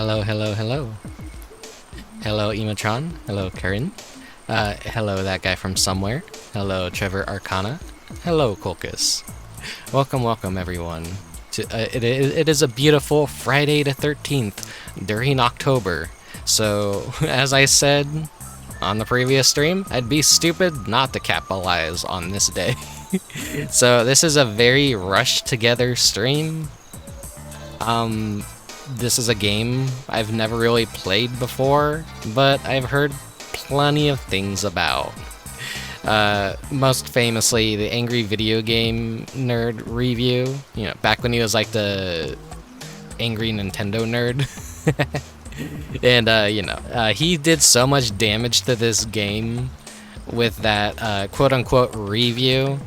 Hello, hello, hello. Hello, Ematron. Hello, Karen. Hello, that guy from somewhere. Hello, Trevor Arcana. Hello, Colchis. Welcome, everyone. It is a beautiful Friday the 13th during October. So, as I said on the previous stream, I'd be stupid not to capitalize on this day. So, this is a very rushed together stream. This is a game I've never really played before, but I've heard plenty of things about. Most famously, the Angry Video Game Nerd review. You know, back when he was like the Angry Nintendo Nerd. And, he did so much damage to this game with that quote-unquote review.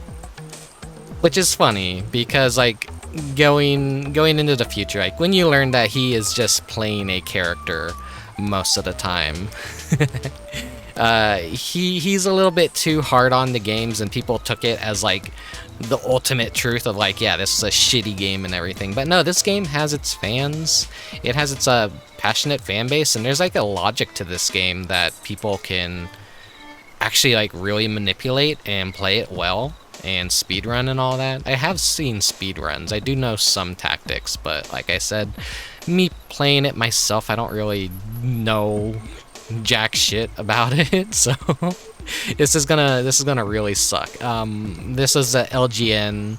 Which is funny, because, like, going into the future, like, when you learn that he is just playing a character most of the time, he's a little bit too hard on the games, and people took it as, like, the ultimate truth of, like, yeah, this is a shitty game and everything. But no, this game has its fans. It has its passionate fan base, and there's, like, a logic to this game that people can actually, like, really manipulate and play it well. And speedrun and all that. I have seen speedruns. I do know some tactics, but like I said, me playing it myself, I don't really know jack shit about it. So this is gonna really suck. This is a LGN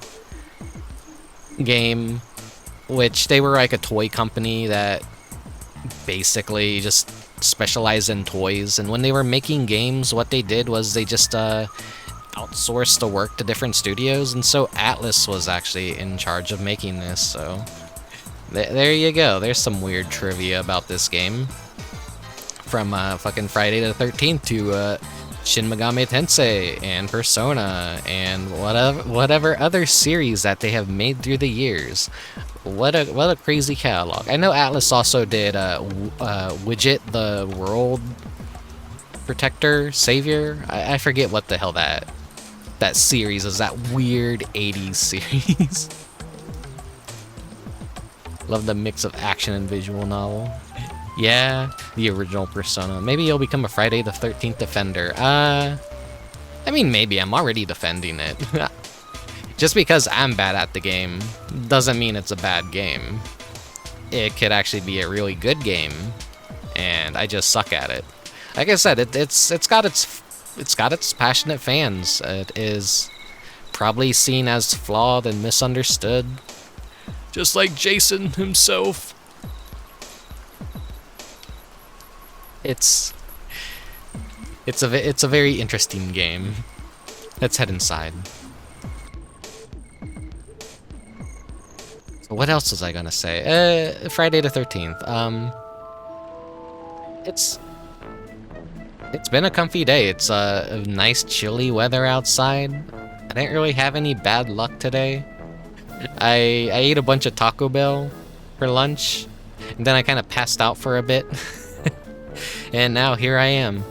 game, which they were like a toy company that basically just specialized in toys. And when they were making games, what they did was they just outsourced the work to different studios, and so Atlus was actually in charge of making this. So there you go. There's some weird trivia about this game, from fucking Friday the 13th to Shin Megami Tensei and Persona and whatever other series that they have made through the years. What a crazy catalog. I know Atlus also did Widget the World Protector Savior. I forget what the hell that series is, that weird 80s series. Love the mix of action and visual novel. Yeah, the original Persona. Maybe you'll become a Friday the 13th defender. I mean, maybe. I'm already defending it. Just because I'm bad at the game doesn't mean it's a bad game. It could actually be a really good game, and I just suck at it. Like I said, it's got its passionate fans. It is probably seen as flawed and misunderstood, just like Jason himself. It's a very interesting game. Let's head inside. So what else was I gonna say? Friday the 13th. It's been a comfy day. It's a nice chilly weather outside. I didn't really have any bad luck today. I ate a bunch of Taco Bell for lunch, and then I kind of passed out for a bit. And now here I am,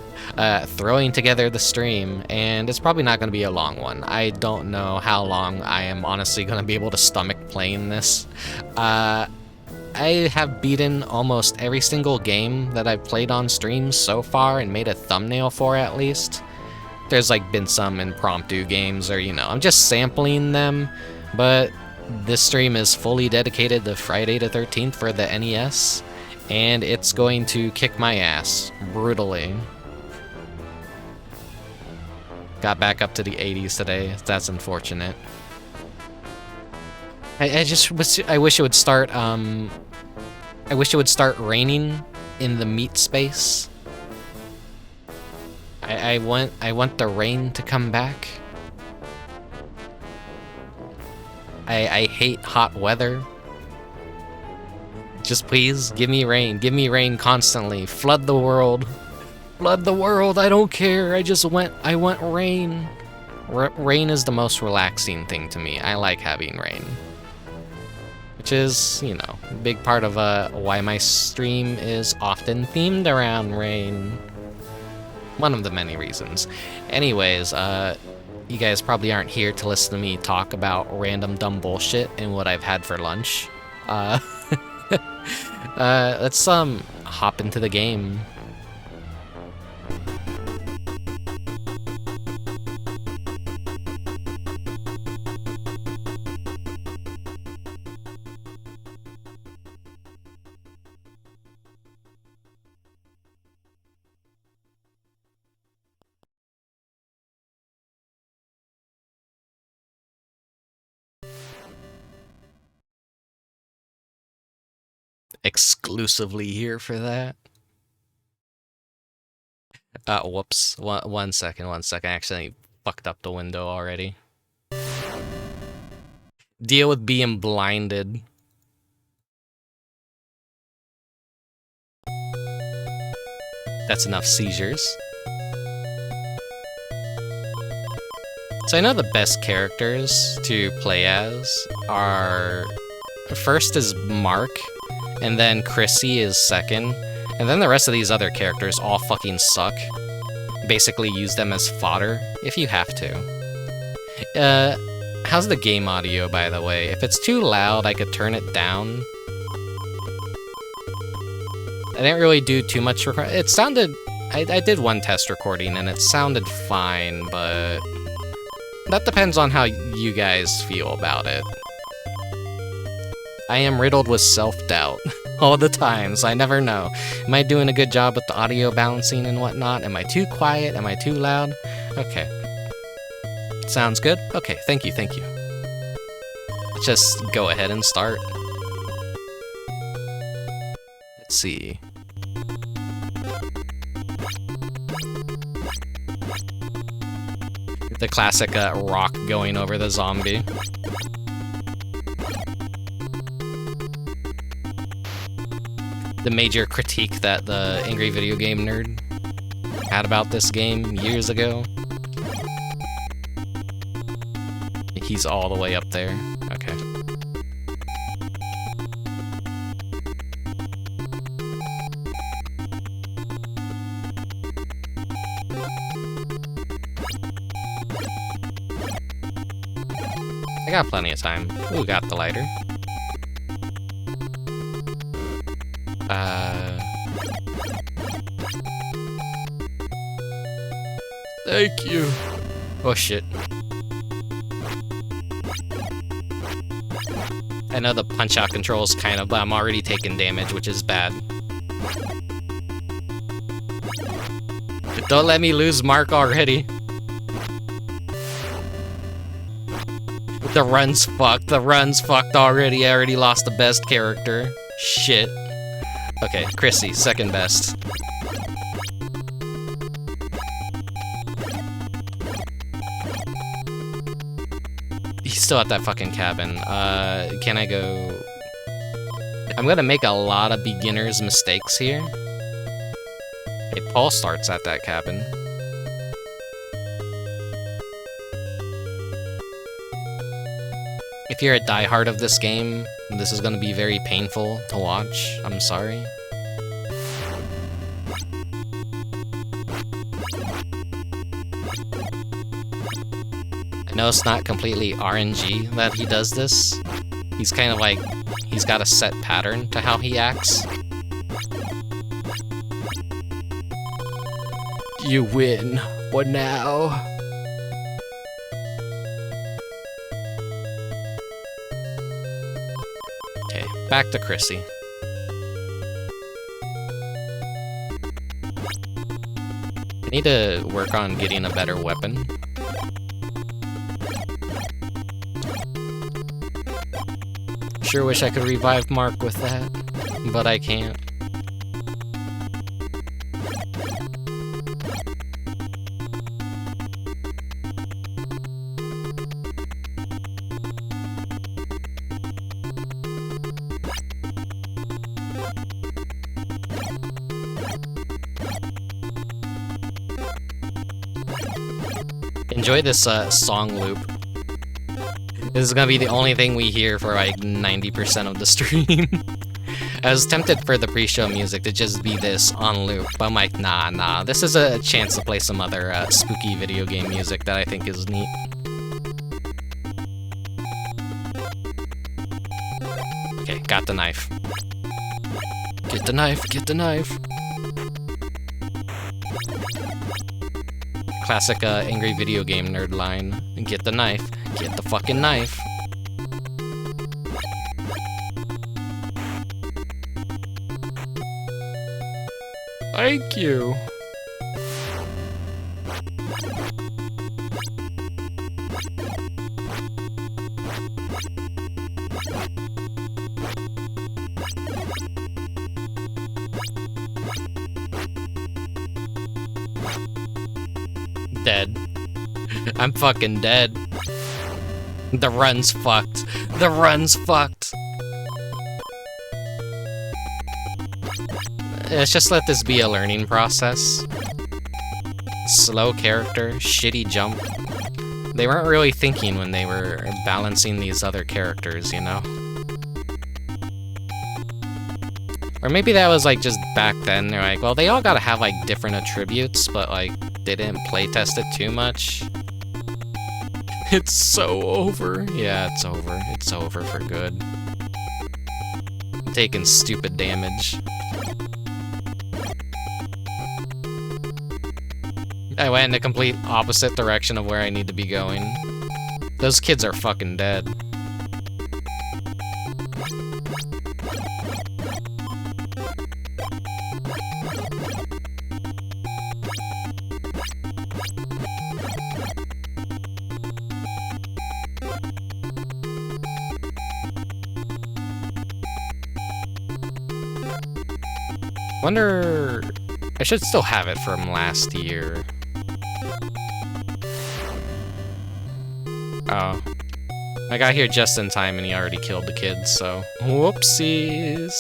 throwing together the stream, and it's probably not going to be a long one. I don't know how long I am honestly going to be able to stomach playing this. I have beaten almost every single game that I've played on stream so far and made a thumbnail for, at least. There's like been some impromptu games, or I'm just sampling them, but this stream is fully dedicated to Friday the 13th for the NES, and it's going to kick my ass brutally. Got back up to the 80s today. That's unfortunate. I wish it would start raining in the meat space. I want the rain to come back. I hate hot weather. Just please give me rain. Give me rain constantly. Flood the world. Flood the world. I don't care. I want rain. Rain is the most relaxing thing to me. I like having rain. Which is, a big part of why my stream is often themed around rain. One of the many reasons. Anyways, you guys probably aren't here to listen to me talk about random dumb bullshit and what I've had for lunch. Let's hop into the game. Exclusively here for that. Whoops. One second. I actually fucked up the window already. Deal with being blinded. That's enough seizures. So I know the best characters to play as are... First is Mark, and then Chrissy is second, and then the rest of these other characters all fucking suck. Basically use them as fodder, if you have to. How's the game audio, by the way? If it's too loud, I could turn it down. I didn't really do too much it sounded... I did one test recording, and it sounded fine, but... That depends on how you guys feel about it. I am riddled with self-doubt all the time, so I never know. Am I doing a good job with the audio balancing and whatnot? Am I too quiet? Am I too loud? Okay. Sounds good? Okay, thank you. Let's just go ahead and start. Let's see. The classic rock going over the zombie. The major critique that the Angry Video Game Nerd had about this game years ago. He's all the way up there. Okay. I got plenty of time. Ooh, got the lighter. Thank you. Oh shit. I know the punch-out controls kind of, but I'm already taking damage, which is bad. Don't let me lose Mark already. The run's fucked. The run's fucked already. I already lost the best character. Shit. Okay, Chrissy, second best. He's still at that fucking cabin. Can I go... I'm gonna make a lot of beginner's mistakes here. Hey, Paul starts at that cabin. If you're a diehard of this game, this is gonna be very painful to watch. I'm sorry. I know it's not completely RNG that he does this. He's kind of like, he's got a set pattern to how he acts. You win. What now? Okay, back to Chrissy. I need to work on getting a better weapon. Sure wish I could revive Mark with that, but I can't. Enjoy this song loop. This is gonna be the only thing we hear for like 90% of the stream. I was tempted for the pre-show music to just be this on loop, but I'm like, nah. This is a chance to play some other spooky video game music that I think is neat. Okay, got the knife. Get the knife, get the knife. Classic angry video game nerd line. Get the knife, get the fucking knife. Thank you. Dead. I'm fucking dead. The run's fucked. The run's fucked. Let's just let this be a learning process. Slow character, shitty jump. They weren't really thinking when they were balancing these other characters, you know? Or maybe that was like just back then, they're like, well, they all gotta have like different attributes, but like, they didn't playtest it too much. It's so over. Yeah, it's over. It's over for good. I'm taking stupid damage. I went in the complete opposite direction of where I need to be going. Those kids are fucking dead. Wonder... I should still have it from last year. Oh. I got here just in time and he already killed the kids, so... Whoopsies!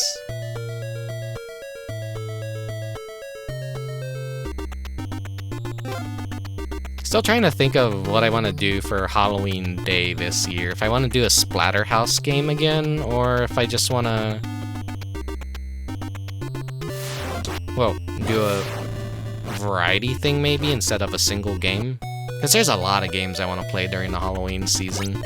Still trying to think of what I want to do for Halloween Day this year. If I want to do a Splatterhouse game again, or if I just want to... well, do a variety thing maybe instead of a single game. Because there's a lot of games I want to play during the Halloween season.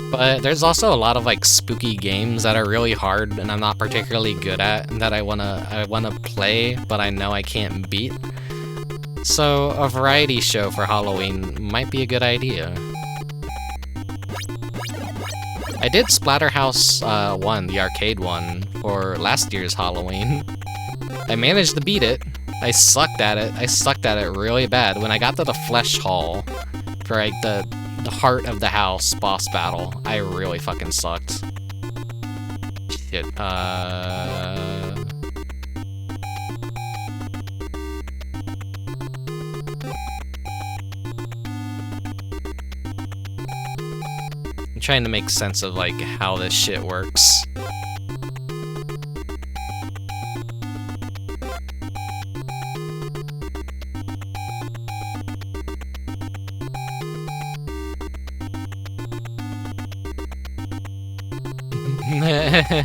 But there's also a lot of like spooky games that are really hard and I'm not particularly good at and that I wanna play, but I know I can't beat. So a variety show for Halloween might be a good idea. I did Splatterhouse 1, the arcade one, for last year's Halloween. I managed to beat it. I sucked at it. I sucked at it really bad. When I got to the Flesh Hall, for like the heart of the house boss battle, I really fucking sucked. Shit, I'm trying to make sense of, like, how this shit works.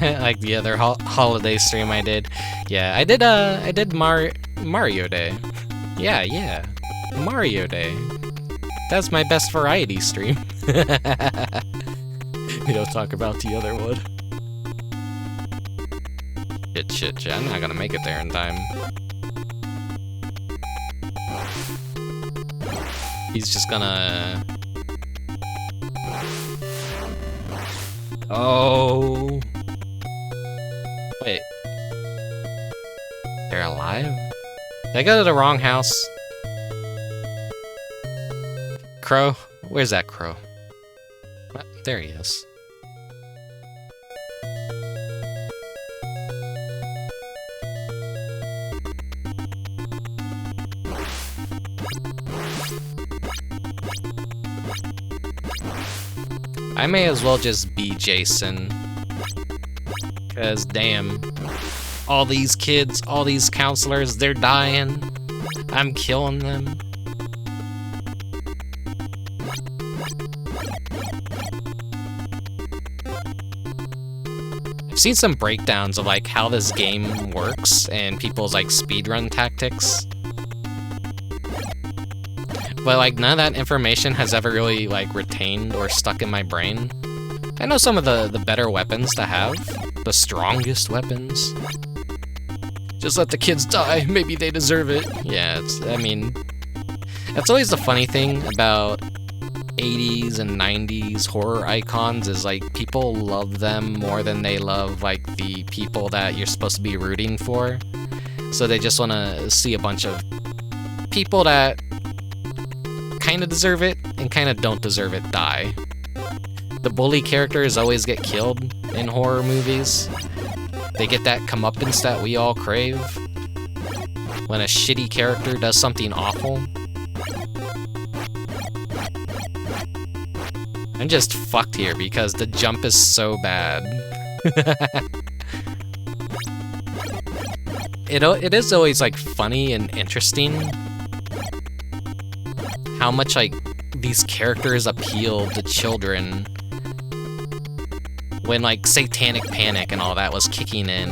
Like the other holiday stream I did. Yeah, I did Mario Day. Yeah, Mario Day. That's my best variety stream. We don't talk about the other one. Shit, I'm not gonna make it there in time. He's just gonna... Oh... Wait. They're alive? Did I go to the wrong house? Crow? Where's that crow? What? There he is. I may as well just be Jason. Cause damn. All these kids, all these counselors, they're dying. I'm killing them. I've seen some breakdowns of like how this game works and people's like speedrun tactics. But like none of that information has ever really like retained or stuck in my brain. I know some of the better weapons to have, the strongest weapons. Just let the kids die, maybe they deserve it. Yeah, I mean, that's always the funny thing about 80s and 90s horror icons is like people love them more than they love like the people that you're supposed to be rooting for. So they just want to see a bunch of people that kind of deserve it and kind of don't deserve it die. The bully characters always get killed in horror movies. They get that comeuppance that we all crave. When a shitty character does something awful. I'm just fucked here because the jump is so bad. It is always like funny and interesting how much like these characters appeal to children when like Satanic Panic and all that was kicking in.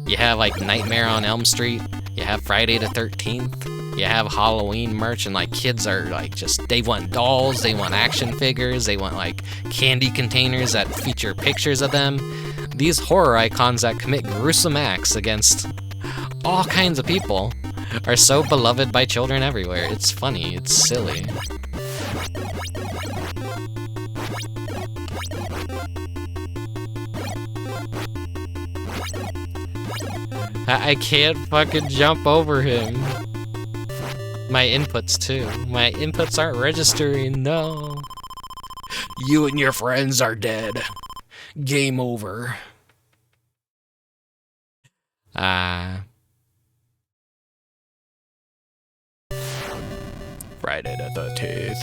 You have like Nightmare on Elm Street, you have Friday the 13th, you have Halloween merch, and like kids are like just, they want dolls, they want action figures, they want like candy containers that feature pictures of them. These horror icons that commit gruesome acts against all kinds of people are so beloved by children everywhere. It's funny, it's silly. I can't fucking jump over him. My inputs too. My inputs aren't registering, no. You and your friends are dead. Game over. Friday the 13th.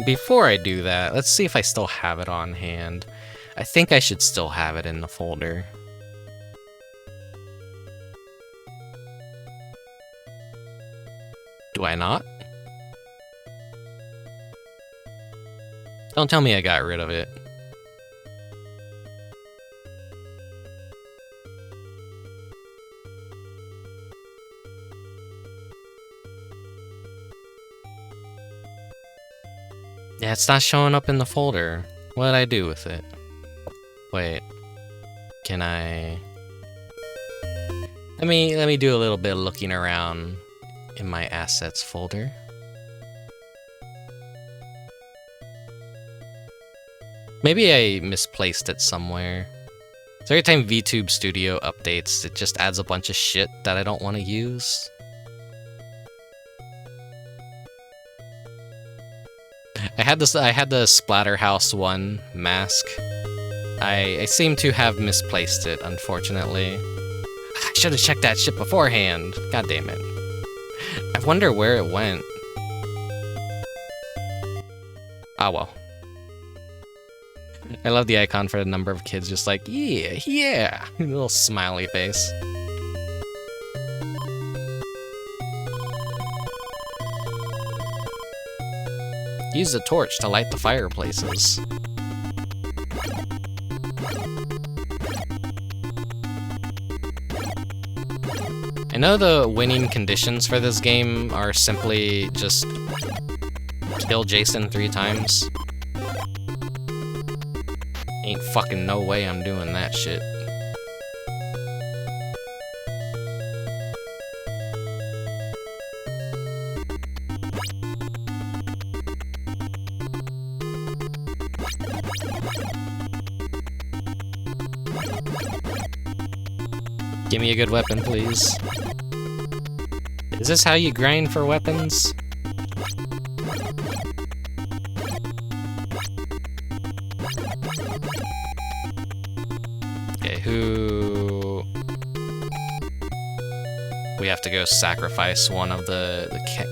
Before I do that, let's see if I still have it on hand. I think I should still have it in the folder. Do I not? Don't tell me I got rid of it. Yeah, it's not showing up in the folder. What did I do with it? Wait. Can I... Let me do a little bit of looking around in my assets folder. Maybe I misplaced it somewhere. So every time VTube Studio updates, it just adds a bunch of shit that I don't want to use. I had the Splatterhouse 1 mask. I seem to have misplaced it, unfortunately. I should have checked that shit beforehand. God damn it. I wonder where it went. Ah, well. I love the icon for the number of kids just like, yeah, yeah, a little smiley face. Use the torch to light the fireplaces. I know the winning conditions for this game are simply just kill Jason 3 times. Ain't fucking no way I'm doing that shit. Give me a good weapon, please. Is this how you grind for weapons? Okay, who... We have to go sacrifice one of the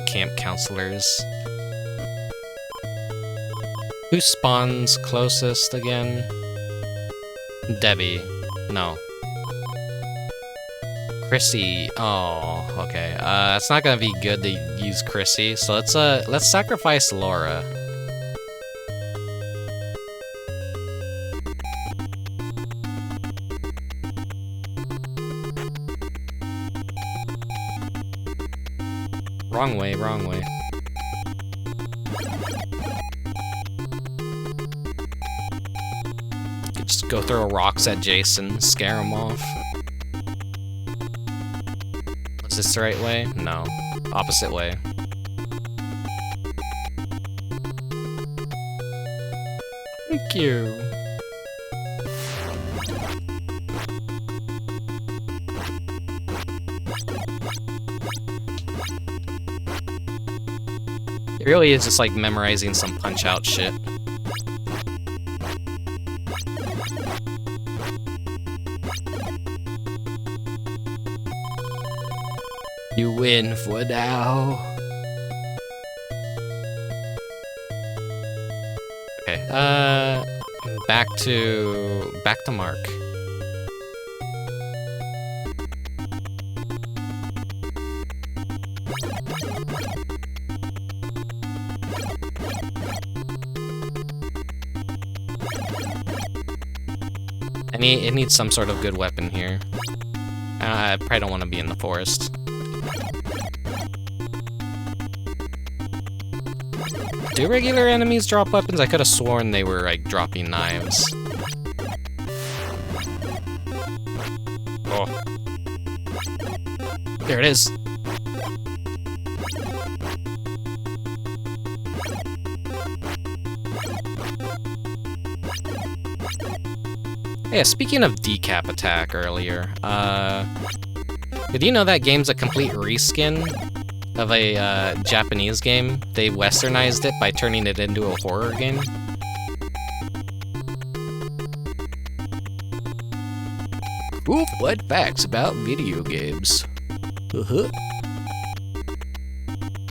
camp counselors. Who spawns closest again? Debbie. No. Chrissy. Oh, okay. It's not gonna be good to use Chrissy, so let's sacrifice Laura. Wrong way, wrong way. Just go throw rocks at Jason, scare him off. Is this the right way? No. Opposite way. Thank you. It really is just like memorizing some Punch-Out shit. You win for now. Okay, back to Mark. It needs some sort of good weapon here. I probably don't want to be in the forest. Do regular enemies drop weapons? I could have sworn they were, like, dropping knives. Oh. There it is. Yeah, speaking of decap attack earlier, did you know that game's a complete reskin of a Japanese game? They westernized it by turning it into a horror game. Oof, what facts about video games?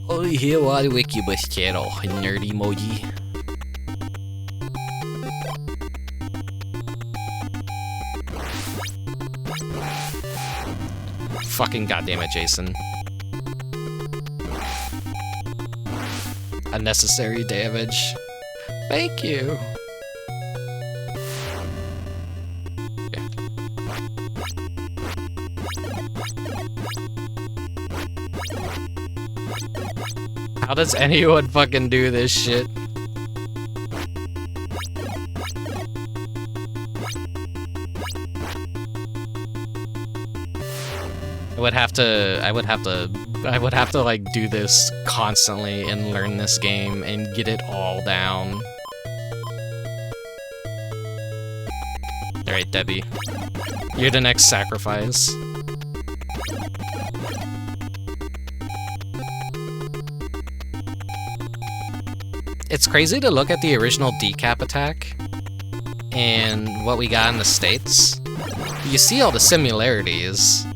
Only here on Rickubus channel, nerdy emoji. Fucking goddamn it, Jason. Unnecessary damage. Thank you. Yeah. How does anyone fucking do this shit? I would have to like do this constantly and learn this game and get it all down. Alright, Debbie. You're the next sacrifice. It's crazy to look at the original decap attack and what we got in the States. You see all the similarities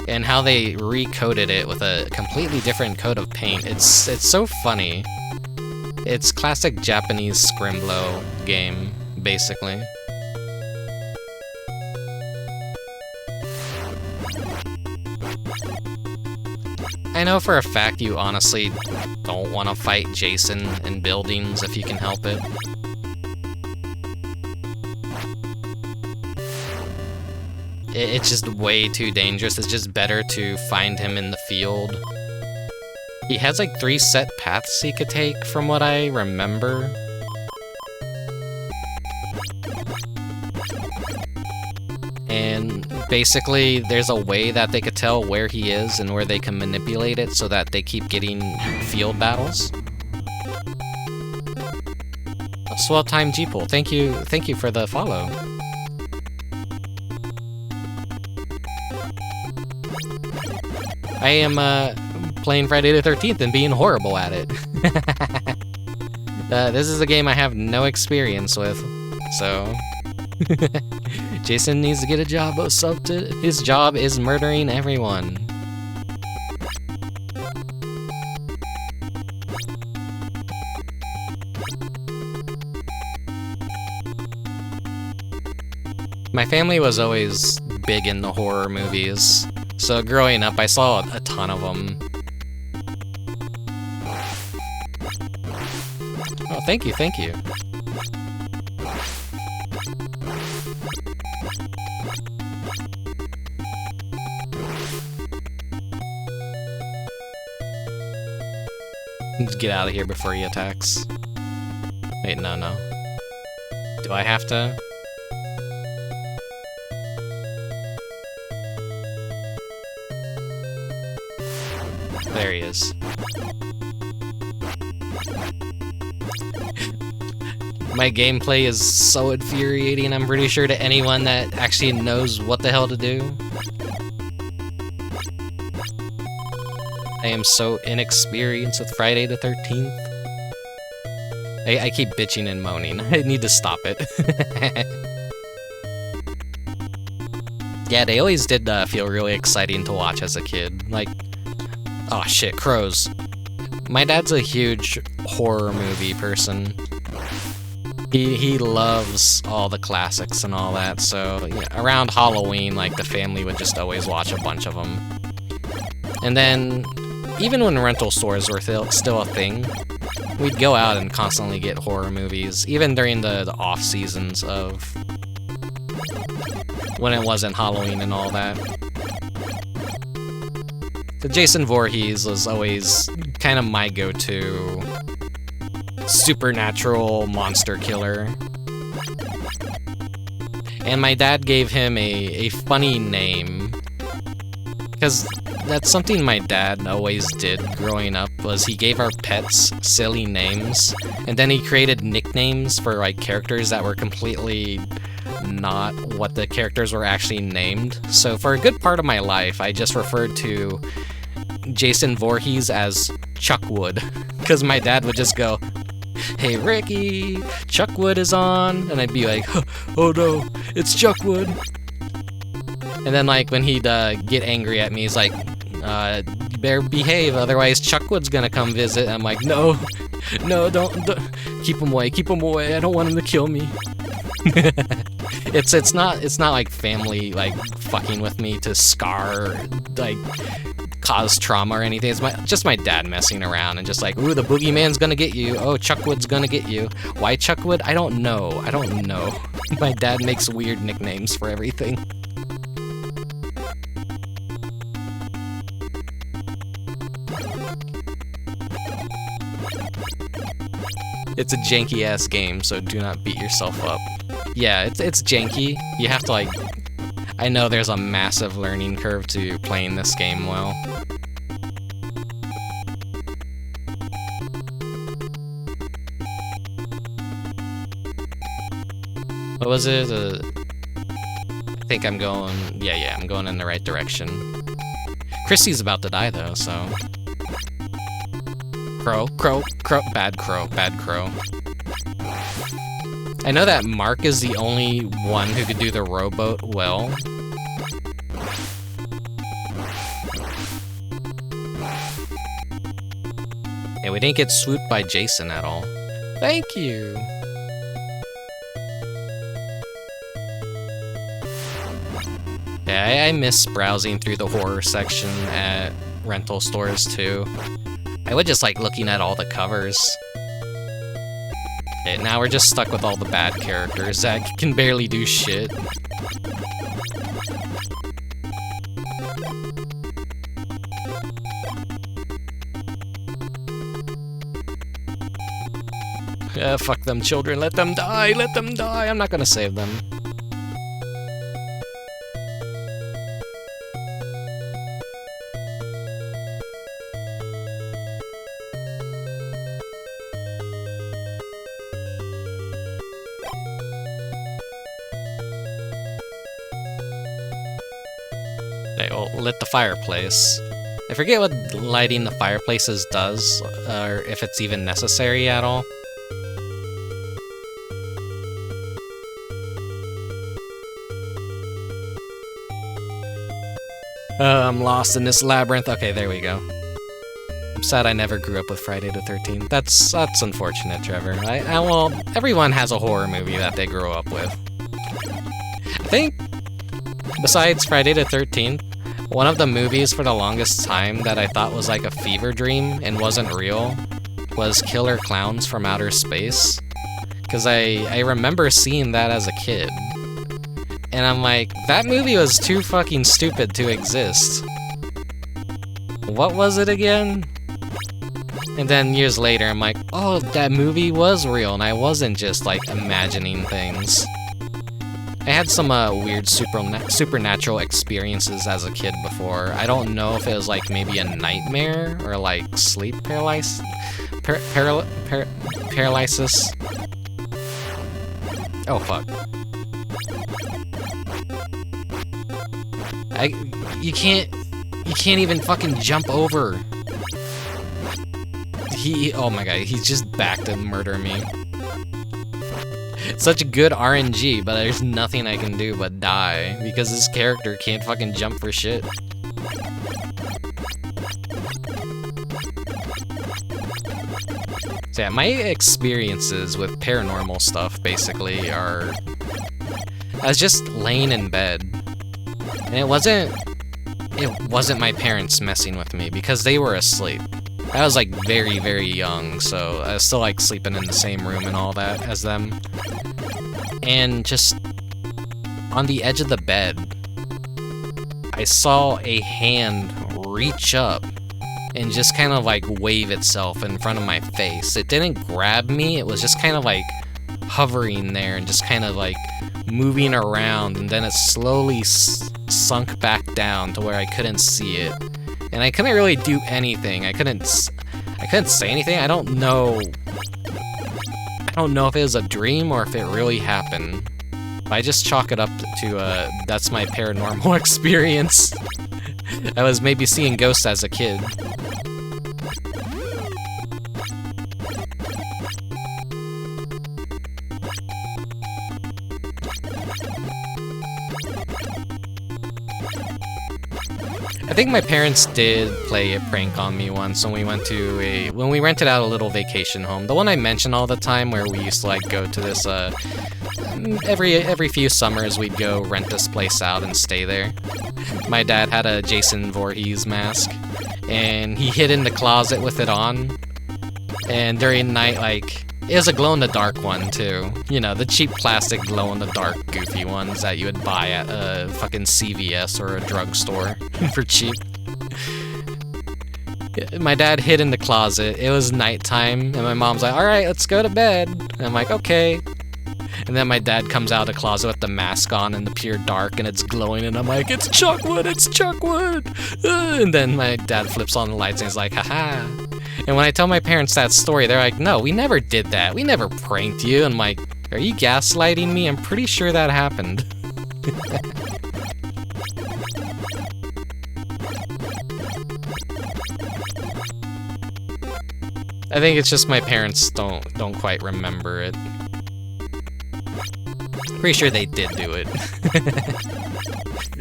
and how they recoded it with a completely different coat of paint. It's so funny. It's classic Japanese scrimblow game, basically. I know for a fact you honestly don't want to fight Jason in buildings if you can help it. It's just way too dangerous. It's just better to find him in the field. He has like 3 set paths he could take, from what I remember. And basically, there's a way that they could tell where he is and where they can manipulate it so that they keep getting field battles. Swell time G-Pool. Thank you for the follow. I am playing Friday the 13th and being horrible at it. This is a game I have no experience with, so Jason needs to get a job or something. His job is murdering everyone. My family was always big into horror movies. So growing up, I saw a ton of them. Oh, thank you. Let's get out of here before he attacks. Wait, no. Do I have to? There he is. My gameplay is so infuriating, I'm pretty sure, to anyone that actually knows what the hell to do. I am so inexperienced with Friday the 13th. I keep bitching and moaning. I need to stop it. Yeah, they always did feel really exciting to watch as a kid. Like, oh shit, crows. My dad's a huge horror movie person. He loves all the classics and all that, so yeah, around Halloween, like, the family would just always watch a bunch of them. And then, even when rental stores were still a thing, we'd go out and constantly get horror movies, even during the off seasons of when it wasn't Halloween and all that. The Jason Voorhees was always kind of my go-to supernatural monster killer. And my dad gave him a funny name, because that's something my dad always did growing up, was he gave our pets silly names, and then he created nicknames for like characters that were completely not what the characters were actually named. So for a good part of my life, I just referred to Jason Voorhees as Chuckwood, because my dad would just go, "Hey Ricky, Chuckwood is on," and I'd be like, "Oh no, it's Chuckwood." And then like when he'd get angry at me, he's like, "You better behave, otherwise Chuckwood's gonna come visit." I'm like, "No, no, don't keep him away, I don't want him to kill me." It's not like family like fucking with me to scar, like cause trauma or anything. It's just my dad messing around and just like, "Ooh, the boogeyman's gonna get you. Oh, Chuckwood's gonna get you." Why Chuckwood? I don't know. My dad makes weird nicknames for everything. It's a janky-ass game, so do not beat yourself up. Yeah, it's janky. You have to, like... I know there's a massive learning curve to playing this game well. What was it? I think I'm going... Yeah, I'm going in the right direction. Christy's about to die, though, so... Crow. Bad crow. I know that Mark is the only one who could do the rowboat well. Yeah, we didn't get swooped by Jason at all. Thank you! Yeah, I miss browsing through the horror section at rental stores too. I would just like looking at all the covers. Okay, now we're just stuck with all the bad characters that can barely do shit. Fuck them children, let them die, I'm not gonna save them. Lit the fireplace. I forget what lighting the fireplaces does, or if it's even necessary at all. I'm lost in this labyrinth. Okay, there we go. I'm sad I never grew up with Friday the 13th. That's unfortunate, Trevor. Well, everyone has a horror movie that they grew up with. I think, besides Friday the 13th, one of the movies for the longest time that I thought was like a fever dream and wasn't real was Killer Clowns from Outer Space. Because I remember seeing that as a kid. And I'm like, that movie was too fucking stupid to exist. What was it again? And then years later, I'm like, oh, that movie was real and I wasn't just like imagining things. I had some weird supernatural experiences as a kid before. I don't know if it was like maybe a nightmare or like sleep paralysis. Paralysis. Oh fuck. You can't even fucking jump over. Oh my god, he's just back to murder me. Such good RNG, but there's nothing I can do but die, because this character can't fucking jump for shit. So yeah, my experiences with paranormal stuff, basically, are... I was just laying in bed, and it wasn't my parents messing with me, because they were asleep. I was like very, very young, so I was still like sleeping in the same room and all that as them. And just on the edge of the bed, I saw a hand reach up and just kind of like wave itself in front of my face. It didn't grab me, it was just kind of like hovering there and just kind of like moving around, and then it slowly sunk back down to where I couldn't see it. And I couldn't really do anything. I couldn't say anything. I don't know if it was a dream or if it really happened. I just chalk it up to that's my paranormal experience. I was maybe seeing ghosts as a kid. I think my parents did play a prank on me once when we rented out a little vacation home. The one I mention all the time, where we used to like go to this every few summers we'd go rent this place out and stay there. My dad had a Jason Voorhees mask, and he hid in the closet with it on. And during night, like, it was a glow-in-the-dark one, too. You know, the cheap plastic glow-in-the-dark goofy ones that you would buy at a fucking CVS or a drugstore for cheap. My dad hid in the closet. It was nighttime, and my mom's like, alright, let's go to bed. And I'm like, okay. And then my dad comes out of the closet with the mask on in the pure dark, and it's glowing, and I'm like, it's Chuckwood, it's Chuckwood! And then my dad flips on the lights, and he's like, haha. And when I tell my parents that story, they're like, no, we never did that. We never pranked you. And I'm like, are you gaslighting me? I'm pretty sure that happened. I think it's just my parents don't quite remember it. Pretty sure they did do it.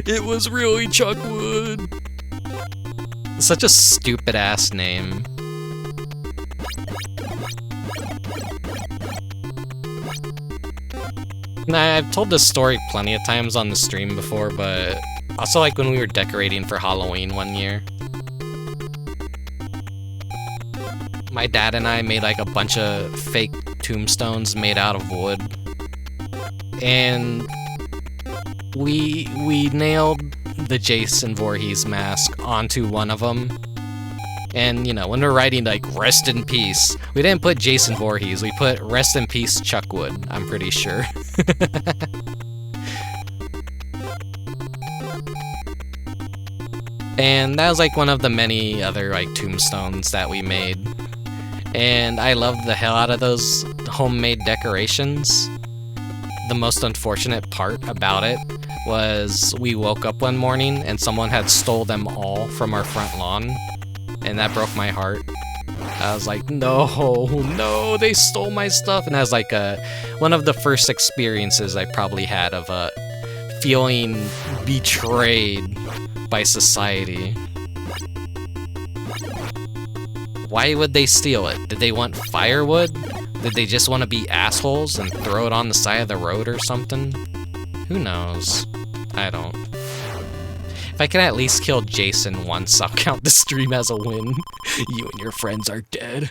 It was really Chuckwood. Such a stupid ass name. Nah, I've told this story plenty of times on the stream before, but also like when we were decorating for Halloween one year. My dad and I made like a bunch of fake tombstones made out of wood. And we nailed the Jason Voorhees mask onto one of them. And, you know, when we're writing, like, rest in peace, we didn't put Jason Voorhees, we put rest in peace Chuckwood, I'm pretty sure. And that was, like, one of the many other, like, tombstones that we made. And I loved the hell out of those homemade decorations. The most unfortunate part about it was we woke up one morning and someone had stole them all from our front lawn. And that broke my heart. I was like, no, they stole my stuff. And that was like one of the first experiences I probably had of feeling betrayed by society. Why would they steal it? Did they want firewood? Did they just want to be assholes and throw it on the side of the road or something? Who knows? I don't. If I can at least kill Jason once, I'll count the stream as a win. You and your friends are dead.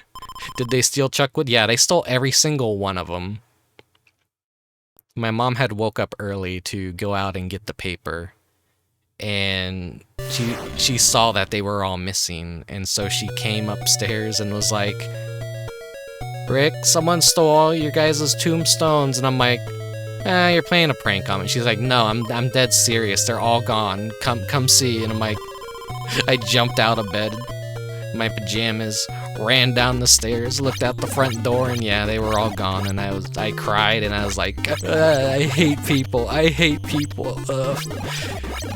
Did they steal Chuckwood? Yeah, they stole every single one of them. My mom had woke up early to go out and get the paper. And she saw that they were all missing. And so she came upstairs and was like, Rick, someone stole all your guys' tombstones. And I'm like, You're playing a prank on me. She's like, no, I'm dead serious. They're all gone. Come see. And I'm like, I jumped out of bed, my pajamas, ran down the stairs, looked out the front door, and yeah, they were all gone. And I cried, and I was like, I hate people. I hate people.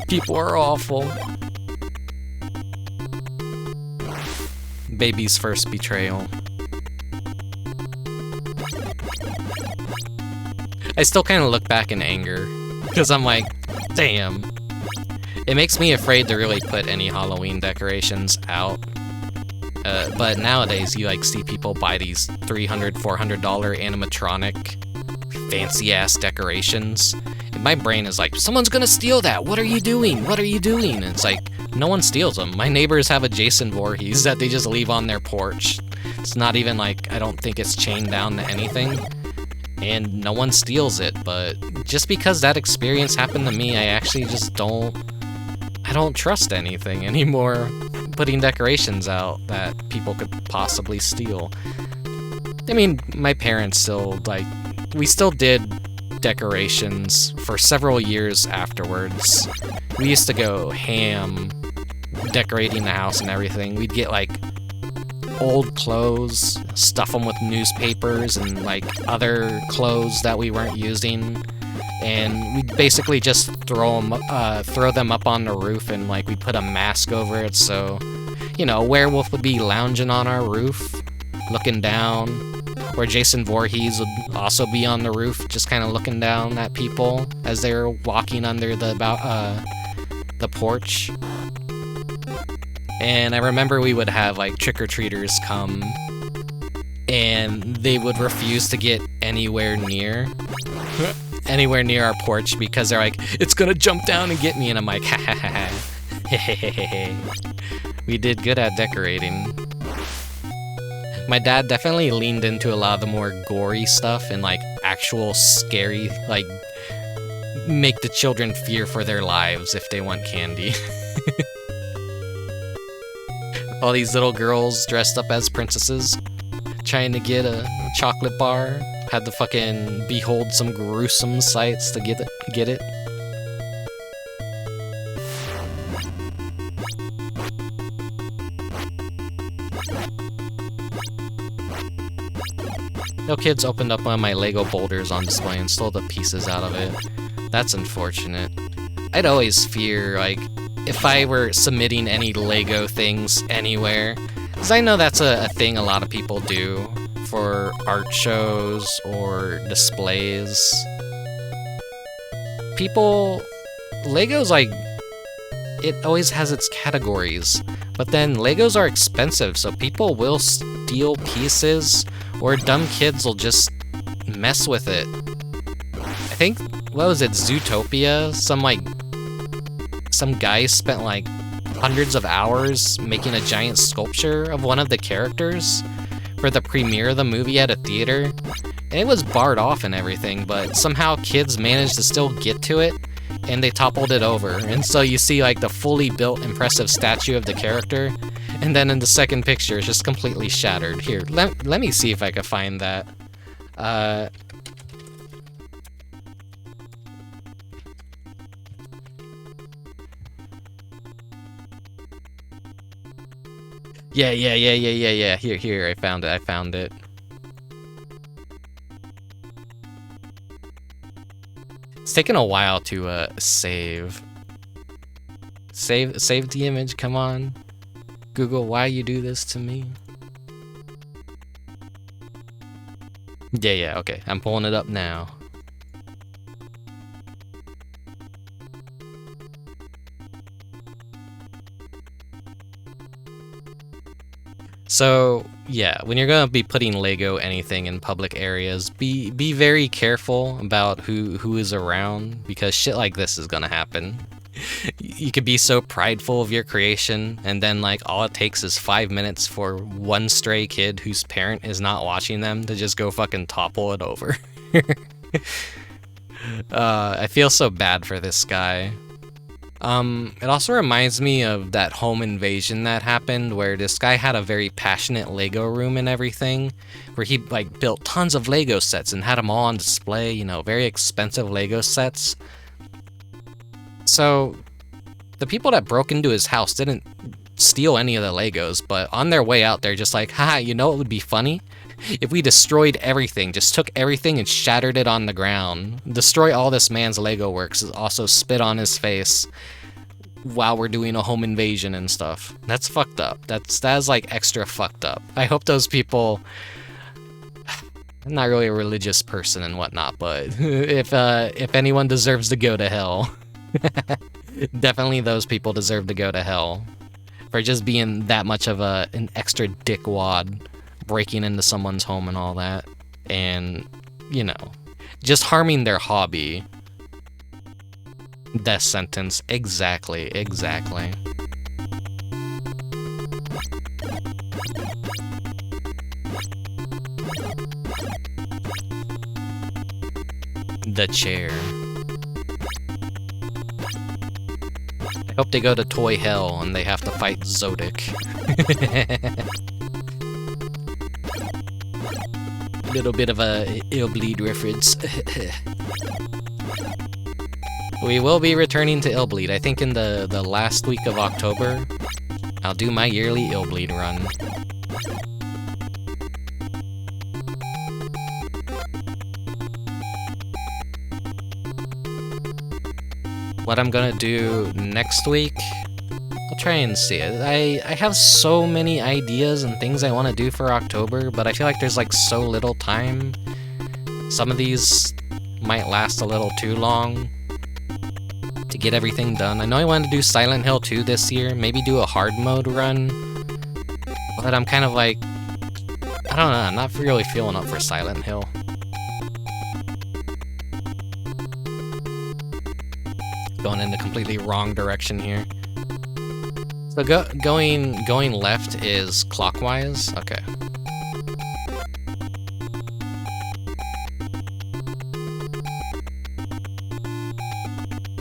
People are awful. Baby's first betrayal. I still kind of look back in anger, because I'm like, damn. It makes me afraid to really put any Halloween decorations out. But nowadays, you like see people buy these $300, $400 animatronic, fancy-ass decorations. And my brain is like, someone's gonna steal that! What are you doing? What are you doing? And it's like, no one steals them. My neighbors have a Jason Voorhees that they just leave on their porch. It's not even like, I don't think it's chained down to anything. And no one steals it, but just because that experience happened to me, I actually just don't trust anything anymore putting decorations out that people could possibly steal. I mean, my parents still, like, we still did decorations for several years afterwards. We used to go ham decorating the house and everything. We'd get, like, old clothes, stuff them with newspapers and, like, other clothes that we weren't using. And we'd basically just throw them up on the roof, and like we'd put a mask over it, so, you know, a werewolf would be lounging on our roof, looking down, or Jason Voorhees would also be on the roof, just kind of looking down at people as they were walking under the porch. And I remember we would have like trick-or-treaters come, and they would refuse to get anywhere near our porch because they're like, it's gonna jump down and get me, and I'm like, ha ha ha ha. We did good at decorating. My dad definitely leaned into a lot of the more gory stuff and like actual scary, like make the children fear for their lives if they want candy. All these little girls dressed up as princesses trying to get a chocolate bar. Had to fucking behold some gruesome sights to get it. No kids opened up one of my Lego boulders on display and stole the pieces out of it. That's unfortunate. I'd always fear, like, if I were submitting any Lego things anywhere, because I know that's a thing a lot of people do for art shows or displays. Lego's like, it always has its categories, but then Legos are expensive, so people will steal pieces, or dumb kids will just mess with it. I think, what was it, Zootopia? Some guy spent like hundreds of hours making a giant sculpture of one of the characters for the premiere of the movie at a theater, and it was barred off and everything, but somehow kids managed to still get to it, and they toppled it over, and so you see like the fully built impressive statue of the character, and then in the second picture it's just completely shattered. Here, let me see if I can find that. Yeah. Here, I found it. It's taking a while to save. Save the image, come on. Google, why you do this to me? Yeah, okay. I'm pulling it up now. So, yeah, when you're gonna be putting Lego anything in public areas, be very careful about who is around, because shit like this is gonna happen. You could be so prideful of your creation, and then like all it takes is 5 minutes for one stray kid whose parent is not watching them to just go fucking topple it over. I feel so bad for this guy. It also reminds me of that home invasion that happened where this guy had a very passionate Lego room and everything, where he like built tons of Lego sets and had them all on display, you know, very expensive Lego sets. So the people that broke into his house didn't steal any of the Legos, but on their way out, they're just like, haha, you know what would be funny? If we destroyed everything, just took everything and shattered it on the ground. Destroy all this man's Lego works, also spit on his face while we're doing a home invasion and stuff. That's fucked up. That's like extra fucked up. I hope those people... I'm not really a religious person and whatnot, but if anyone deserves to go to hell, definitely those people deserve to go to hell for just being that much of an extra dickwad, breaking into someone's home and all that, and, you know, just harming their hobby. Death sentence. Exactly. The chair. I hope they go to toy hell and they have to fight Zodic. Little bit of a Illbleed reference. We will be returning to Illbleed. I think in the last week of October, I'll do my yearly Illbleed run. What I'm gonna do next week, I'll try and see it. I have so many ideas and things I want to do for October, but I feel like there's like so little time. Some of these might last a little too long to get everything done. I know I wanted to do Silent Hill 2 this year, maybe do a hard mode run, but I'm kind of like, I don't know, I'm not really feeling up for Silent Hill. Going in the completely wrong direction here. So going left is clockwise? Okay.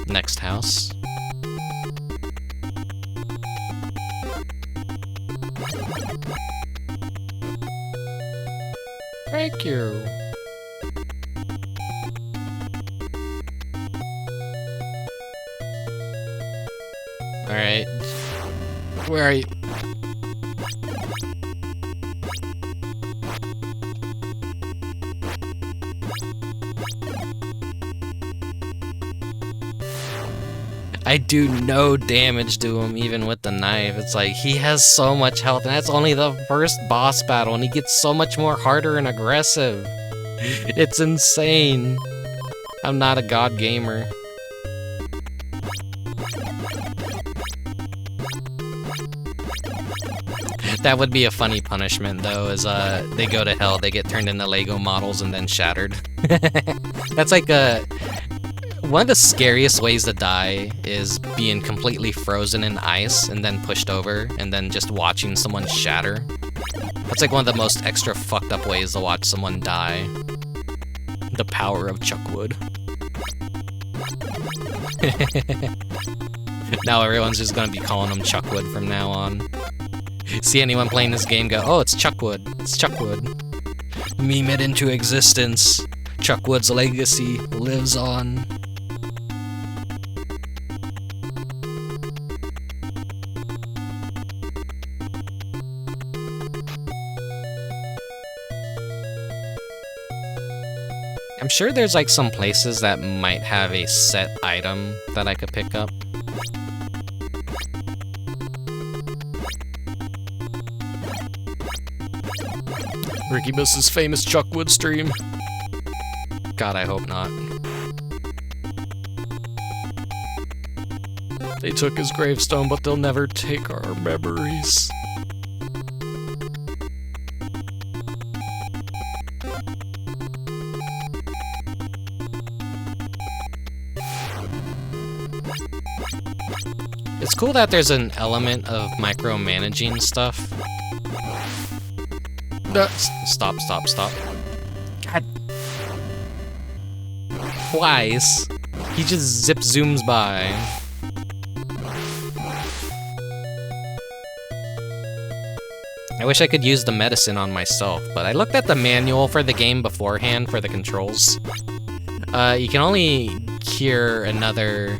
Next house. Thank you. Alright. Where are you? I do no damage to him even with the knife. It's like, he has so much health, and that's only the first boss battle, and he gets so much more harder and aggressive. It's insane. I'm not a god gamer. That would be a funny punishment, though, is they go to hell, they get turned into Lego models and then shattered. That's like one of the scariest ways to die is being completely frozen in ice and then pushed over and then just watching someone shatter. That's like one of the most extra fucked up ways to watch someone die. The power of Chuckwood. Now everyone's just gonna be calling him Chuckwood from now on. See anyone playing this game go, oh, it's Chuckwood. It's Chuckwood. Meme it into existence. Chuckwood's legacy lives on. I'm sure there's like some places that might have a set item that I could pick up. Rickubus' famous Chuckwood stream. God, I hope not. They took his gravestone, but they'll never take our memories. It's cool that there's an element of micromanaging stuff. Stop. God. Twice. He just zip zooms by. I wish I could use the medicine on myself, but I looked at the manual for the game beforehand for the controls. You can only cure another...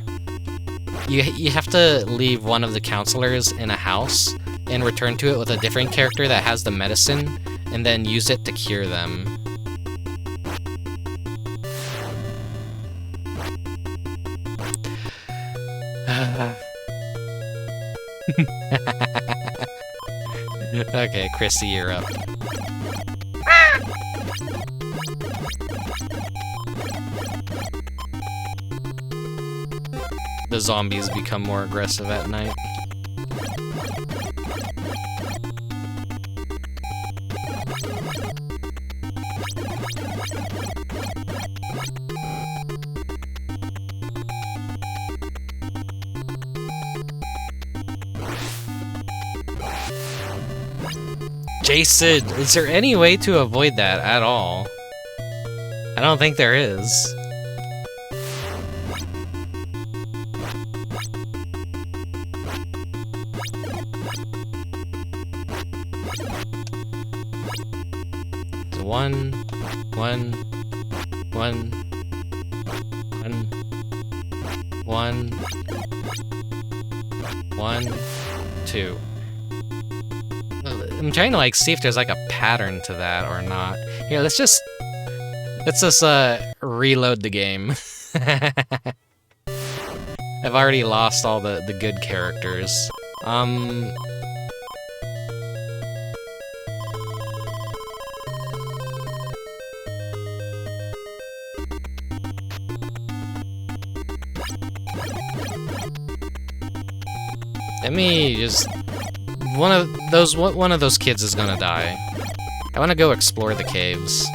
You have to leave one of the counselors in a house and return to it with a different character that has the medicine, and then use it to cure them. Okay, Chrissy, you're up. The zombies become more aggressive at night. Jason, is there any way to avoid that at all? I don't think there is. One, 2. I'm trying to like see if there's like a pattern to that or not. Here, let's just reload the game. I've already lost all the good characters. Let me just... One of those kids is gonna die. I wanna go explore the caves.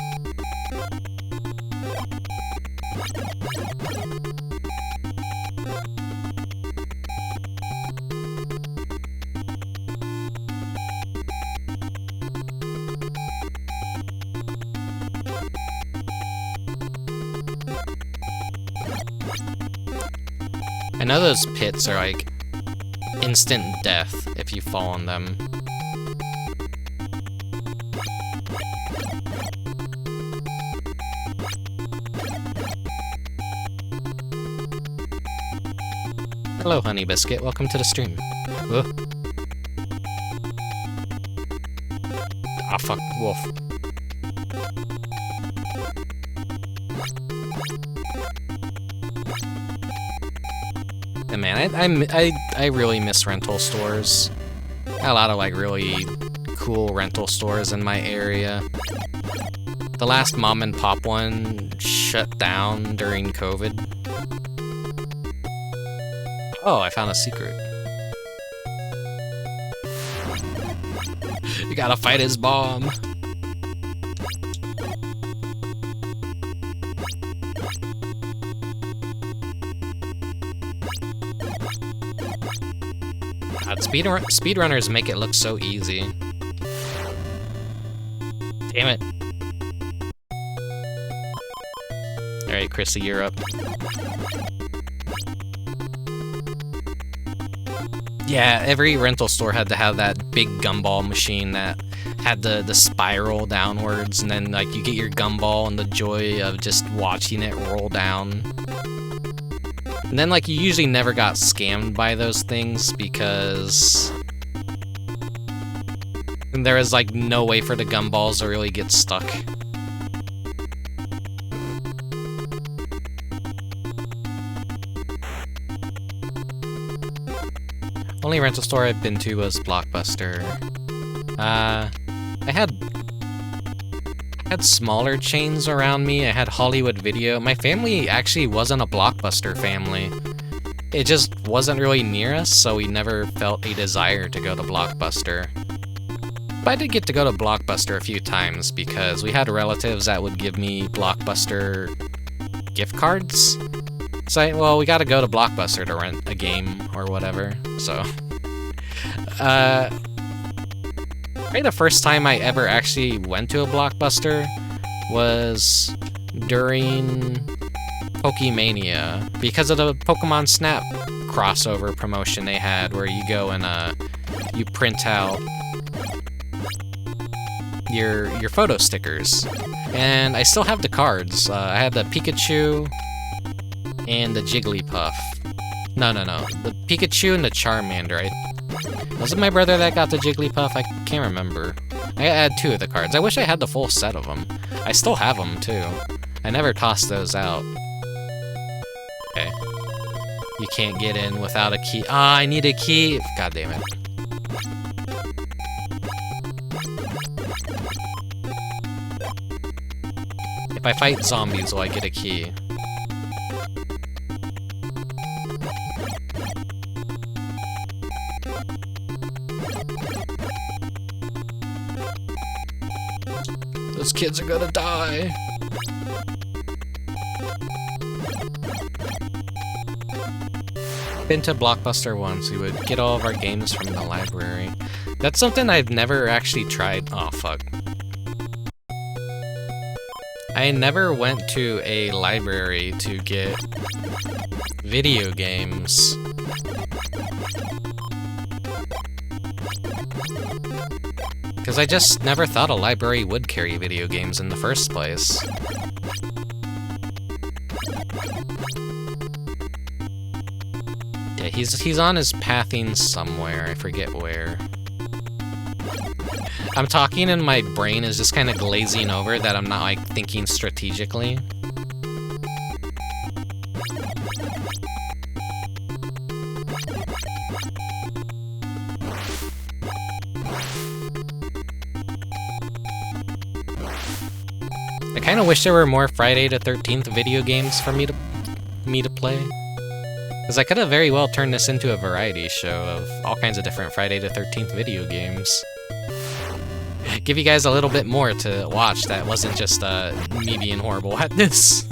I know those pits are like instant death if you fall in them. Hello, Honey Biscuit. Welcome to the stream. Ugh. Ah, fuck. Wolf. And man, I really miss rental stores. Got a lot of like really cool rental stores in my area. The last mom and pop one shut down during COVID. Oh, I found a secret. You gotta fight his bomb. God, speedrunners make it look so easy. Damn it. Alright, Chrissy, you're up. Yeah, every rental store had to have that big gumball machine that had the spiral downwards, and then like you get your gumball and the joy of just watching it roll down. And then like you usually never got scammed by those things because there was like no way for the gumballs to really get stuck. Only rental store I've been to was Blockbuster. I had smaller chains around me. I had Hollywood Video. My family actually wasn't a Blockbuster family. It just wasn't really near us, so we never felt a desire to go to Blockbuster. But I did get to go to Blockbuster a few times because we had relatives that would give me Blockbuster gift cards. So, well, we gotta go to Blockbuster to rent a game or whatever, so... Probably the first time I ever actually went to a Blockbuster was during Pokemania, because of the Pokemon Snap crossover promotion they had, where you go and you print out your photo stickers. And I still have the cards. I had the Pikachu and the Jigglypuff. No. The Pikachu and the Charmander. Was it my brother that got the Jigglypuff? I can't remember. I had 2 of the cards. I wish I had the full set of them. I still have them, too. I never tossed those out. Okay. You can't get in without a key. Ah, I need a key! God damn it. If I fight zombies, will I get a key? Those kids are gonna die! Been to Blockbuster once. We would get all of our games from the library. That's something I've never actually tried. Oh, fuck. I never went to a library to get video games. Because I just never thought a library would carry video games in the first place. Yeah, he's on his pathing somewhere, I forget where. I'm talking and my brain is just kind of glazing over that I'm not, like, thinking strategically. I kind of wish there were more Friday the 13th video games for me to play. Because I could have very well turned this into a variety show of all kinds of different Friday the 13th video games. Give you guys a little bit more to watch that wasn't just me being horrible at this.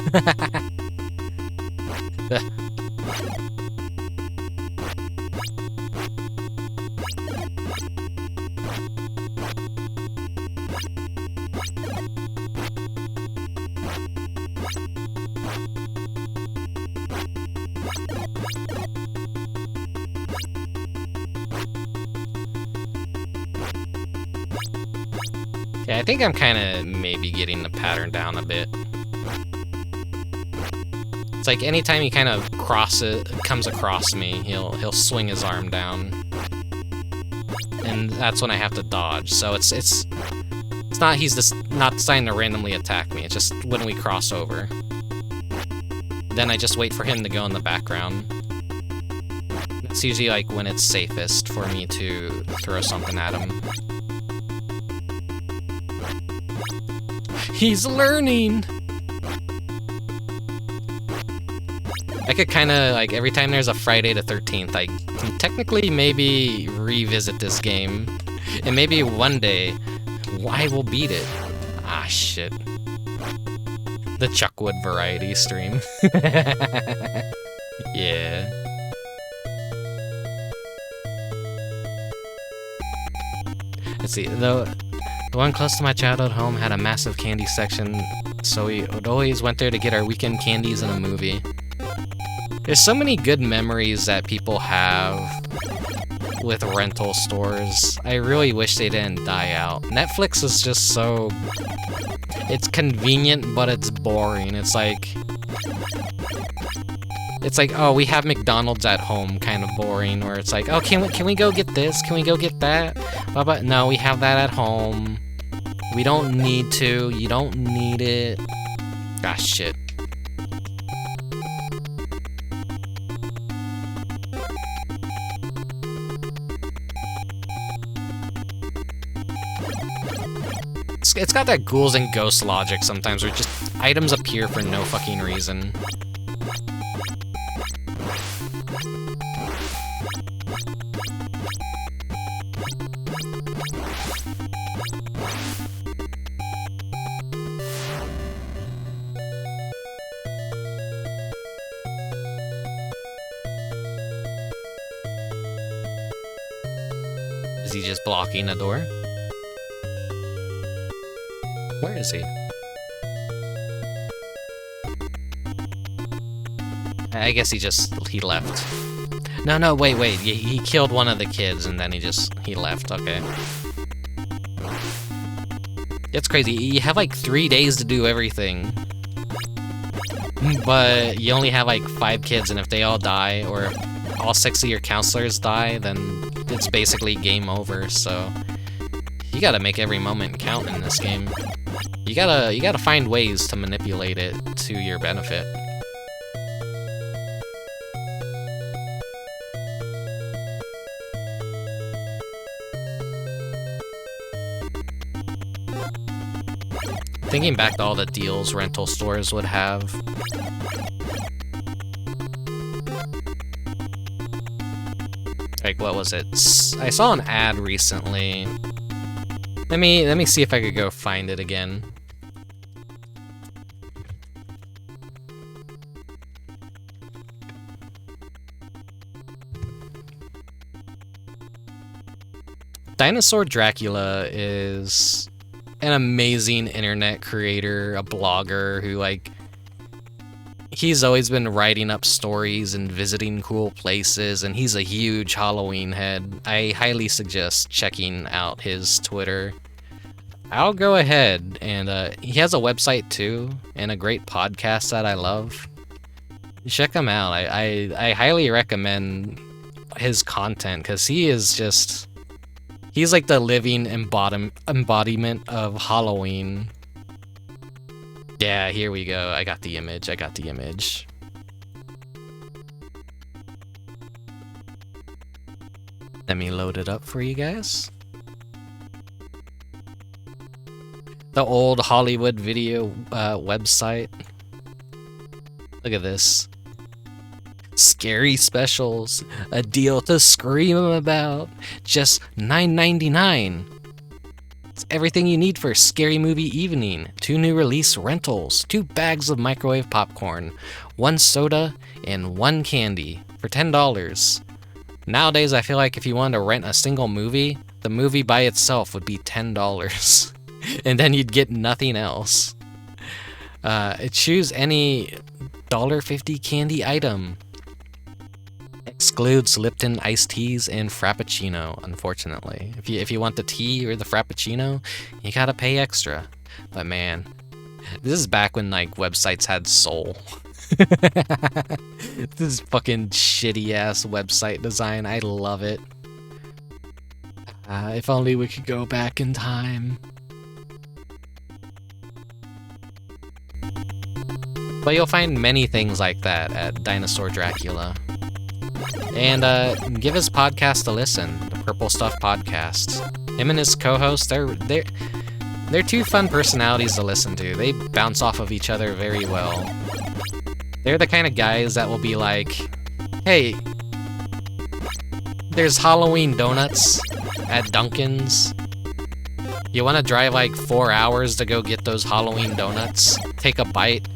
Yeah, I think I'm kind of maybe getting the pattern down a bit. It's like anytime he kind of comes across me, he'll swing his arm down, and that's when I have to dodge. So it's not he's just not deciding to randomly attack me. It's just when we cross over. Then I just wait for him to go in the background. It's usually like when it's safest for me to throw something at him. He's learning! I could kind of, like, every time there's a Friday the 13th, I can technically maybe revisit this game. And maybe one day, I will beat it. Ah, shit. The Chuckwood variety stream. Yeah. Let's see, though. The one close to my childhood home had a massive candy section, so we would always went there to get our weekend candies and a movie. There's so many good memories that people have with rental stores. I really wish they didn't die out. Netflix is just so... It's convenient, but it's boring. It's like, oh, we have McDonald's at home, kind of boring, where it's like, oh, can we go get this? Can we go get that? But no, we have that at home. We don't need to. You don't need it. Gosh, shit. It's got that ghouls and ghosts logic sometimes, where just items appear for no fucking reason. Is he just blocking a door? Where is he? I guess he left. No, wait, he killed one of the kids and then he left, okay. It's crazy. You have like 3 days to do everything. But you only have like 5 kids, and if they all die, or if all 6 of your counselors die, then it's basically game over, so... You gotta make every moment count in this game. You gotta find ways to manipulate it to your benefit. Thinking back to all the deals rental stores would have. Like, what was it? I saw an ad recently. Let me see if I could go find it again. Dinosaur Dracula is an amazing internet creator, a blogger who, like, he's always been writing up stories and visiting cool places, and he's a huge Halloween head. I highly suggest checking out his Twitter. I'll go ahead, and he has a website too, and a great podcast that I love. Check him out. I highly recommend his content, because he is just... He's like the living embodiment of Halloween. Yeah, here we go. I got the image. Let me load it up for you guys. The old Hollywood video website. Look at this. Scary specials, a deal to scream about, just $9.99. It's everything you need for a scary movie evening. 2 new release rentals, 2 bags of microwave popcorn, 1 soda, and 1 candy for $10. Nowadays, I feel like if you wanted to rent a single movie, the movie by itself would be $10. And then you'd get nothing else. Choose any $1.50 candy item. Excludes Lipton iced teas and Frappuccino, unfortunately. If you want the tea or the Frappuccino, you gotta pay extra. But man, this is back when, like, websites had soul. This is fucking shitty-ass website design. I love it. If only we could go back in time. But you'll find many things like that at Dinosaur Dracula. And give his podcast a listen, the Purple Stuff Podcast. Him and his co-host, they're 2 fun personalities to listen to. They bounce off of each other very well. They're the kind of guys that will be like, hey, there's Halloween donuts at Dunkin's. You want to drive like 4 hours to go get those Halloween donuts, take a bite,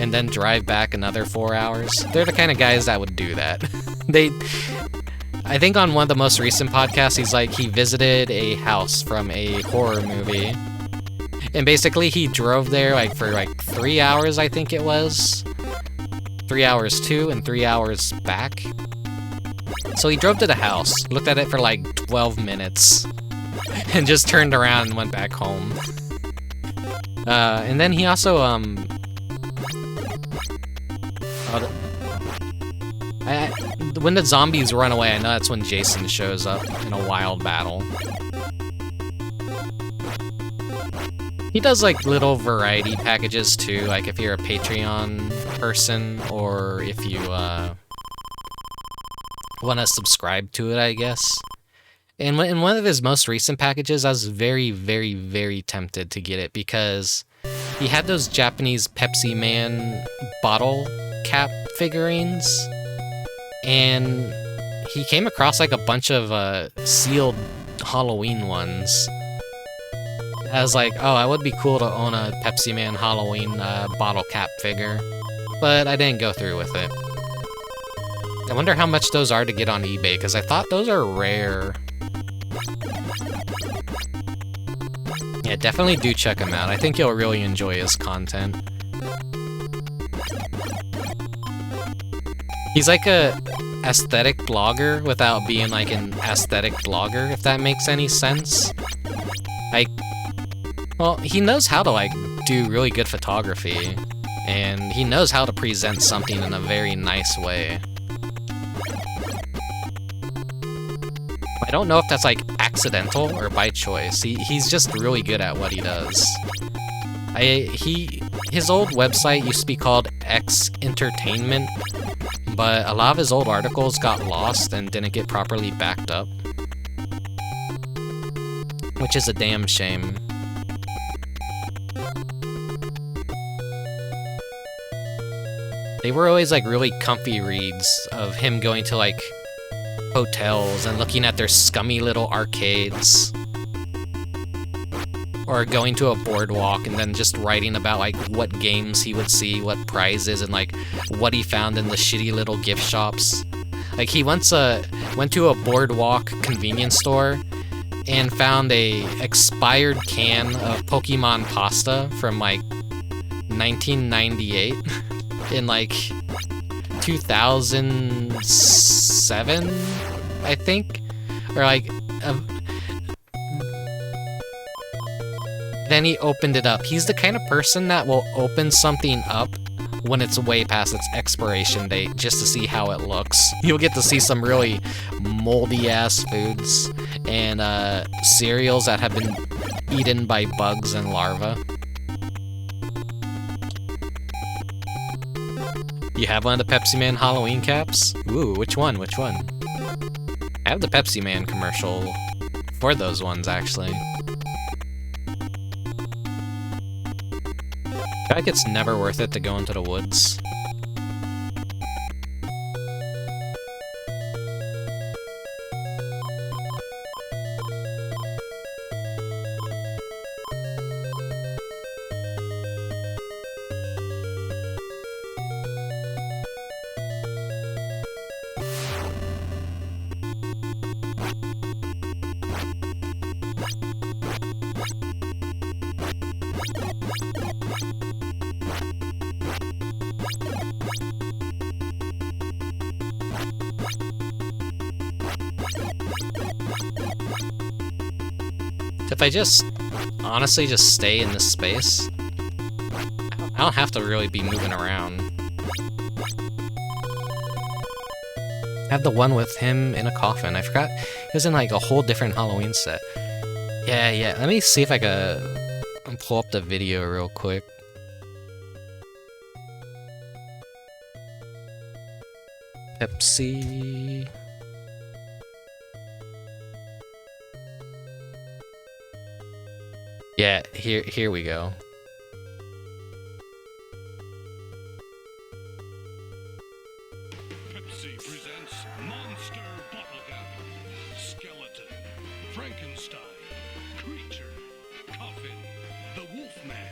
and then drive back another 4 hours? They're the kind of guys that would do that. I think on one of the most recent podcasts, he visited a house from a horror movie. And basically he drove there like for like 3 hours, I think it was. 3 hours to and 3 hours back. So he drove to the house, looked at it for like 12 minutes, and just turned around and went back home. And then he also, when the zombies run away, I know that's when Jason shows up in a wild battle. He does like little variety packages too, like if you're a Patreon person, or if you want to subscribe to it, I guess. And in one of his most recent packages, I was very, very, very tempted to get it because he had those Japanese Pepsi Man bottle cap figurines. And he came across like a bunch of sealed Halloween ones. I was like, oh, it would be cool to own a Pepsi Man Halloween bottle cap figure. But I didn't go through with it. I wonder how much those are to get on eBay, because I thought those are rare. Yeah, definitely do check him out. I think you'll really enjoy his content. He's like a aesthetic blogger without being like an aesthetic blogger, if that makes any sense. Well, he knows how to, like, do really good photography, and he knows how to present something in a very nice way. I don't know if that's, like, accidental or by choice. He's just really good at what he does. His old website used to be called X Entertainment, but a lot of his old articles got lost and didn't get properly backed up. Which is a damn shame. They were always, like, really comfy reads of him going to, like, hotels and looking at their scummy little arcades. Or going to a boardwalk and then just writing about, like, what games he would see, what prizes, and, like, what he found in the shitty little gift shops. Like, he once went to a boardwalk convenience store and found a expired can of Pokemon pasta from, like, 1998 in, like, 2007, I think? Or, like, then he opened it up. He's the kind of person that will open something up when it's way past its expiration date, just to see how it looks. You'll get to see some really moldy-ass foods, and cereals that have been eaten by bugs and larvae. You have one of the Pepsi Man Halloween caps? Ooh, which one? Which one? I have the Pepsi Man commercial for those ones, actually. I feel like it's never worth it to go into the woods. If I just, honestly, just stay in this space, I don't have to really be moving around. I have the one with him in a coffin. I forgot, he was in like a whole different Halloween set. Yeah, let me see if I can pull up the video real quick. Pepsi... Yeah, here we go. Pepsi presents Monster Bubblegum, Skeleton, Frankenstein, Creature, Coffin, the Wolfman.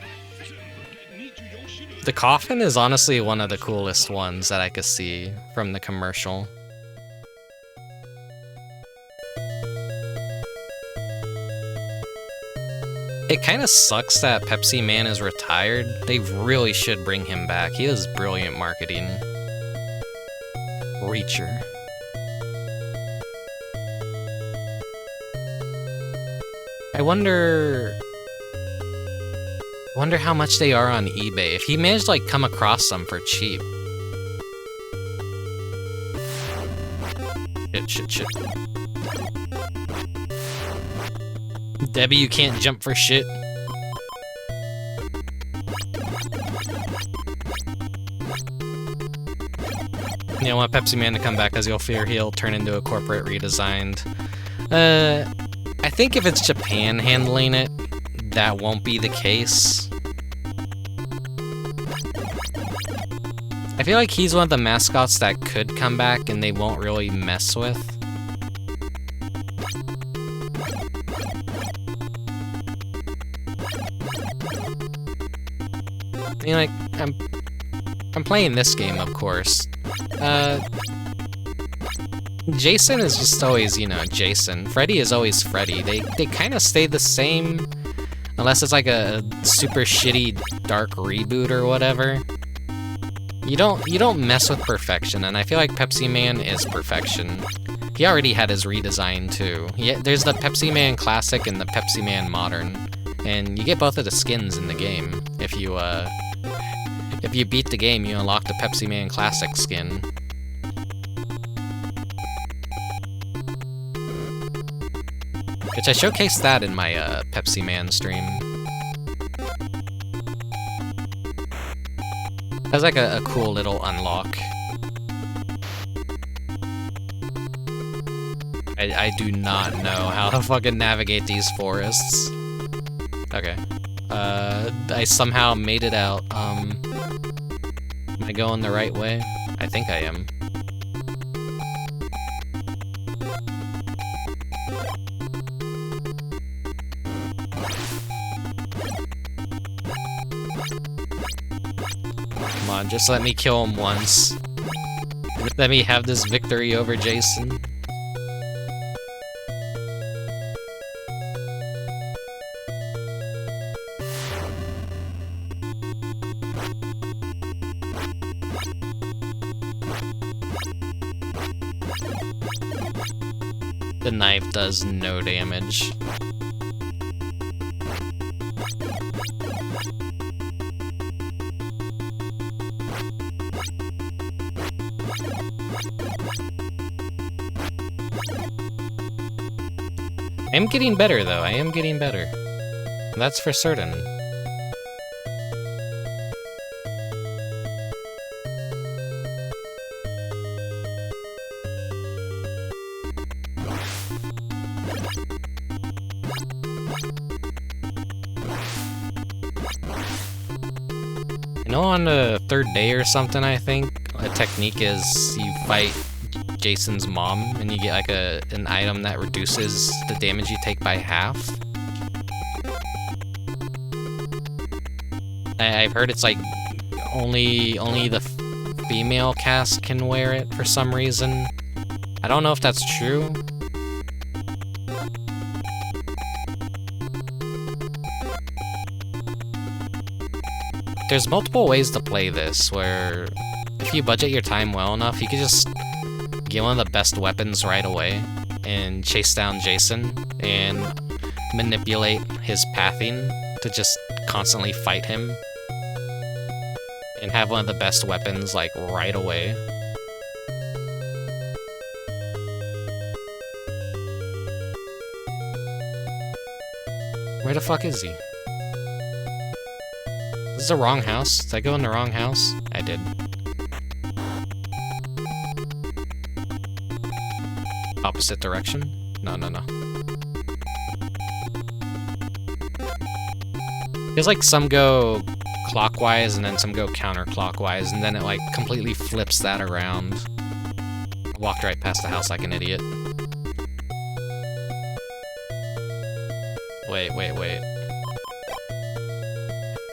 The coffin is honestly one of the coolest ones that I could see from the commercial. It kind of sucks that Pepsi Man is retired. They really should bring him back. He has brilliant marketing. Reacher. I wonder how much they are on eBay. If he managed to, like, come across some for cheap. Shit. Debbie, you can't jump for shit. You don't want Pepsi Man to come back, as you'll fear he'll turn into a corporate redesigned. I think if it's Japan handling it, that won't be the case. I feel like he's one of the mascots that could come back and they won't really mess with. I mean, like, I'm playing this game, of course. Jason is just always, you know, Jason. Freddy is always Freddy. They kind of stay the same, unless it's like a super shitty dark reboot or whatever. You don't mess with perfection, and I feel like Pepsi Man is perfection. He already had his redesign too. Yeah, there's the Pepsi Man Classic and the Pepsi Man Modern, And you get both of the skins in the game. If you beat the game, you unlock the Pepsi Man Classic skin. Which I showcased that in my Pepsi Man stream. That's like a cool little unlock. I do not know how to fucking navigate these forests. Okay. I somehow made it out. Am I going the right way? I think I am. Come on, just let me kill him once. Let me have this victory over Jason. The knife does no damage. I am getting better, though. I am getting better. That's for certain. I know on the third day or something, I think, a technique is you fight Jason's mom and you get like an item that reduces the damage you take by half. I've heard it's like only the female cast can wear it for some reason. I don't know if that's true. There's multiple ways to play this, where if you budget your time well enough, you could just get one of the best weapons right away and chase down Jason and manipulate his pathing to just constantly fight him and have one of the best weapons like right away. Where the fuck is he? This is the wrong house. Did I go in the wrong house? I did. Opposite direction? No. Feels like some go clockwise and then some go counterclockwise, and then it like completely flips that around. I walked right past the house like an idiot. Wait.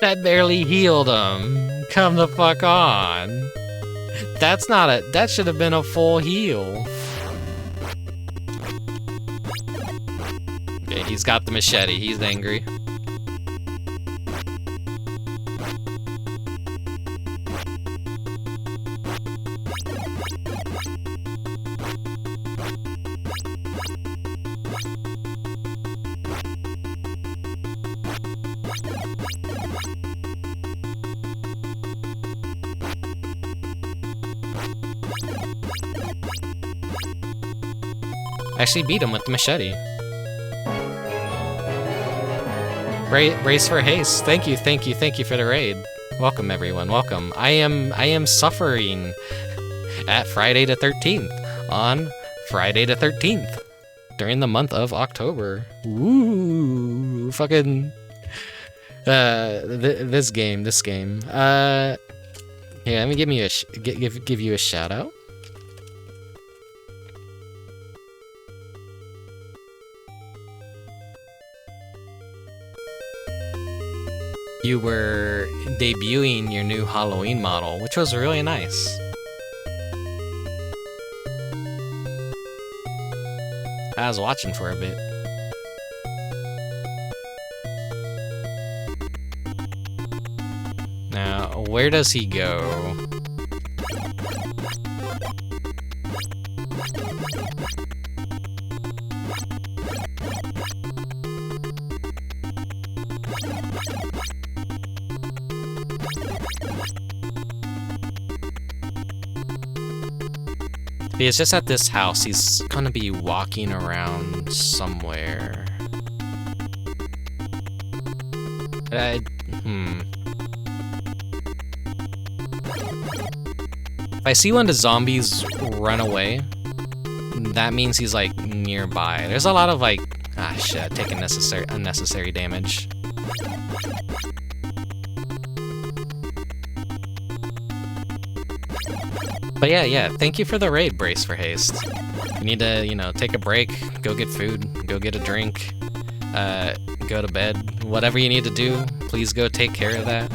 That barely healed him. Come the fuck on. That's not a... That should have been a full heal. Okay, he's got the machete. He's angry. Actually beat him with the machete. Brace for haste. Thank you for the raid. Welcome everyone, welcome. I am suffering at Friday the 13th. On Friday the 13th. During the month of October. Ooh, fucking... this game. Here, let me give you a shout out. You were debuting your new Halloween model, which was really nice. I was watching for a bit. Now, where does he go? He's just at this house. He's gonna be walking around somewhere. If I see one of the zombies run away, that means he's like nearby. There's a lot of like, shit, taking unnecessary damage. But yeah, thank you for the raid, Brace for Haste. You need to, take a break, go get food, go get a drink, go to bed, whatever you need to do, please go take care of that.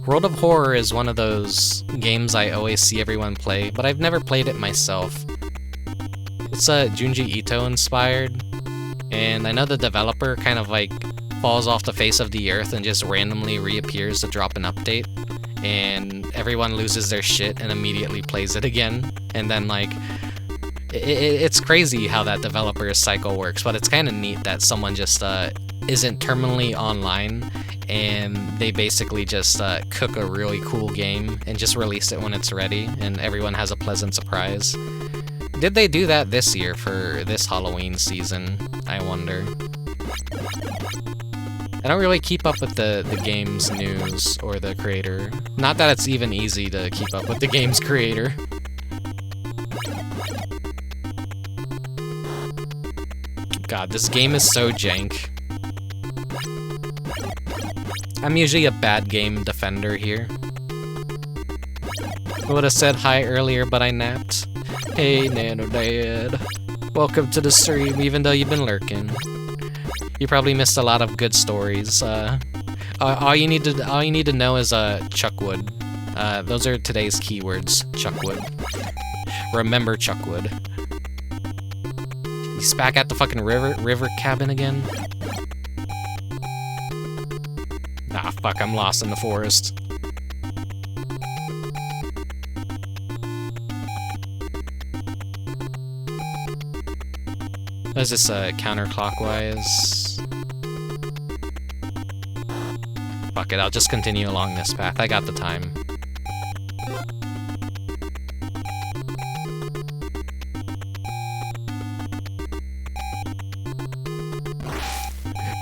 World of Horror is one of those games I always see everyone play, but I've never played it myself. It's Junji Ito inspired, and I know the developer kind of like falls off the face of the earth and just randomly reappears to drop an update, and everyone loses their shit and immediately plays it again. And then like, it's crazy how that developer's cycle works, but it's kind of neat that someone just isn't terminally online and they basically just cook a really cool game and just release it when it's ready, and everyone has a pleasant surprise. Did they do that this year for this Halloween season? I wonder. I don't really keep up with the game's news or the creator. Not that it's even easy to keep up with the game's creator. God, this game is so jank. I'm usually a bad game defender here. I would have said hi earlier, but I napped. Hey, Nano Dad. Welcome to the stream, even though you've been lurking. You probably missed a lot of good stories. All you need to know is Chuckwood. Those are today's keywords. Chuckwood. Remember Chuckwood. He's back at the fucking river cabin again. Ah, fuck, I'm lost in the forest. Is this counterclockwise? Fuck it, I'll just continue along this path. I got the time.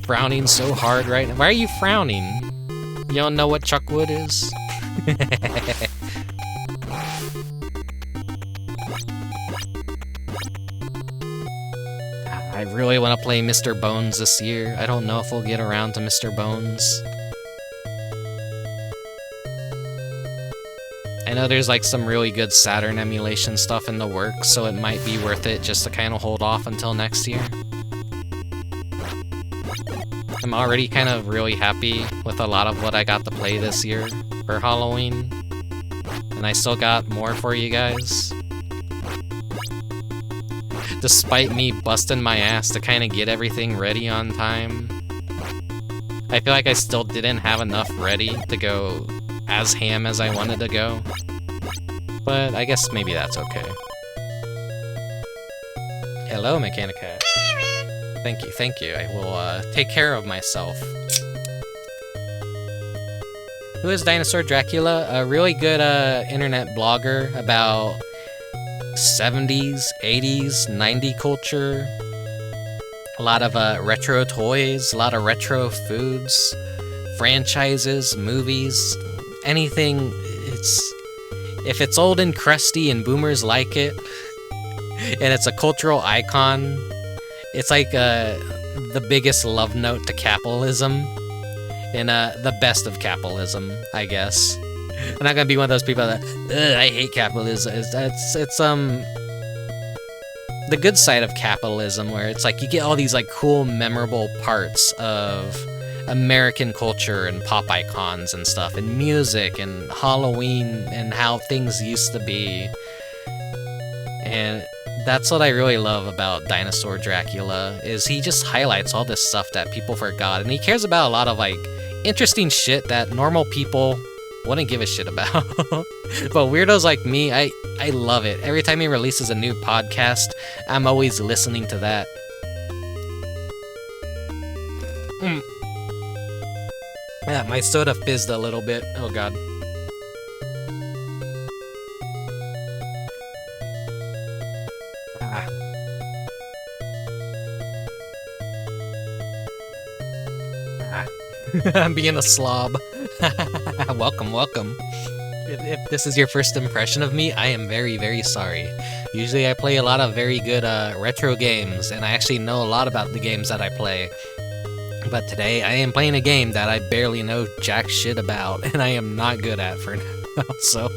Frowning so hard right now. Why are you frowning? You don't know what Chuckwood is? I really want to play Mr. Bones this year. I don't know if we'll get around to Mr. Bones. I know there's like some really good Saturn emulation stuff in the works, so it might be worth it just to kind of hold off until next year. I'm already kind of really happy with a lot of what I got to play this year for Halloween, and I still got more for you guys. Despite me busting my ass to kind of get everything ready on time, I feel like I still didn't have enough ready to go as ham as I wanted to go. But I guess maybe that's okay. Hello, Mechanica. Thank you. I will take care of myself. Who is Dinosaur Dracula? A really good internet blogger about 70s, 80s, 90s culture. A lot of retro toys, a lot of retro foods, franchises, movies, anything. If it's old and crusty and boomers like it, and it's a cultural icon, it's like the biggest love note to capitalism, and the best of capitalism, I guess. I'm not gonna be one of those people that, I hate capitalism. It's the good side of capitalism, where it's like you get all these like cool, memorable parts of American culture and pop icons and stuff, and music and Halloween and how things used to be. And that's what I really love about Dinosaur Dracula, is he just highlights all this stuff that people forgot, and he cares about a lot of like interesting shit that normal people wouldn't give a shit about. But weirdos like me, I love it. Every time he releases a new podcast, I'm always listening to that. Yeah, my soda fizzed a little bit. Oh god. Ah. I'm being a slob. Welcome, welcome. If this is your first impression of me, I am very, very sorry. Usually I play a lot of very good retro games, and I actually know a lot about the games that I play. But today, I am playing a game that I barely know jack shit about, and I am not good at for now. So,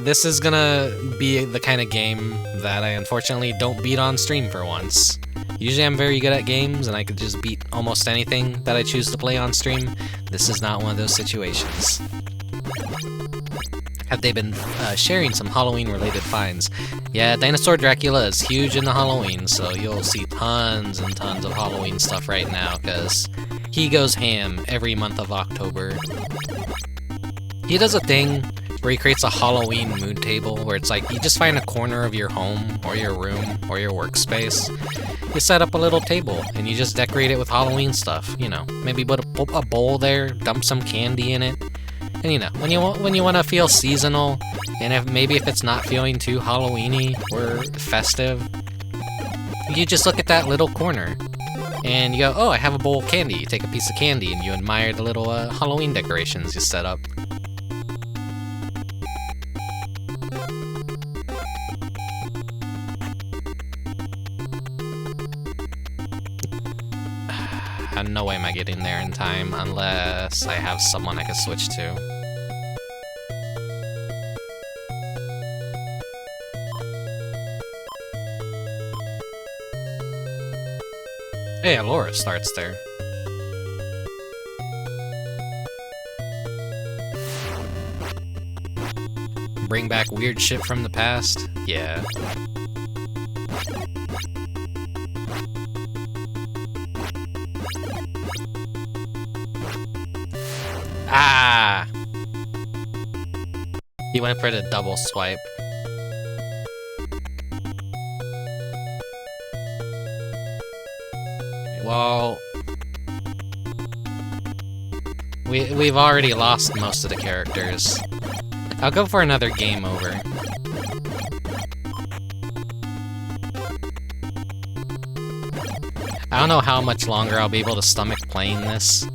this is gonna be the kind of game that I unfortunately don't beat on stream for once. Usually I'm very good at games, and I could just beat almost anything that I choose to play on stream. This is not one of those situations. Have they been sharing some Halloween-related finds? Yeah, Dinosaur Dracula is huge into Halloween, so you'll see tons and tons of Halloween stuff right now, because he goes ham every month of October. He does a thing where he creates a Halloween mood table, where it's like, you just find a corner of your home, or your room, or your workspace. You set up a little table, and you just decorate it with Halloween stuff, you know. Maybe put a bowl there, dump some candy in it. And you know, when you want to feel seasonal, and if it's not feeling too Halloween-y or festive, you just look at that little corner, and you go, oh, I have a bowl of candy. You take a piece of candy, and you admire the little Halloween decorations you set up. No way am I getting there in time unless I have someone I can switch to. Hey, Laura starts there. Bring back weird shit from the past? Yeah. Ah! He went for the double swipe. Well, we've already lost most of the characters. I'll go for another game over. I don't know how much longer I'll be able to stomach playing this.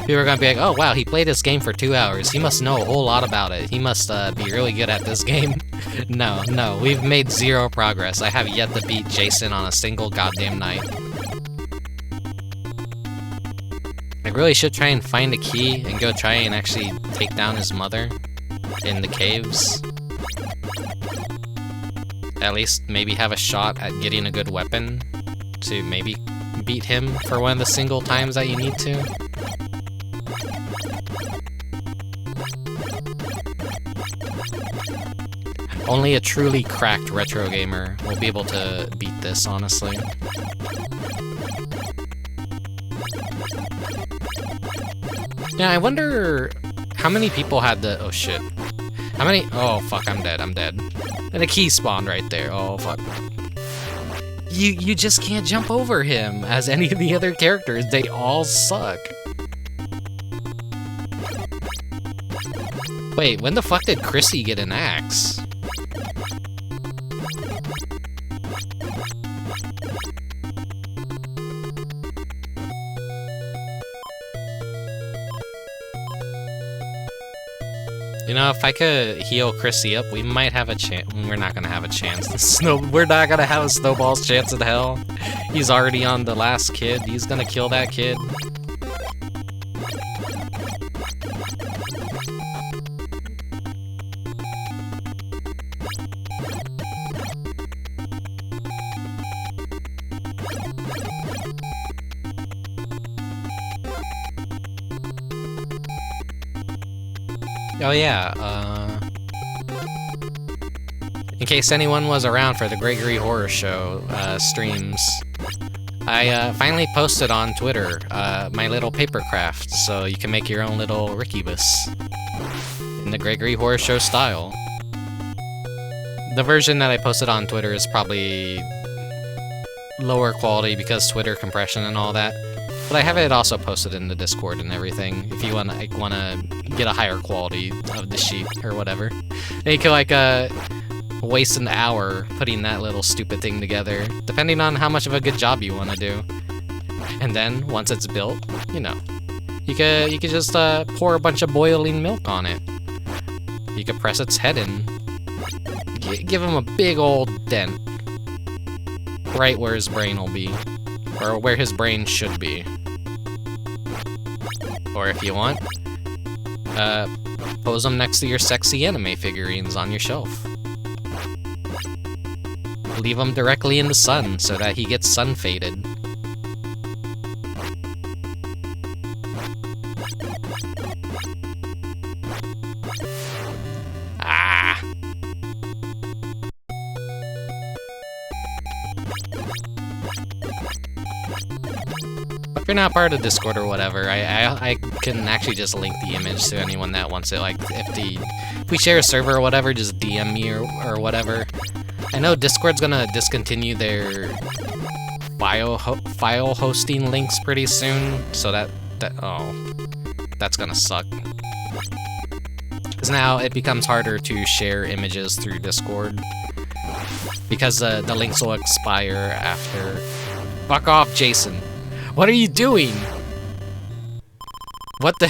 People are gonna be like, oh wow, he played this game for 2 hours. He must know a whole lot about it. He must be really good at this game. No, we've made zero progress. I have yet to beat Jason on a single goddamn night. I really should try and find a key and go try and actually take down his mother in the caves. At least maybe have a shot at getting a good weapon to maybe beat him for one of the single times that you need to. Only a truly cracked retro gamer will be able to beat this, honestly. Yeah, I wonder how many people had the... Oh, shit. How many... Oh, fuck, I'm dead. And a key spawned right there. Oh, fuck. You just can't jump over him as any of the other characters. They all suck. Wait, when the fuck did Chrissy get an axe? You know, if I could heal Chrissy up, we might have a chance. We're not gonna have a chance. We're not gonna have a snowball's chance in hell. He's already on the last kid. He's gonna kill that kid. Oh yeah, in case anyone was around for the Gregory Horror Show streams, I finally posted on Twitter my little paper craft, so you can make your own little Rickubus in the Gregory Horror Show style. The version that I posted on Twitter is probably lower quality because Twitter compression and all that. But I have it also posted in the Discord and everything if you wanna get a higher quality of the sheet or whatever. And you can waste an hour putting that little stupid thing together, depending on how much of a good job you want to do. And then once it's built, you know, you could just pour a bunch of boiling milk on it. You could press its head in, give him a big old dent, right where his brain will be, or where his brain should be. Or if you want, pose them next to your sexy anime figurines on your shelf. Leave him directly in the sun so that he gets sun faded. Ah. If you're not part of Discord or whatever, I can actually just link the image to anyone that wants it. Like, if we share a server or whatever, just DM me or whatever. I know Discord's gonna discontinue their file hosting links pretty soon, so that's gonna suck. Because now it becomes harder to share images through Discord because the links will expire after. Fuck off, Jason. What are you doing? What the?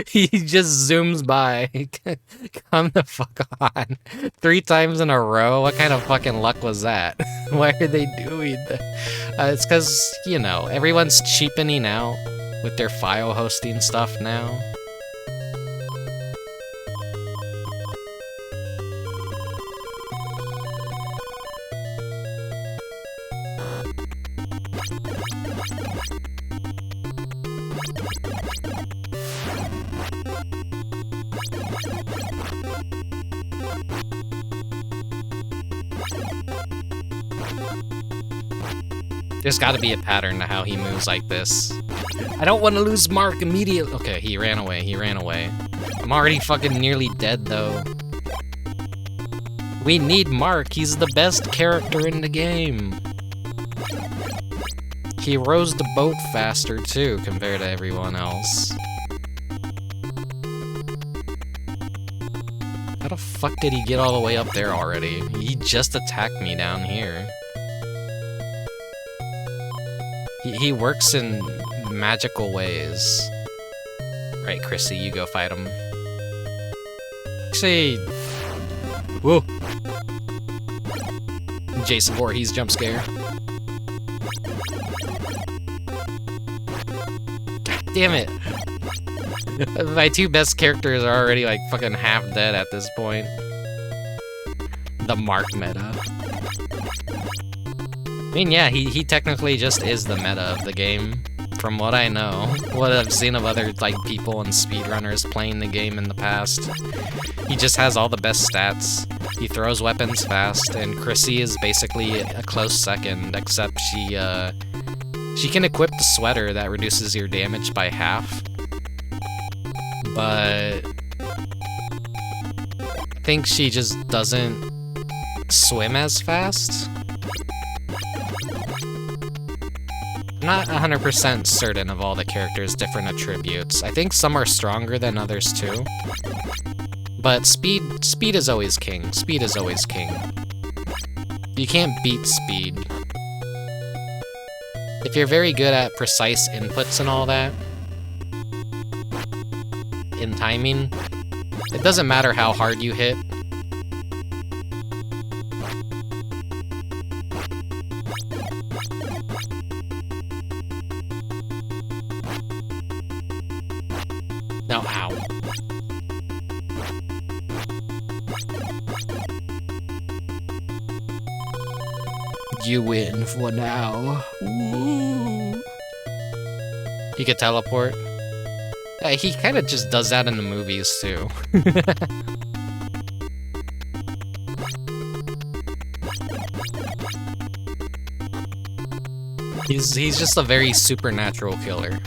He just zooms by. Come the fuck on. 3 times in a row? What kind of fucking luck was that? Why are they doing that? It's because, you know, everyone's cheapening out with their file hosting stuff now. There's gotta be a pattern to how he moves like this. I don't want to lose Mark immediately. Okay, he ran away, I'm already fucking nearly dead, though. We need Mark, he's the best character in the game. He rows the boat faster, too, compared to everyone else. How the fuck did he get all the way up there already? He just attacked me down here. He works in magical ways. Right, Chrissy, you go fight him. Actually... Whoa! Jason Voorhees jump scare. God damn it! My 2 best characters are already like fucking half dead at this point. The Mark meta. I mean, yeah, he technically just is the meta of the game, from what I know. What I've seen of other, like, people and speedrunners playing the game in the past. He just has all the best stats. He throws weapons fast, and Chrissy is basically a close second, except she can equip the sweater that reduces your damage by half. But I think she just doesn't swim as fast. I'm not 100% certain of all the characters' different attributes. I think some are stronger than others too. But speed is always king. Speed is always king. You can't beat speed. If you're very good at precise inputs and all that, in timing, it doesn't matter how hard you hit. No, ow. You win for now. Woo. He could teleport. He kind of just does that in the movies, too. He's just a very supernatural killer.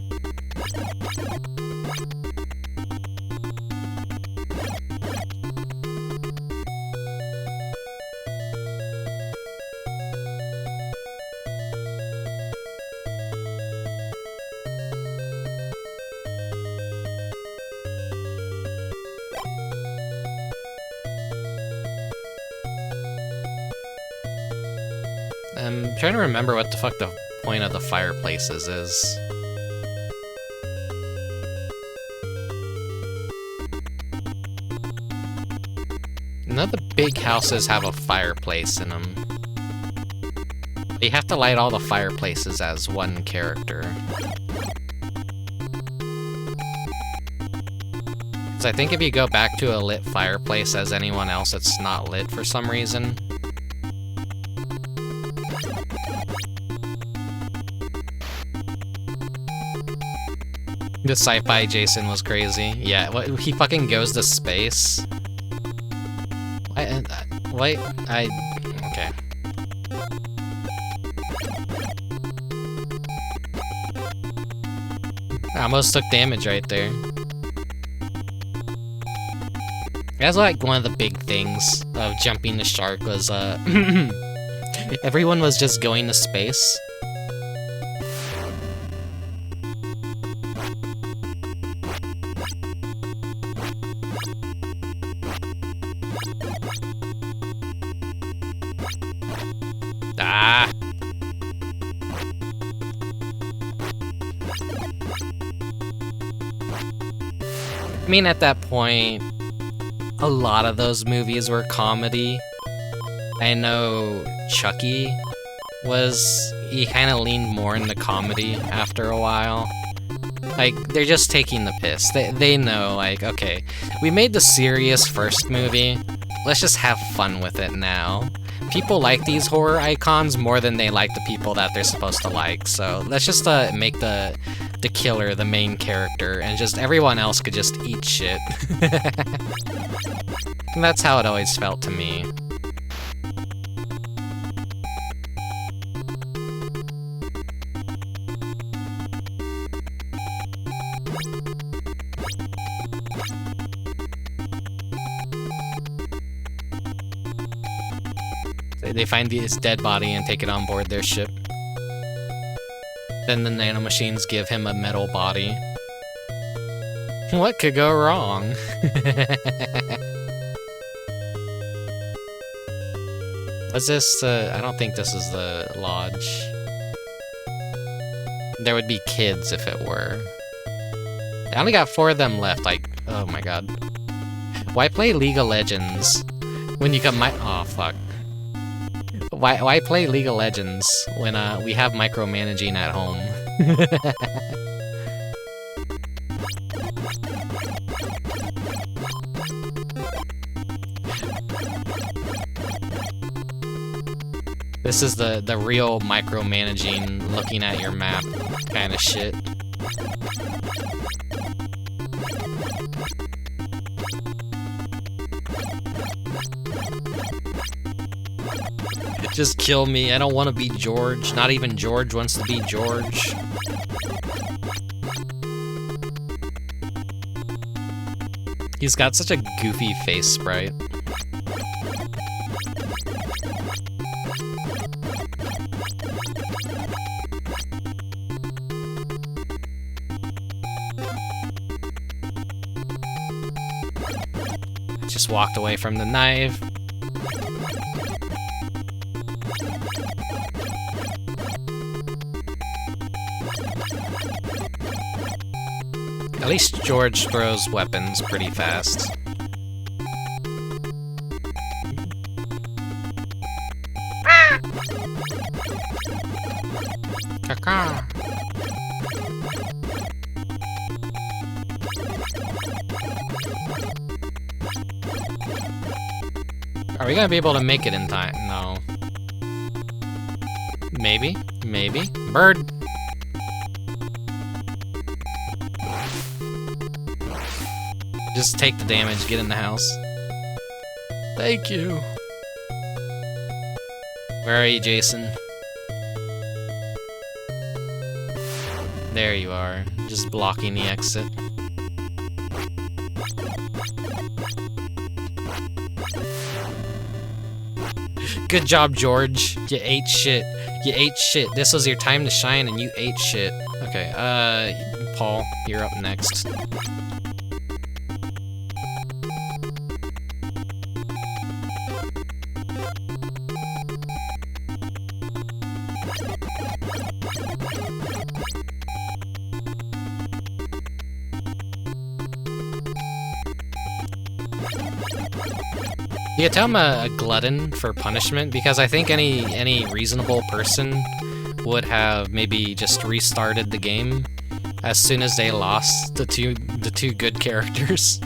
I'm trying to remember what the fuck the point of the fireplaces is. None of the big houses have a fireplace in them. You have to light all the fireplaces as one character. So I think if you go back to a lit fireplace as anyone else, it's not lit for some reason. The sci-fi Jason was crazy. Yeah, what, he fucking goes to space. Wait, okay. I almost took damage right there. That's like one of the big things of jumping the shark was, everyone was just going to space. Ah! I mean, at that point, a lot of those movies were comedy. I know Chucky he kind of leaned more into comedy after a while. Like, they're just taking the piss. They know, like, okay, we made the serious first movie, let's just have fun with it now. People like these horror icons more than they like the people that they're supposed to like, so let's just make the killer the main character, and just everyone else could just eat shit. And that's how it always felt to me. They find his dead body and take it on board their ship. Then the nanomachines give him a metal body. What could go wrong? Was this I don't think this is the lodge. There would be kids if it were. I only got 4 of them left, like, oh my god. Why play League of Legends when you got oh fuck. Why play League of Legends when we have micromanaging at home? This is the real micromanaging, looking at your map kind of shit. Just kill me. I don't want to be George. Not even George wants to be George. He's got such a goofy face sprite. Just walked away from the knife. At least George throws weapons pretty fast. Caca. Are we gonna be able to make it in time? No. Maybe. Maybe. Bird! Just take the damage, get in the house. Thank you. Where are you, Jason? There you are, just blocking the exit. Good job, George. You ate shit. You ate shit. This was your time to shine and you ate shit. Okay, Paul, you're up next. You can tell I'm a glutton for punishment, because I think any reasonable person would have maybe just restarted the game as soon as they lost the two good characters.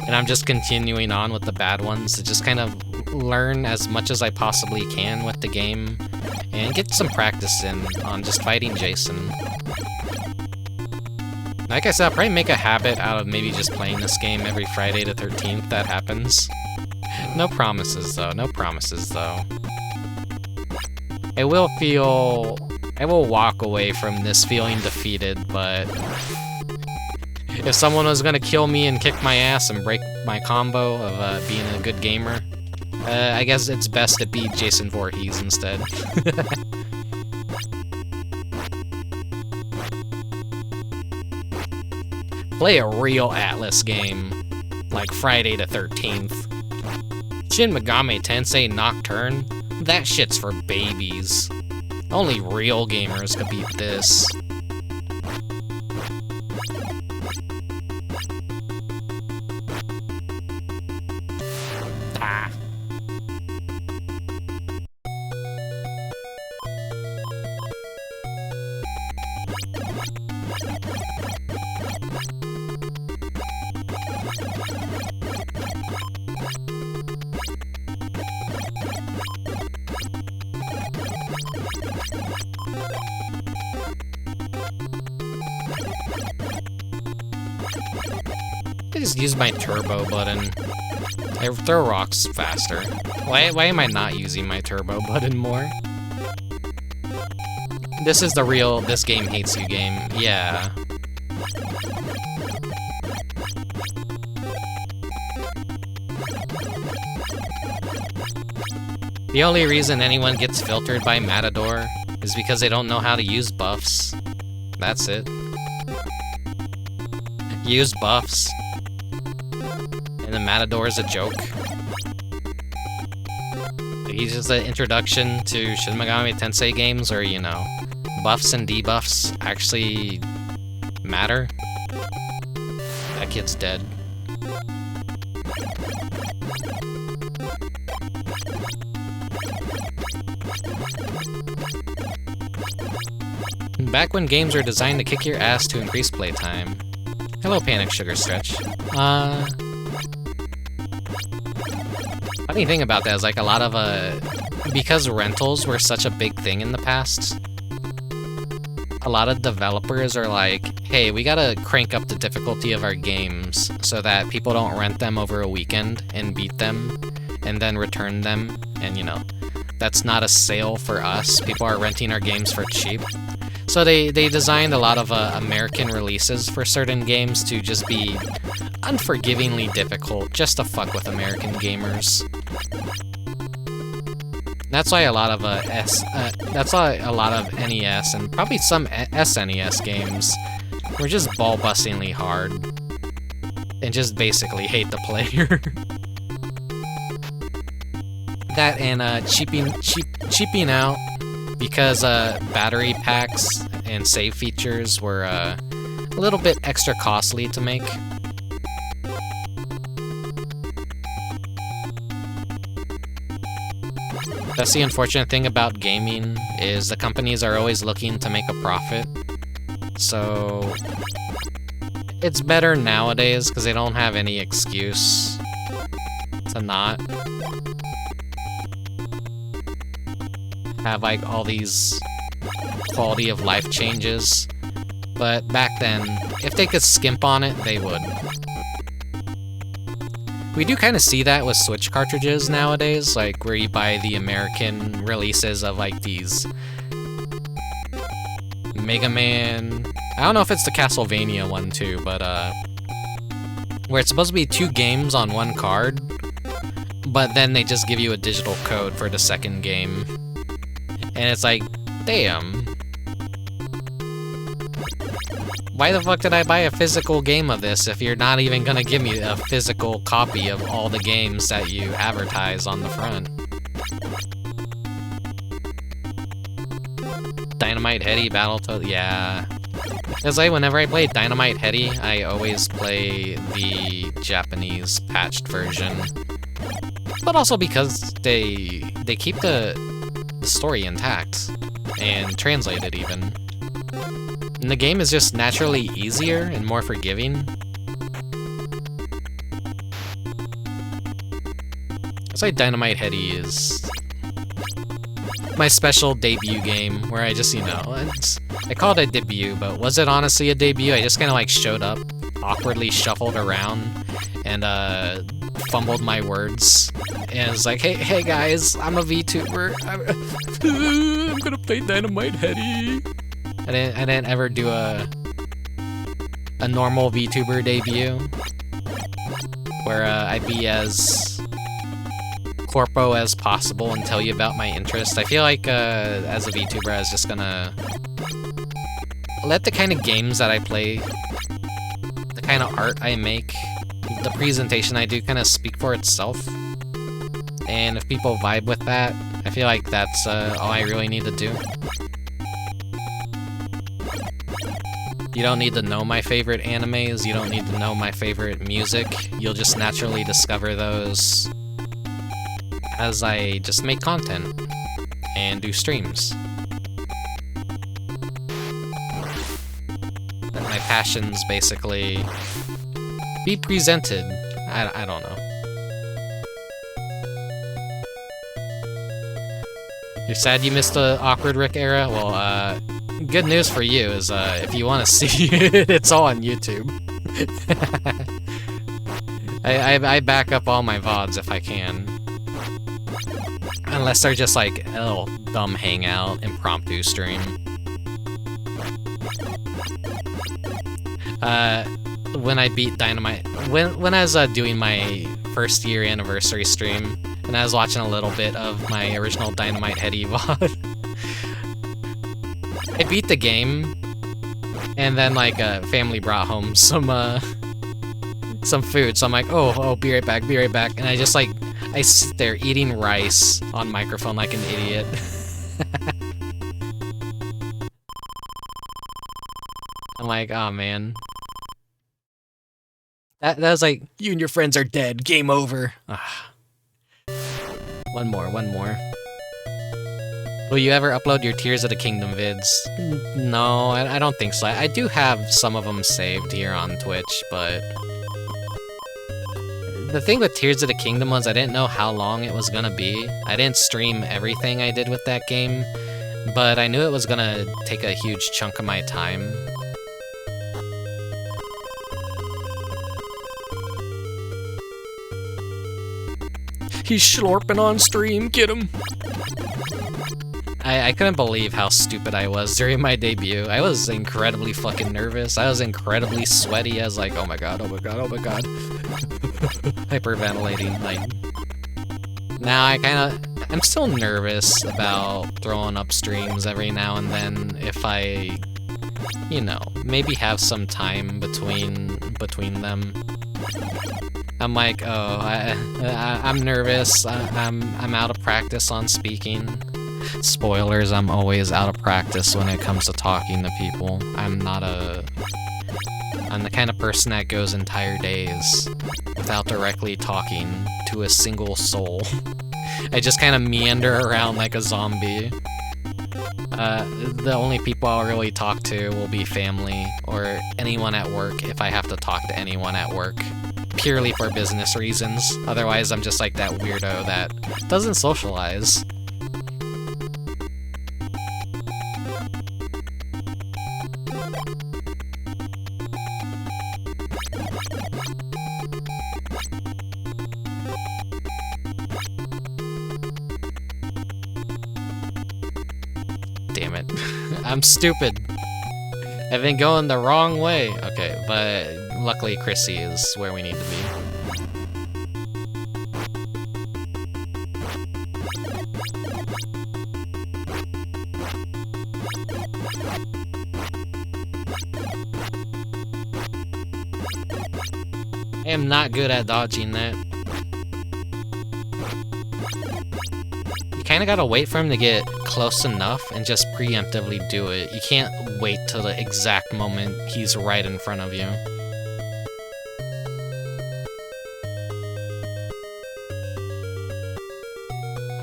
And I'm just continuing on with the bad ones to just kind of learn as much as I possibly can with the game and get some practice in on just fighting Jason. Like I said, I'll probably make a habit out of maybe just playing this game every Friday the 13th that happens. No promises though, no promises though. I will walk away from this feeling defeated, but if someone was gonna kill me and kick my ass and break my combo of being a good gamer, I guess it's best to beat Jason Voorhees instead. Play a real Atlus game, like Friday the 13th. Shin Megami Tensei Nocturne? That shit's for babies. Only real gamers could beat this. Ah. I just use my turbo button. I throw rocks faster. Why am I not using my turbo button more? This is the real "this game hates you" game. Yeah. The only reason anyone gets filtered by Matador is because they don't know how to use buffs. That's it. Use buffs. And the Matador is a joke. He's just an introduction to Shin Megami Tensei games where, you know, buffs and debuffs actually matter. That kid's dead. Back when games were designed to kick your ass to increase playtime. Hello, Panic Sugar Stretch. Funny thing about that is, like, a lot of, because rentals were such a big thing in the past, a lot of developers are like, hey, we gotta crank up the difficulty of our games so that people don't rent them over a weekend and beat them and then return them, and, you know, that's not a sale for us. People are renting our games for cheap. So they designed a lot of American releases for certain games to just be unforgivingly difficult, just to fuck with American gamers. That's why a lot of NES and probably some SNES games were just ball-bustingly hard and just basically hate the player. That and cheaping out because battery packs and save features were a little bit extra costly to make. That's the unfortunate thing about gaming, is the companies are always looking to make a profit. So it's better nowadays because they don't have any excuse to not have, like, all these quality of life changes. But back then, if they could skimp on it, they would. We do kind of see that with Switch cartridges nowadays, like where you buy the American releases of, like, these Mega Man. I don't know if it's the Castlevania one too, but where it's supposed to be 2 games on 1 card, but then they just give you a digital code for the second game. And it's like, damn. Why the fuck did I buy a physical game of this if you're not even gonna give me a physical copy of all the games that you advertise on the front? Dynamite Heady, Battletoads, yeah. Because whenever I play Dynamite Heady, I always play the Japanese patched version. But also because they keep the story intact, and translate it even. And the game is just naturally easier and more forgiving. It's like Dynamite Heady is my special debut game, where I just, you know, I call it a debut, but was it honestly a debut? I just kind of like showed up, awkwardly shuffled around, and fumbled my words. And it's like, hey guys, I'm a VTuber. I'm gonna play Dynamite Heady. I didn't ever do a normal VTuber debut, where I'd be as corpo as possible and tell you about my interest. I feel like as a VTuber, I was just gonna let the kind of games that I play, the kind of art I make, the presentation I do kind of speak for itself. And if people vibe with that, I feel like that's all I really need to do. You don't need to know my favorite animes, you don't need to know my favorite music, you'll just naturally discover those as I just make content and do streams. My passions basically be presented. I don't know. You're sad you missed the awkward Rick era? Well, good news for you is if you want to see it, it's all on YouTube. I back up all my VODs if I can. Unless they're just like, oh, dumb hangout, impromptu stream. When I beat Dynamite, when I was doing my first year anniversary stream, and I was watching a little bit of my original Dynamite Heady VOD, I beat the game, and then like family brought home some food, so I'm like, oh, be right back, and I just like, I sit there eating rice on microphone like an idiot. I'm like, oh man. That was like, you and your friends are dead, game over. Ah. One more. Will you ever upload your Tears of the Kingdom vids? No, I don't think so. I do have some of them saved here on Twitch, but the thing with Tears of the Kingdom was I didn't know how long it was gonna be. I didn't stream everything I did with that game, but I knew it was gonna take a huge chunk of my time. He's slurping on stream, get him! I couldn't believe how stupid I was during my debut. I was incredibly fucking nervous. I was incredibly sweaty. I was like, oh my god. Hyperventilating, like... Now I'm still nervous about throwing up streams every now and then if I, you know, maybe have some time between them. I'm like, oh, I'm nervous. I'm out of practice on speaking. Spoilers, I'm always out of practice when it comes to talking to people. I'm the kind of person that goes entire days without directly talking to a single soul. I just kind of meander around like a zombie. The only people I'll really talk to will be family or anyone at work if I have to talk to anyone at work. Purely for business reasons. Otherwise, I'm just like that weirdo that doesn't socialize. Damn it. I'm stupid. I've been going the wrong way. Okay, but luckily Chrissy is where we need to be. I am not good at dodging that. You kind kinda gotta wait for him to get close enough and just preemptively do it. You can't wait till the exact moment he's right in front of you.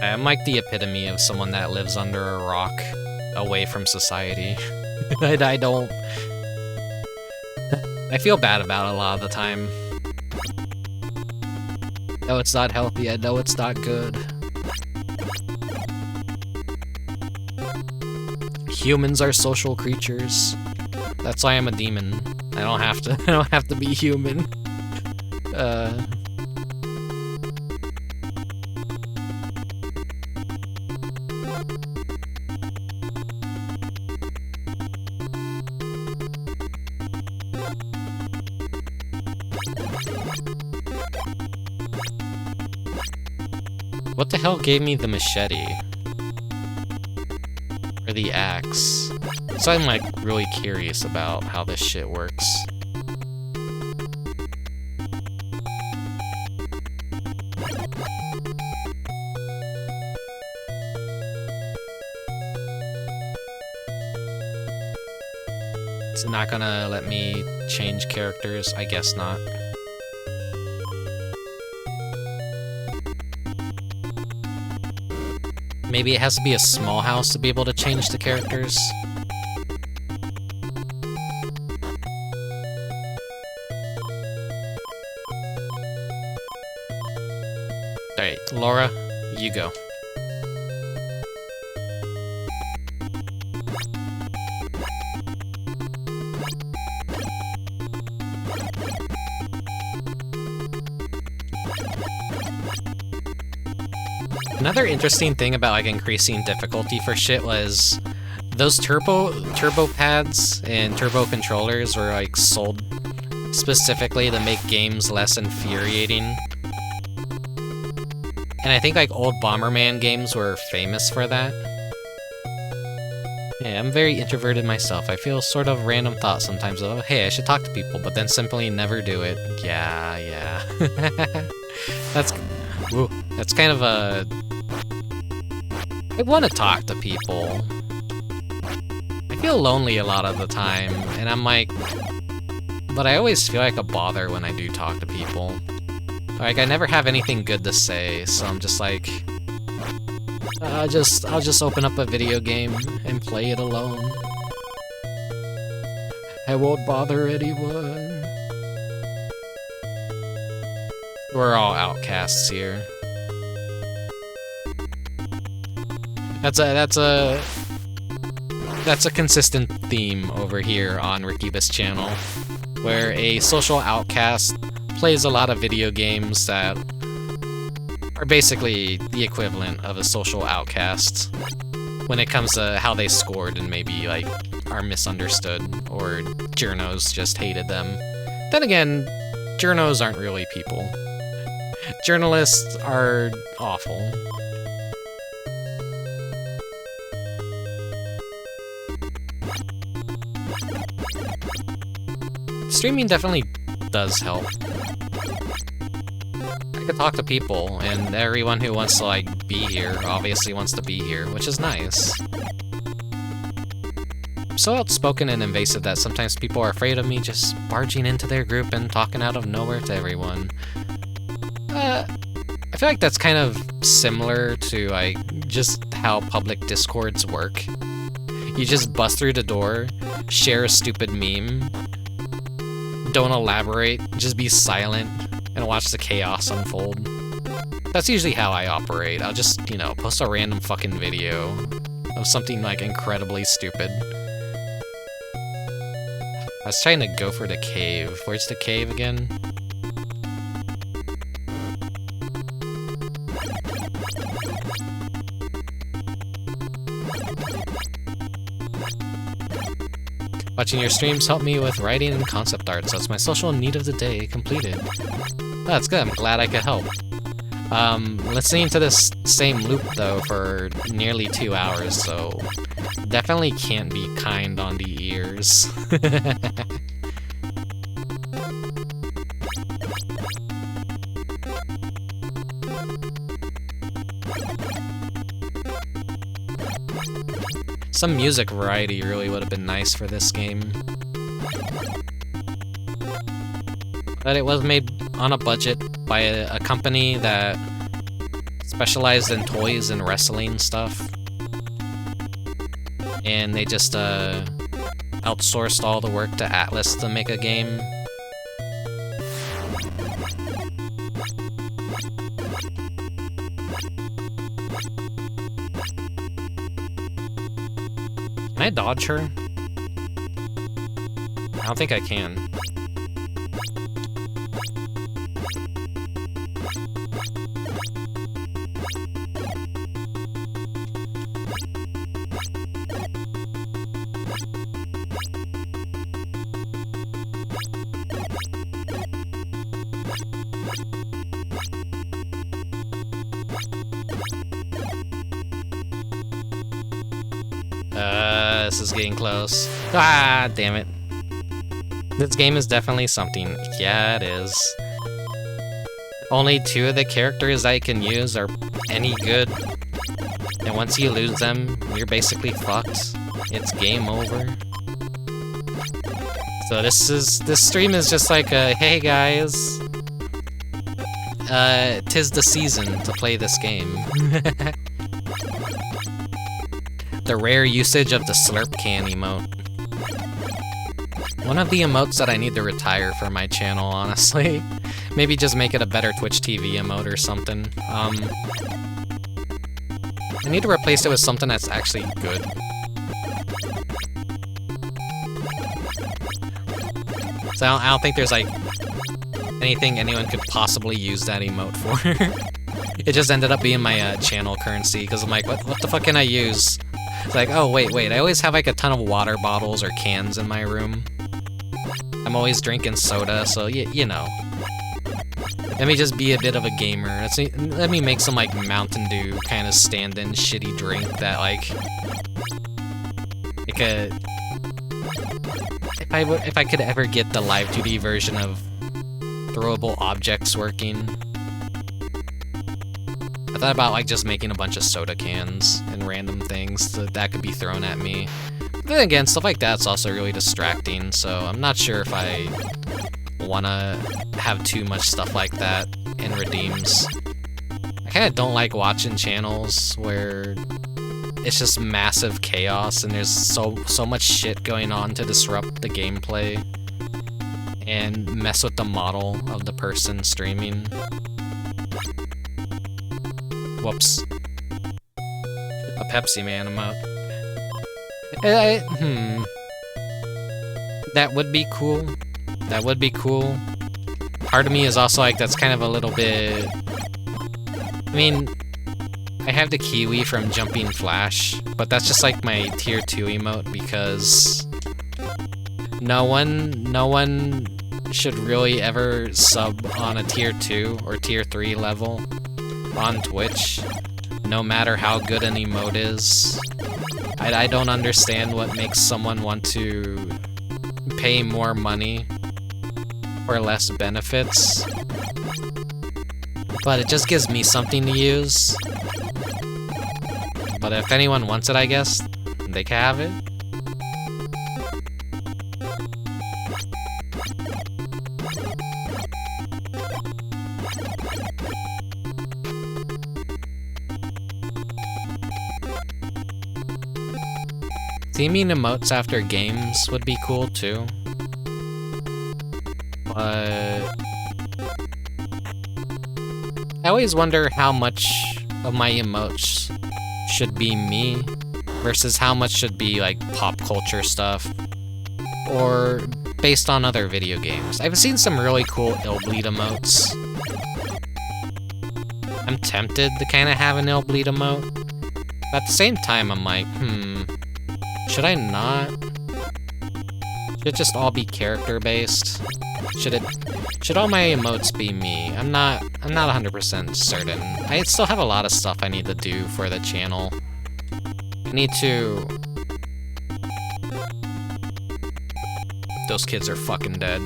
I'm like the epitome of someone that lives under a rock, away from society. I don't... I feel bad about it a lot of the time. I know it's not healthy, I know it's not good. Humans are social creatures. That's why I'm a demon. I don't have to I don't have to be human. What the hell gave me the machete? Or the axe? So I'm like really curious about how this shit works. It's not gonna let me change characters? I guess not. Maybe it has to be a small house to be able to change the characters. Alright, Laura, you go. Another interesting thing about like increasing difficulty for shit was those turbo pads and turbo controllers were like sold specifically to make games less infuriating. And I think like old Bomberman games were famous for that. Yeah, I'm very introverted myself. I feel sort of random thoughts sometimes of, oh, hey, I should talk to people, but then simply never do it. Yeah. That's kind of a... I want to talk to people. I feel lonely a lot of the time, and I'm like... But I always feel like a bother when I do talk to people. Like, I never have anything good to say, so I'm just like... I'll just open up a video game and play it alone. I won't bother anyone. We're all outcasts here. That's a consistent theme over here on Rickubus channel, where a social outcast plays a lot of video games that are basically the equivalent of a social outcast when it comes to how they scored and maybe like are misunderstood or journos just hated them. Then again, journos aren't really people. Journalists are awful. Streaming definitely does help. I can talk to people, and everyone who wants to, like, be here obviously wants to be here, which is nice. I'm so outspoken and invasive that sometimes people are afraid of me just barging into their group and talking out of nowhere to everyone. I feel like that's kind of similar to, like, just how public discords work. You just bust through the door, share a stupid meme, don't elaborate, just be silent, and watch the chaos unfold. That's usually how I operate. I'll just, you know, post a random fucking video of something, like, incredibly stupid. I was trying to go for the cave. Where's the cave again? Watching your streams help me with writing and concept art, so it's my social need of the day completed. Oh, that's good, I'm glad I could help. Listening to this same loop, though, for nearly 2 hours, so definitely can't be kind on the ears. Some music variety really would have been nice for this game. But it was made on a budget by a company that specialized in toys and wrestling stuff. And they just outsourced all the work to Atlus to make a game. Can I dodge her? I don't think I can. This is getting close. Ah, damn it. This game is definitely something. Yeah, it is. Only 2 of the characters I can use are any good. And once you lose them, you're basically fucked. It's game over. So this stream is just like a, hey guys. Tis the season to play this game. The rare usage of the slurp can emote. One of the emotes that I need to retire for my channel, honestly. Maybe just make it a better Twitch TV emote or something. I need to replace it with something that's actually good. So I don't think there's like anything anyone could possibly use that emote for. It just ended up being my channel currency, because I'm like, what the fuck can I use? It's like, oh, wait, I always have like a ton of water bottles or cans in my room. I'm always drinking soda, so you know. Let me just be a bit of a gamer. Let me make some like Mountain Dew kind of stand-in shitty drink that like if I could ever get the live 2D version of throwable objects working. I thought about like just making a bunch of soda cans and random things that could be thrown at me. But then again, stuff like that's also really distracting, so I'm not sure if I wanna have too much stuff like that in redeems. I kinda don't like watching channels where it's just massive chaos and there's so much shit going on to disrupt the gameplay and mess with the model of the person streaming. Whoops. A Pepsi Man emote. That would be cool. That would be cool. Part of me is also like, that's kind of a little bit... I mean, I have the Kiwi from Jumping Flash, but that's just like my tier 2 emote because no one should really ever sub on a tier 2 or tier 3 level on Twitch, no matter how good an emote is. I don't understand what makes someone want to pay more money for less benefits, but it just gives me something to use. But if anyone wants it, I guess they can have it. Theming emotes after games would be cool too. But I always wonder how much of my emotes should be me versus how much should be like pop culture stuff or based on other video games. I've seen some really cool Illbleed emotes. I'm tempted to kind of have an Illbleed emote, but at the same time I'm like, should I not? Should it just all be character based? Should all my emotes be me? I'm not 100% certain. I still have a lot of stuff I need to do for the channel. I need to... Those kids are fucking dead.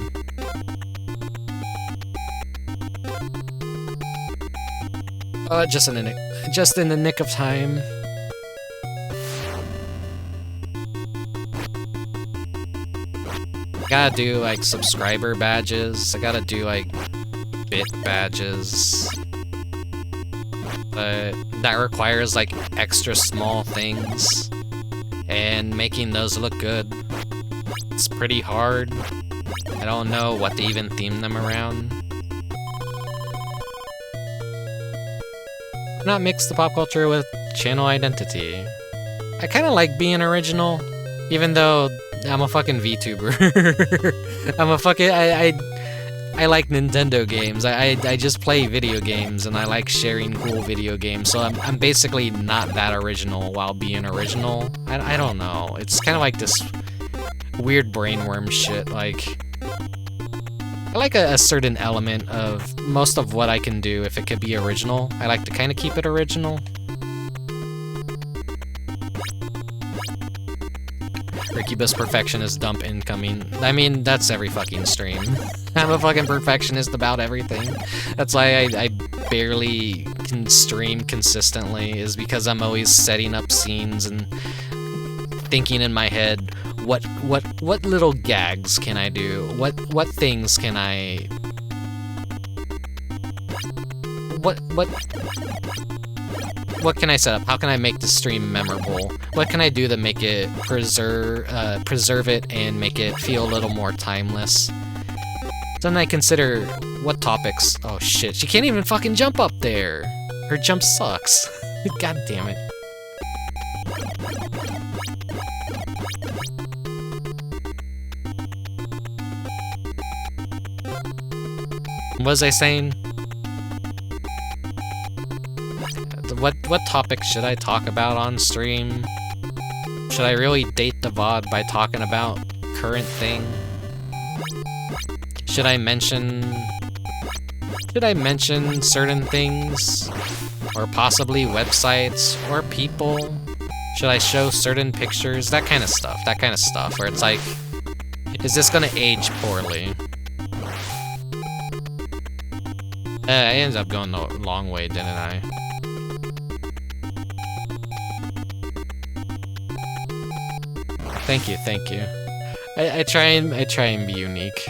Just in the nick of time. gotta do like subscriber badges. I gotta do like bit badges. But that requires like extra small things. And making those look good, it's pretty hard. I don't know what to even theme them around. Not mix the pop culture with channel identity. I kind of like being original, even though I'm a fucking VTuber. I'm a fucking I like Nintendo games. I just play video games and I like sharing cool video games. So I'm basically not that original while being original. I don't know. It's kind of like this weird brainworm shit. Like I like a certain element of most of what I can do if it could be original. I like to kind of keep it original. Rickubus perfectionist dump incoming. I mean, that's every fucking stream. I'm a fucking perfectionist about everything. That's why I barely can stream consistently, is because I'm always setting up scenes and thinking in my head, what little gags can I do? What things can I... What can I set up? How can I make the stream memorable? What can I do to make it preserve it and make it feel a little more timeless? Then I consider what topics... Oh shit, she can't even fucking jump up there! Her jump sucks. God damn it. What was I saying? What topic should I talk about on stream? Should I really date the VOD by talking about current thing? Should I mention certain things? Or possibly websites or people? Should I show certain pictures? That kind of stuff, where it's like, is this gonna age poorly? I ended up going the long way, didn't I? Thank you. I try and be unique.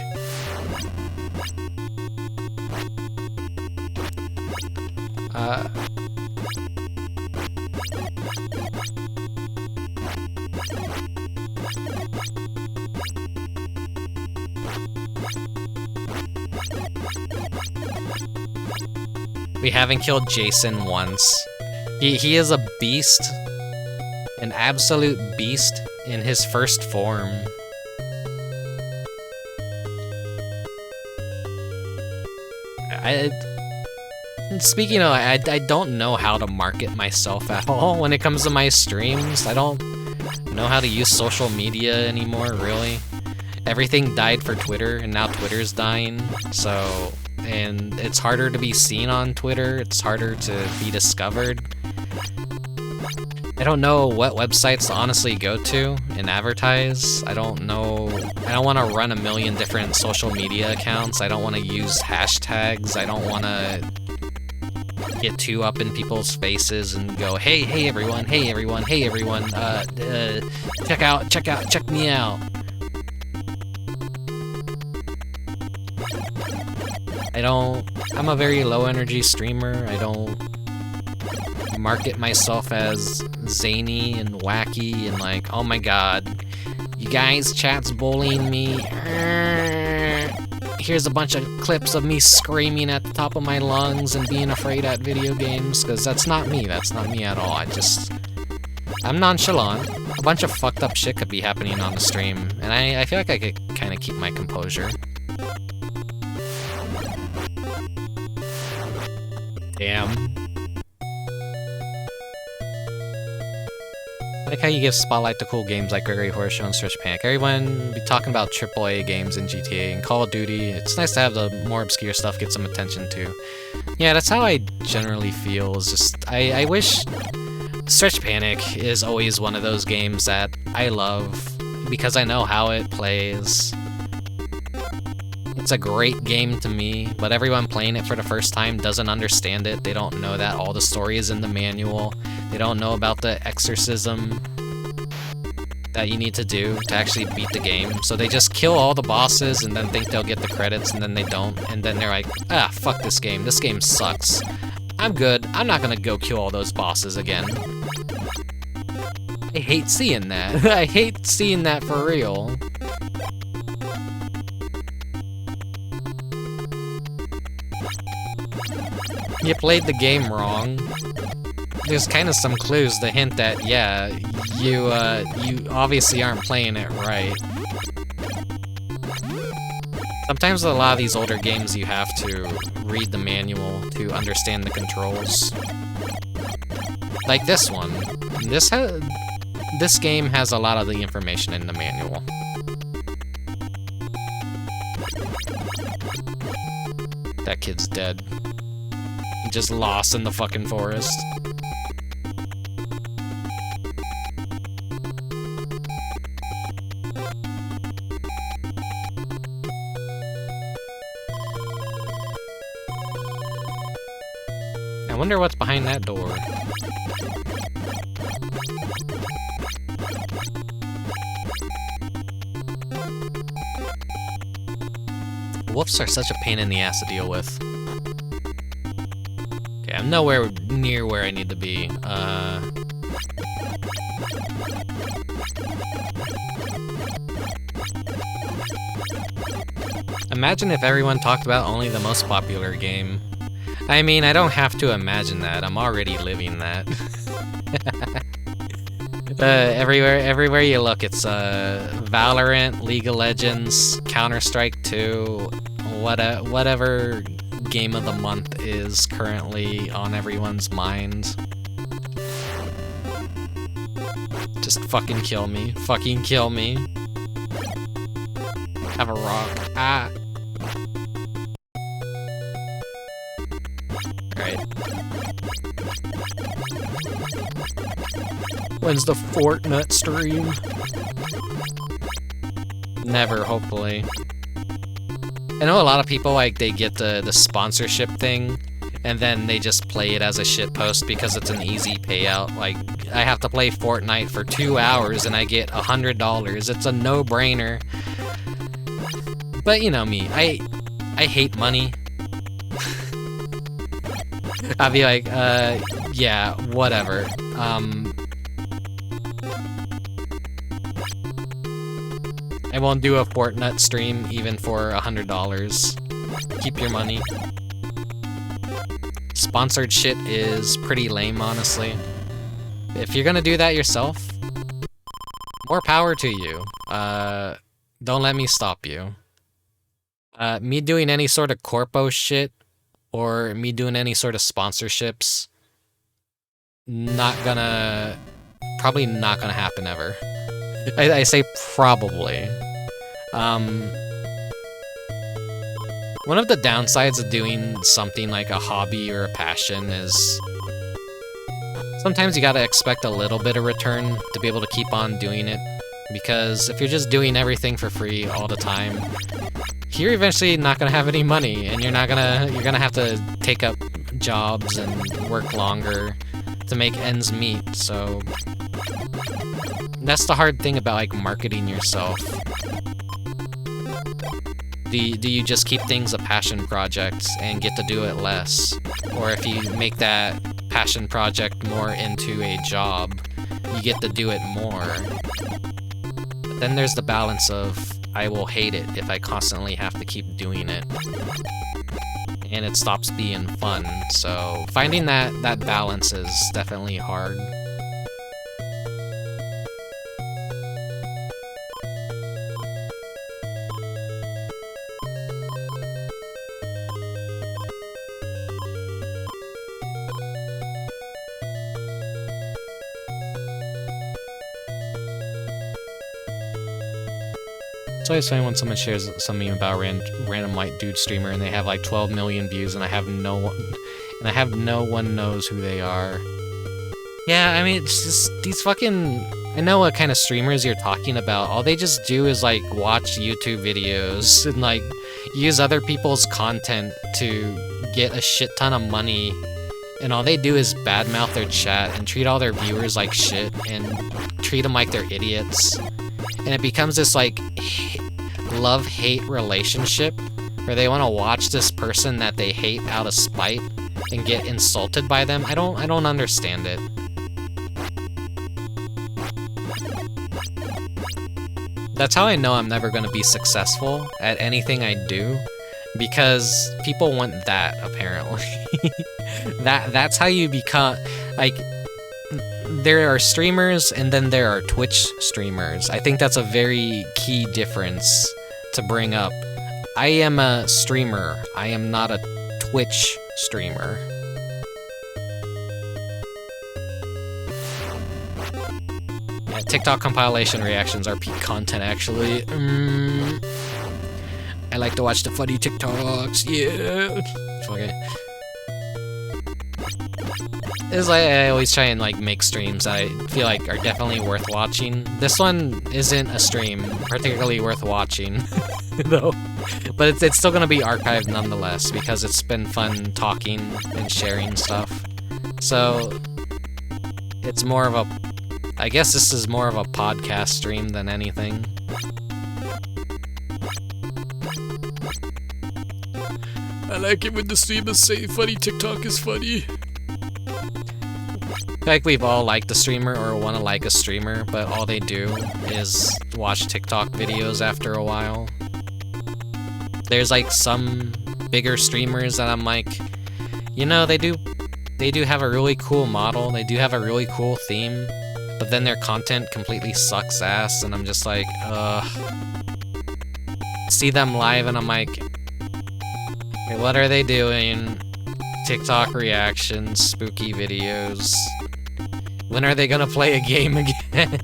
We haven't killed Jason once. He is a beast. An absolute beast in his first form. Speaking of, I don't know how to market myself at all when it comes to my streams. I don't know how to use social media anymore, really. Everything died for Twitter, and now Twitter's dying, so... And it's harder to be seen on Twitter, it's harder to be discovered. I don't know what websites to honestly go to and advertise. I don't know. I don't want to run a million different social media accounts. I don't want to use hashtags. I don't want to get too up in people's faces and go, hey everyone, check me out. I'm a very low energy streamer. I don't market myself as zany and wacky and like, oh my god, you guys, chat's bullying me. Here's a bunch of clips of me screaming at the top of my lungs and being afraid at video games, because that's not me. That's not me at all. I'm nonchalant. A bunch of fucked up shit could be happening on the stream, and I feel like I could kind of keep my composure. Damn. I like how you give spotlight to cool games like Gregory Horror Show and Stretch Panic. Everyone be talking about AAA games in GTA and Call of Duty. It's nice to have the more obscure stuff get some attention too. Yeah, that's how I generally feel. Is just I wish Stretch Panic is always one of those games that I love because I know how it plays. It's a great game to me, but everyone playing it for the first time doesn't understand it. They don't know that all the story is in the manual. They don't know about the exorcism. that you need to do to actually beat the game. So they just kill all the bosses and then think they'll get the credits, and then they don't. And then they're like, ah, fuck this game. This game sucks. I'm good. I'm not gonna go kill all those bosses again. I hate seeing that. I hate seeing that for real. You played the game wrong. There's kind of some clues to hint that, yeah, you obviously aren't playing it right. Sometimes with a lot of these older games, you have to read the manual to understand the controls. Like this one. This game has a lot of the information in the manual. That kid's dead. Just lost in the fucking forest. I wonder what's behind that door. Wolves are such a pain in the ass to deal with. Okay, I'm nowhere near where I need to be. Imagine if everyone talked about only the most popular game. I mean, I don't have to imagine that. I'm already living that. Everywhere you look, it's Valorant, League of Legends, Counter-Strike 2, whatever game of the month is currently on everyone's mind. Just fucking kill me. Fucking kill me. Have a rock. Ah. Alright. When's the Fortnite stream? Never, hopefully. I know a lot of people, like, they get the sponsorship thing, and then they just play it as a shitpost because it's an easy payout. Like, I have to play Fortnite for 2 hours and I get $100. It's a no-brainer. But you know me, I hate money. I'll be like, yeah, whatever. I won't do a Fortnite stream even for $100. Keep your money. Sponsored shit is pretty lame, honestly. If you're gonna do that yourself, more power to you. Don't let me stop you. Me doing any sort of corpo shit, or me doing any sort of sponsorships, probably not gonna happen ever. I say probably. One of the downsides of doing something like a hobby or a passion is sometimes you gotta expect a little bit of return to be able to keep on doing it. Because if you're just doing everything for free all the time, you're eventually not gonna have any money, and you're gonna have to take up jobs and work longer to make ends meet. So that's the hard thing about, like, marketing yourself. Do you just keep things a passion project and get to do it less? Or if you make that passion project more into a job, you get to do it more. But then there's the balance of, I will hate it if I constantly have to keep doing it. And it stops being fun, so finding that balance is definitely hard. It's always funny when someone shares something about a random white dude streamer and they have like 12 million views and I have no one knows who they are. Yeah, I mean, it's just these fucking... I know what kind of streamers you're talking about. All they just do is like watch YouTube videos and like use other people's content to get a shit ton of money and all they do is badmouth their chat and treat all their viewers like shit and treat them like they're idiots. And it becomes this like love-hate relationship where they want to watch this person that they hate out of spite and get insulted by them. I don't understand it. That's how I know I'm never going to be successful at anything I do, because people want that, apparently. That's how you become, like, there are streamers and then there are Twitch streamers. I think that's a very key difference to bring up. I am a streamer. I am not a Twitch streamer. Yeah, TikTok compilation reactions are peak content, actually. I like to watch the funny TikToks, yeah. Okay. It's like I always try and like make streams that I feel like are definitely worth watching. This one isn't a stream particularly worth watching, though. But it's still gonna be archived nonetheless because it's been fun talking and sharing stuff. So it's more of a, I guess this is more of a podcast stream than anything. I like it when the streamers say funny TikTok is funny. I feel like we've all liked a streamer or want to like a streamer, but all they do is watch TikTok videos after a while. There's like some bigger streamers that I'm like, you know, they do have a really cool model, they do have a really cool theme, but then their content completely sucks ass, and I'm just like, see them live and I'm like, wait, what are they doing? TikTok reactions, spooky videos. When are they gonna play a game again?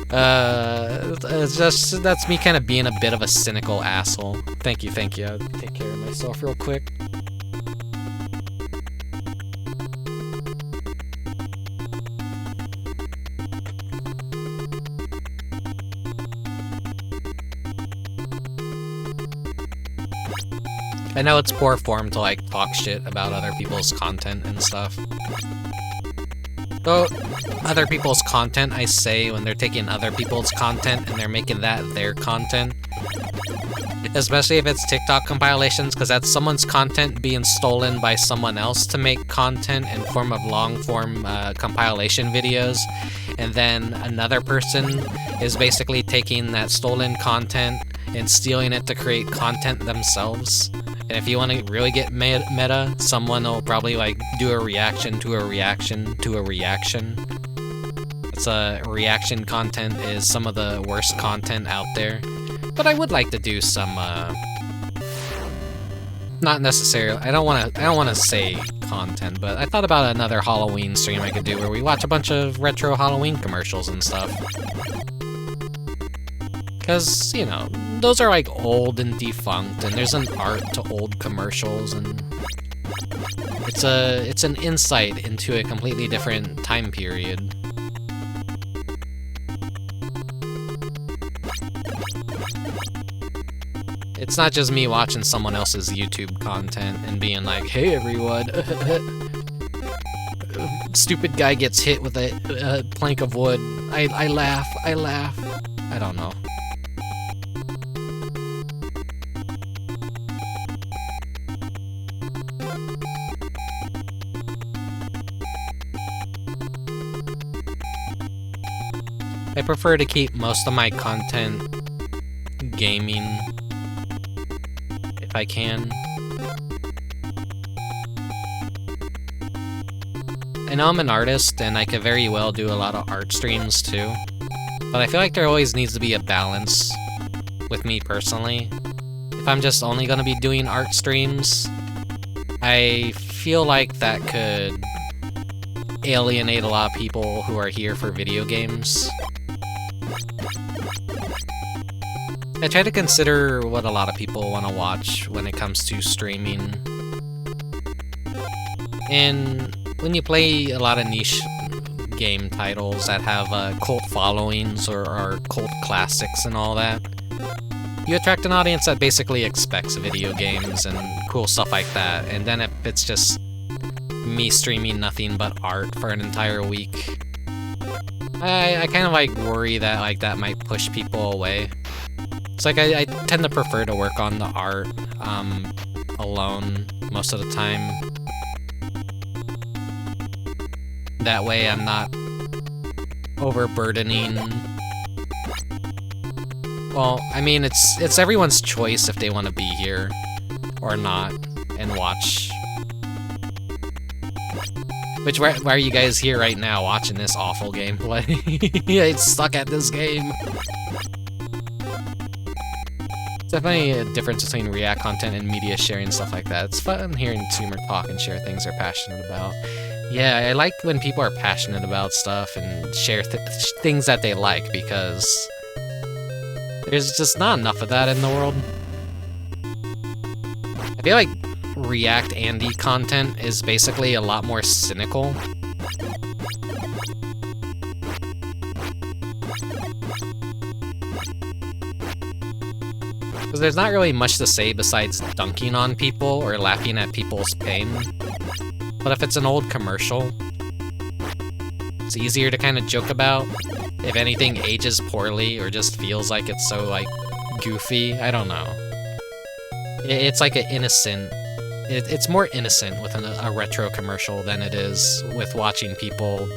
It's just, that's me kind of being a bit of a cynical asshole. Thank you. I'll take care of myself real quick. I know it's poor form to like talk shit about other people's content and stuff. Though other people's content, I say when they're taking other people's content and they're making that their content. Especially if it's TikTok compilations, because that's someone's content being stolen by someone else to make content in form of long-form compilation videos. And then another person is basically taking that stolen content and stealing it to create content themselves. And if you want to really get meta, someone will probably like do a reaction to a reaction to a reaction. It's reaction content is some of the worst content out there. But I would like to do some not necessarily, I don't want to say content, but I thought about another Halloween stream I could do where we watch a bunch of retro Halloween commercials and stuff. Because, you know, those are like old and defunct, and there's an art to old commercials, and it's an insight into a completely different time period. It's not just me watching someone else's YouTube content and being like, hey everyone, stupid guy gets hit with a plank of wood. I laugh. I don't know. I prefer to keep most of my content gaming, if I can. I know I'm an artist, and I could very well do a lot of art streams too, but I feel like there always needs to be a balance with me personally. If I'm just only gonna be doing art streams, I feel like that could alienate a lot of people who are here for video games. I try to consider what a lot of people want to watch when it comes to streaming. And when you play a lot of niche game titles that have cult followings or are cult classics and all that, you attract an audience that basically expects video games and cool stuff like that. And then if it's just me streaming nothing but art for an entire week. I kind of like worry that like that might push people away. It's like I tend to prefer to work on the art alone most of the time. That way I'm not overburdening. Well, I mean it's everyone's choice if they want to be here or not and watch. Which, why are you guys here right now watching this awful gameplay? I suck at this game. It's definitely a difference between React content and media sharing and stuff like that. It's fun hearing Tuber talk and share things they're passionate about. Yeah, I like when people are passionate about stuff and share things that they like, because there's just not enough of that in the world. I feel like React Andy content is basically a lot more cynical. Because there's not really much to say besides dunking on people or laughing at people's pain. But if it's an old commercial, it's easier to kind of joke about. If anything ages poorly or just feels like it's so, like, goofy, I don't know. It's like an innocent... It's more innocent with a retro commercial than it is with watching people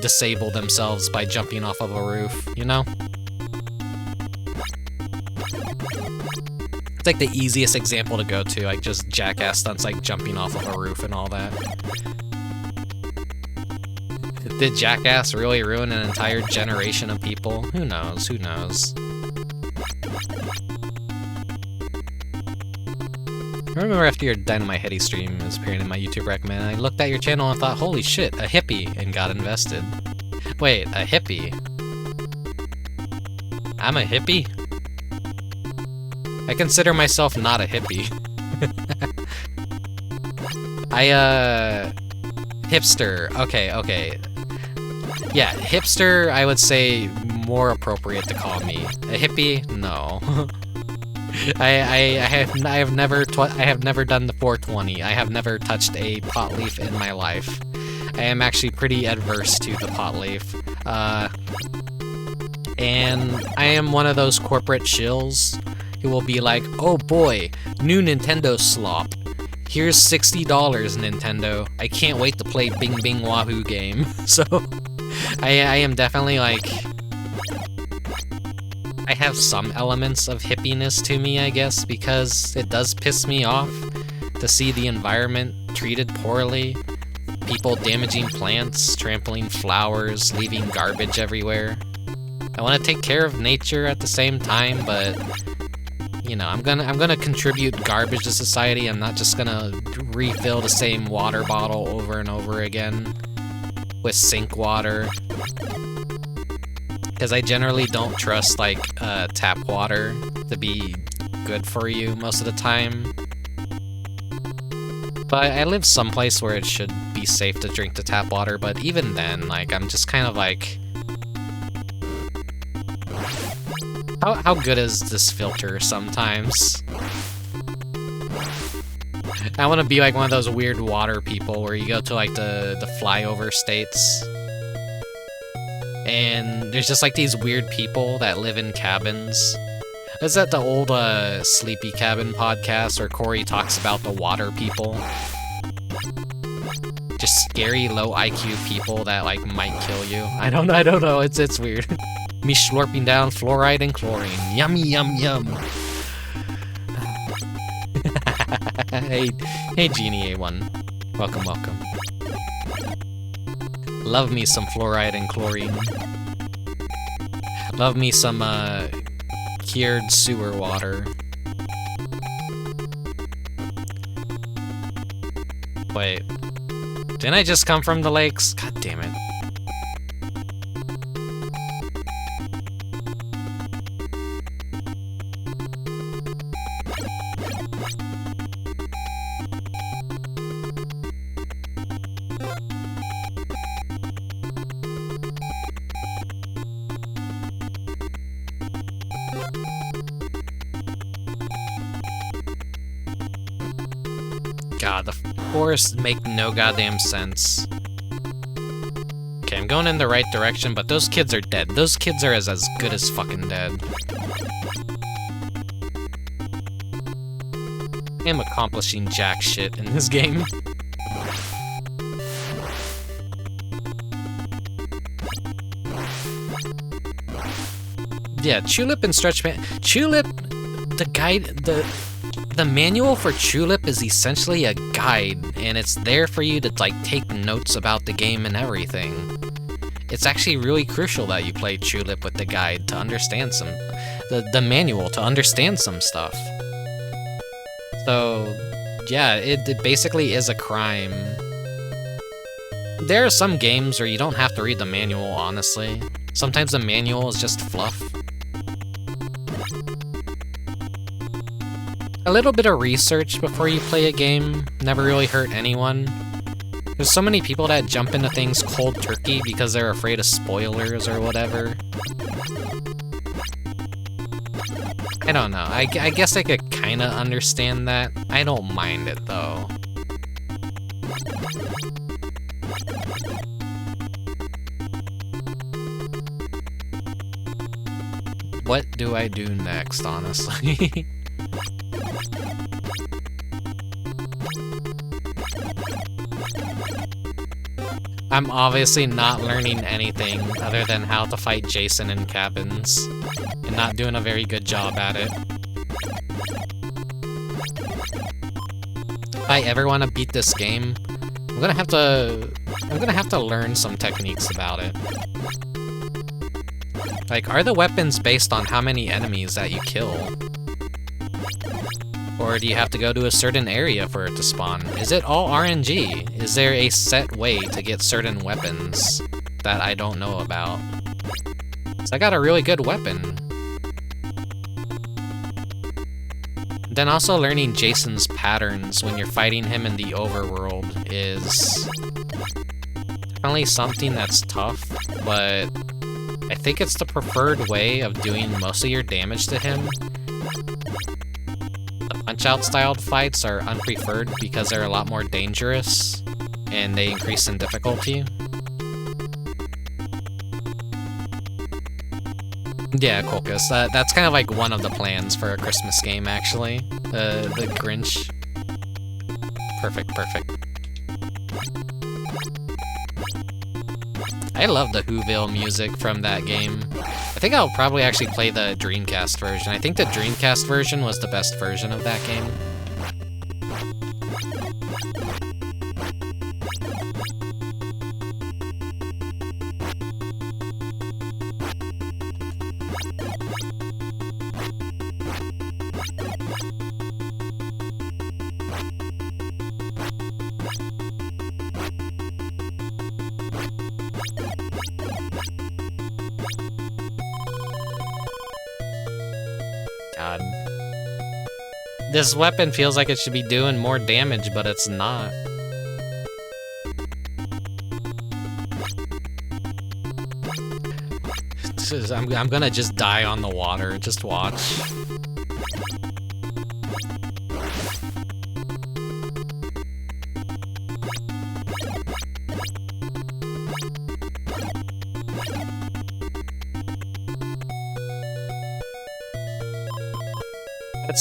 disable themselves by jumping off of a roof, you know? It's like the easiest example to go to, like just jackass stunts like jumping off of a roof and all that. Did Jackass really ruin an entire generation of people? Who knows? Who knows? I remember after your Dynamite Heady stream was appearing in my YouTube recommend, I looked at your channel and thought, holy shit, a hippie, and got invested. Wait, a hippie? I'm a hippie? I consider myself not a hippie. Hipster. Okay. Yeah, hipster, I would say more appropriate to call me. A hippie? No. I have never done the 420. I have never touched a pot leaf in my life. I am actually pretty adverse to the pot leaf. And I am one of those corporate shills who will be like, oh boy, new Nintendo slop. Here's $60, Nintendo. I can't wait to play Bing Bing Wahoo game. So, I am definitely like... I have some elements of hippiness to me, I guess, because it does piss me off to see the environment treated poorly, people damaging plants, trampling flowers, leaving garbage everywhere. I want to take care of nature at the same time, but you know, I'm gonna contribute garbage to society. I'm not just gonna refill the same water bottle over and over again with sink water. Because I generally don't trust, like, tap water to be good for you most of the time. But I live someplace where it should be safe to drink the tap water, but even then, like, I'm just kind of like... How good is this filter sometimes? I want to be like one of those weird water people where you go to, like, the flyover states. And there's just like these weird people that live in cabins. Is that the old Sleepy Cabin podcast where Corey talks about the water people? Just scary low IQ people that like might kill you. I don't know. It's weird. Me slurping down fluoride and chlorine. Yummy yum yum. Hey Genie A1. Welcome. Love me some fluoride and chlorine. Love me some, cured sewer water. Wait. Didn't I just come from the lakes? God damn it. God, forests make no goddamn sense. Okay, I'm going in the right direction, but those kids are dead. Those kids are as good as fucking dead. I am accomplishing jack shit in this game. Yeah, Tulip and Stretch Man. Tulip, the guide, the manual for Tulip is essentially a guide, and it's there for you to like take notes about the game and everything. It's actually really crucial that you play Tulip with the guide to understand the manual to understand some stuff. So, yeah, it basically is a crime. There are some games where you don't have to read the manual, honestly. Sometimes the manual is just fluff. A little bit of research before you play a game never really hurt anyone. There's so many people that jump into things cold turkey because they're afraid of spoilers or whatever. I don't know, I guess I could kinda understand that. I don't mind it though. What do I do next, honestly? I'm obviously not learning anything other than how to fight Jason in cabins, and not doing a very good job at it. If I ever want to beat this game, I'm gonna have to learn some techniques about it. Like, are the weapons based on how many enemies that you kill? Or do you have to go to a certain area for it to spawn? Is it all RNG? Is there a set way to get certain weapons that I don't know about? 'Cause I got a really good weapon. Then also learning Jason's patterns when you're fighting him in the overworld is definitely something that's tough, but I think it's the preferred way of doing most of your damage to him. Punch-out styled fights are unpreferred because they're a lot more dangerous and they increase in difficulty. Yeah, Kolkus, that's kind of like one of the plans for a Christmas game, actually. The Grinch. Perfect, perfect. I love the Whoville music from that game. I think I'll probably actually play the Dreamcast version. I think the Dreamcast version was the best version of that game. God. This weapon feels like it should be doing more damage, but it's not. I'm gonna just die on the water, just watch.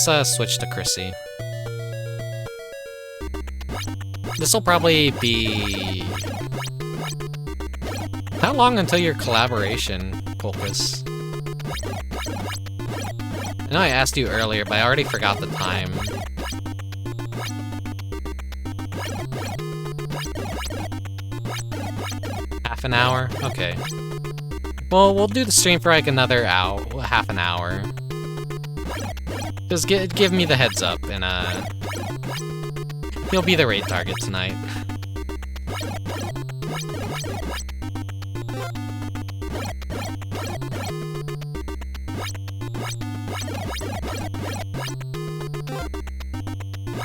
Let's switch to Chrissy. This'll probably be... How long until your collaboration, Kolkus? I know I asked you earlier, but I already forgot the time. Half an hour? Okay. Well, we'll do the stream for like another hour, half an hour. Just give me the heads up, and you'll be the raid target tonight.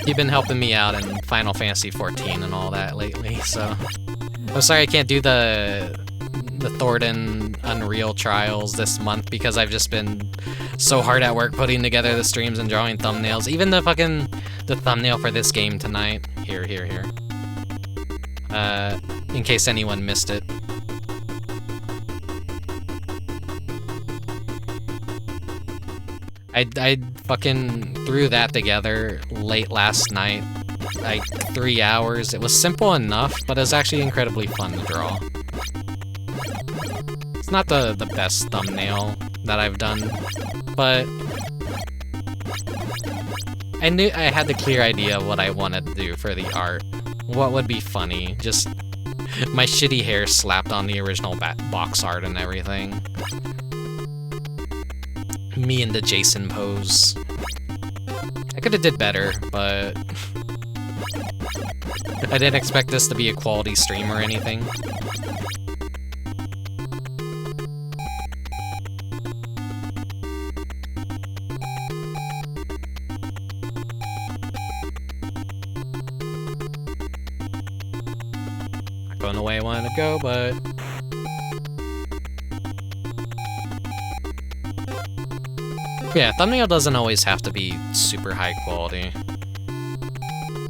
You've been helping me out in Final Fantasy XIV and all that lately, so... I'm sorry I can't do the Thornton Unreal Trials this month because I've just been so hard at work putting together the streams and drawing thumbnails. Even the thumbnail for this game tonight, Here. In case anyone missed it. I fucking threw that together late last night, like 3 hours. It was simple enough, but it was actually incredibly fun to draw. It's not the best thumbnail that I've done, but I knew I had the clear idea of what I wanted to do for the art. What would be funny? Just my shitty hair slapped on the original box art and everything. Me in the Jason pose. I could have did better, but I didn't expect this to be a quality stream or anything. Not going the way I wanted to go, but yeah, thumbnail doesn't always have to be super high quality.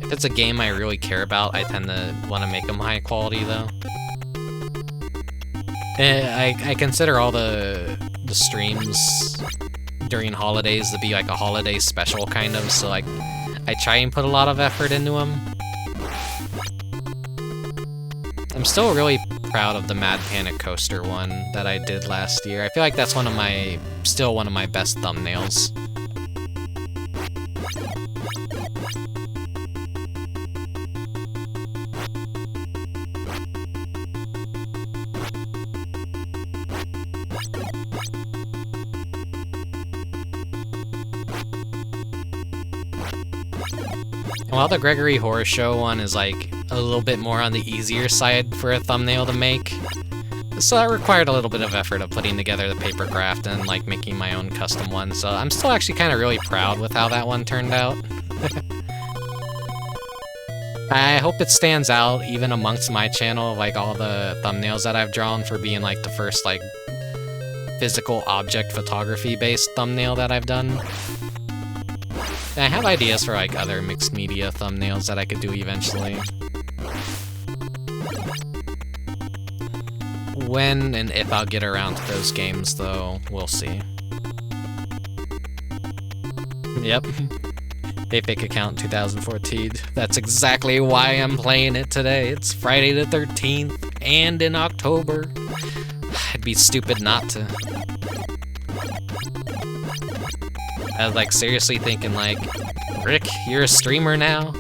If it's a game I really care about, I tend to want to make them high quality, though. I consider all the streams during holidays to be like a holiday special, kind of, so like, I try and put a lot of effort into them. I'm still really proud of the Mad Panic Coaster one that I did last year. I feel like that's still one of my best thumbnails. While the Gregory Horror Show one is like a little bit more on the easier side for a thumbnail to make, so that required a little bit of effort of putting together the paper craft and like making my own custom one, so I'm still actually kind of really proud with how that one turned out. I hope it stands out even amongst my channel, like all the thumbnails that I've drawn, for being like the first like physical object photography based thumbnail that I've done. And I have ideas for like other mixed media thumbnails that I could do eventually. When and if I'll get around to those games, though, we'll see. Yep. Hey, fake account 2014. That's exactly why I'm playing it today. It's Friday the 13th, and in October. I'd be stupid not to. I was like seriously thinking like, Rick, you're a streamer now?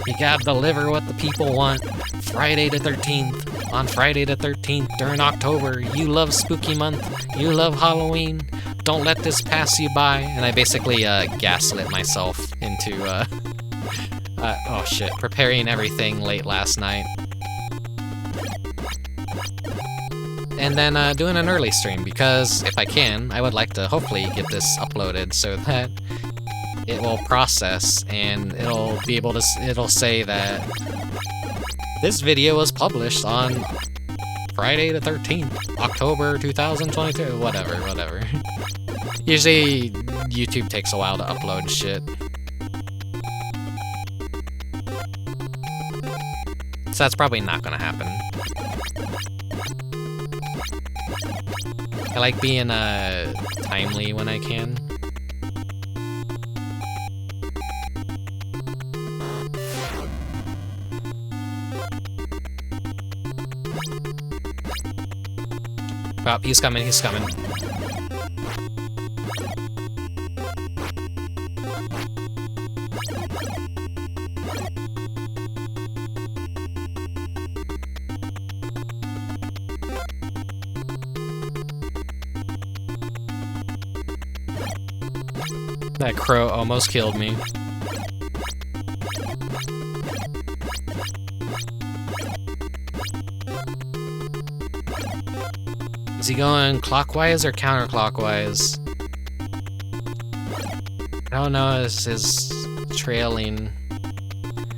You gotta deliver what the people want. Friday the 13th. On Friday the 13th during October. You love spooky month. You love Halloween. Don't let this pass you by. And I basically gaslit myself into oh shit, preparing everything late last night. And then doing an early stream, because if I can, I would like to hopefully get this uploaded so that it will process and it'll be able to, it'll say that this video was published on Friday the 13th, October 2022, whatever. Usually YouTube takes a while to upload shit. So that's probably not gonna happen. I like being timely when I can. Oh, he's coming, he's coming. That crow almost killed me. Is he going clockwise or counterclockwise? I don't know, his trailing.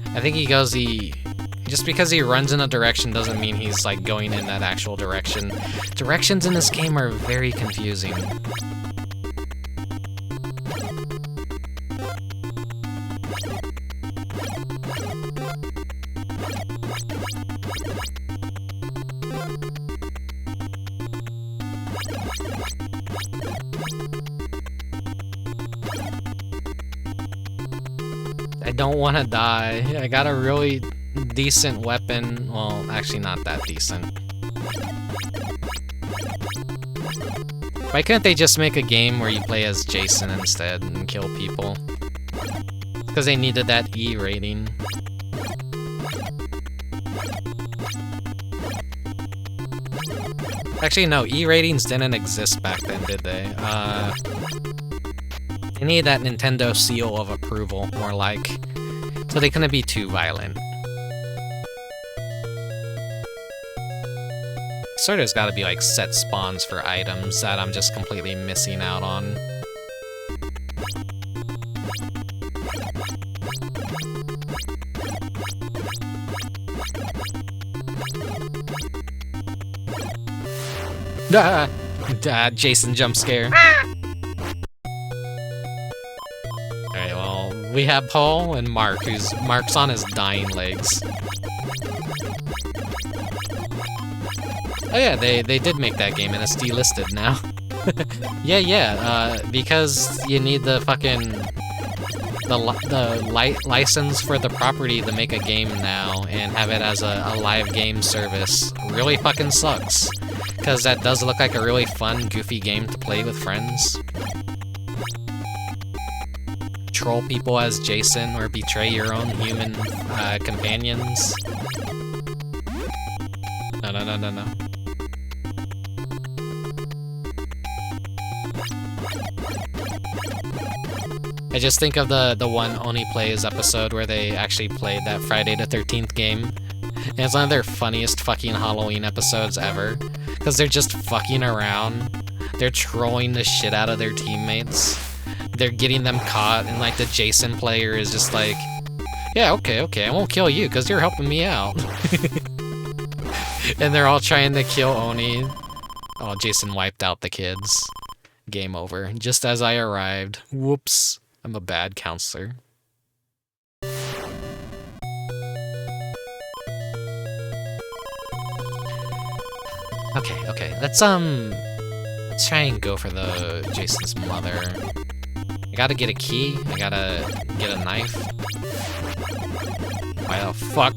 I think he goes just because he runs in a direction doesn't mean he's like going in that actual direction. Directions in this game are very confusing. I don't want to die. I got a really decent weapon. Well, actually not that decent. Why couldn't they just make a game where you play as Jason instead and kill people? Because they needed that E rating. Actually, no, E ratings didn't exist back then, did they? They need that Nintendo seal of approval, more like. So they couldn't be too violent. Sort of's gotta be like set spawns for items that I'm just completely missing out on. Jason jump scare. Alright, well, we have Paul and Mark, Mark's on his dying legs. Oh yeah, they did make that game and it's delisted now. yeah, because you need the fucking license for the property to make a game now and have it as a live game service really fucking sucks. Because that does look like a really fun, goofy game to play with friends. Troll people as Jason or betray your own human companions. No. I just think of the one Oni Plays episode where they actually played that Friday the 13th game. And it's one of their funniest fucking Halloween episodes ever. Because they're just fucking around. They're trolling the shit out of their teammates. They're getting them caught, and like the Jason player is just like, yeah, okay, I won't kill you because you're helping me out. And they're all trying to kill Oni. Oh, Jason wiped out the kids. Game over. Just as I arrived. Whoops. I'm a bad counselor. Okay. Let's try and go for the Jason's mother. I gotta get a key. I gotta get a knife. Why the fuck?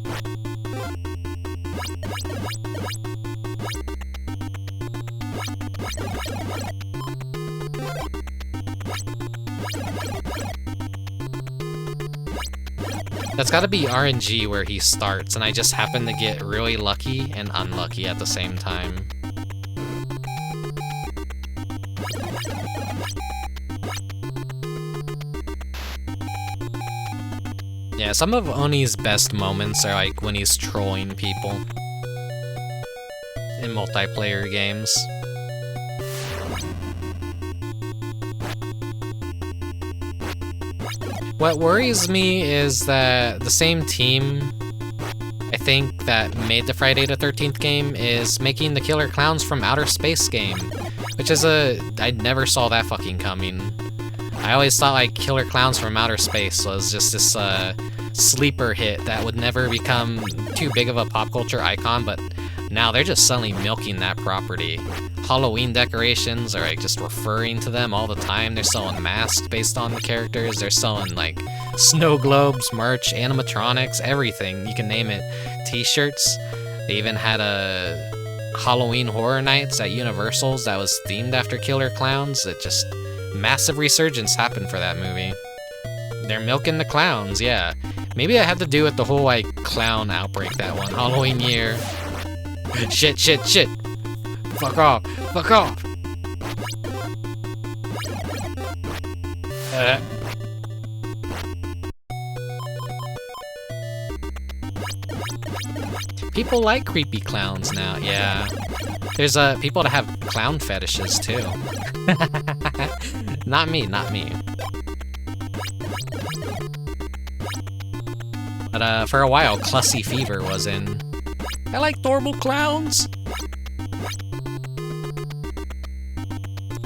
That's gotta be RNG where he starts, and I just happen to get really lucky and unlucky at the same time. Yeah, some of Oni's best moments are like when he's trolling people in multiplayer games. What worries me is that the same team, I think, that made the Friday the 13th game is making the Killer Clowns from Outer Space game, which is I never saw that fucking coming. I always thought like Killer Clowns from Outer Space was just this sleeper hit that would never become too big of a pop culture icon, but now they're just suddenly milking that property. Halloween decorations are like just referring to them all the time. They're selling masks based on the characters. They're selling like snow globes, merch, animatronics, everything. You can name it. T-shirts. They even had a Halloween Horror Nights at Universal's that was themed after Killer Clowns. It just massive resurgence happened for that movie. They're milking the clowns, yeah. Maybe that had to do with the whole like clown outbreak that one Halloween year. Shit. Fuck off. People like creepy clowns now, yeah. There's people that have clown fetishes too. Not me. But for a while, Clussy Fever was in. I like adorable clowns.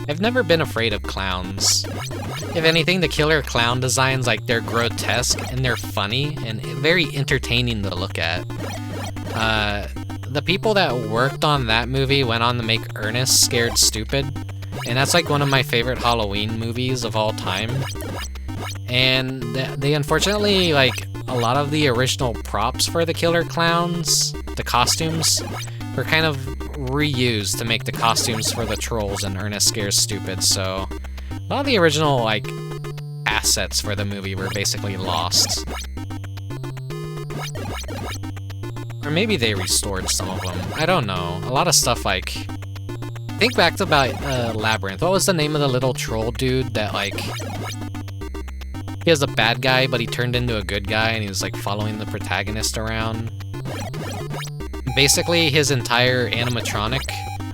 I've never been afraid of clowns. If anything, the killer clown designs, like, they're grotesque and they're funny and very entertaining to look at. the people that worked on that movie went on to make Ernest Scared Stupid, and that's like one of my favorite Halloween movies of all time. And they unfortunately, like, a lot of the original props for the killer clowns, the costumes, were kind of reused to make the costumes for the trolls in Ernest Scares Stupid, so a lot of the original, like, assets for the movie were basically lost. Or maybe they restored some of them. I don't know. A lot of stuff, like... Think back to about Labyrinth. What was the name of the little troll dude that, like... He was a bad guy, but he turned into a good guy, and he was, like, following the protagonist around? Basically, his entire animatronic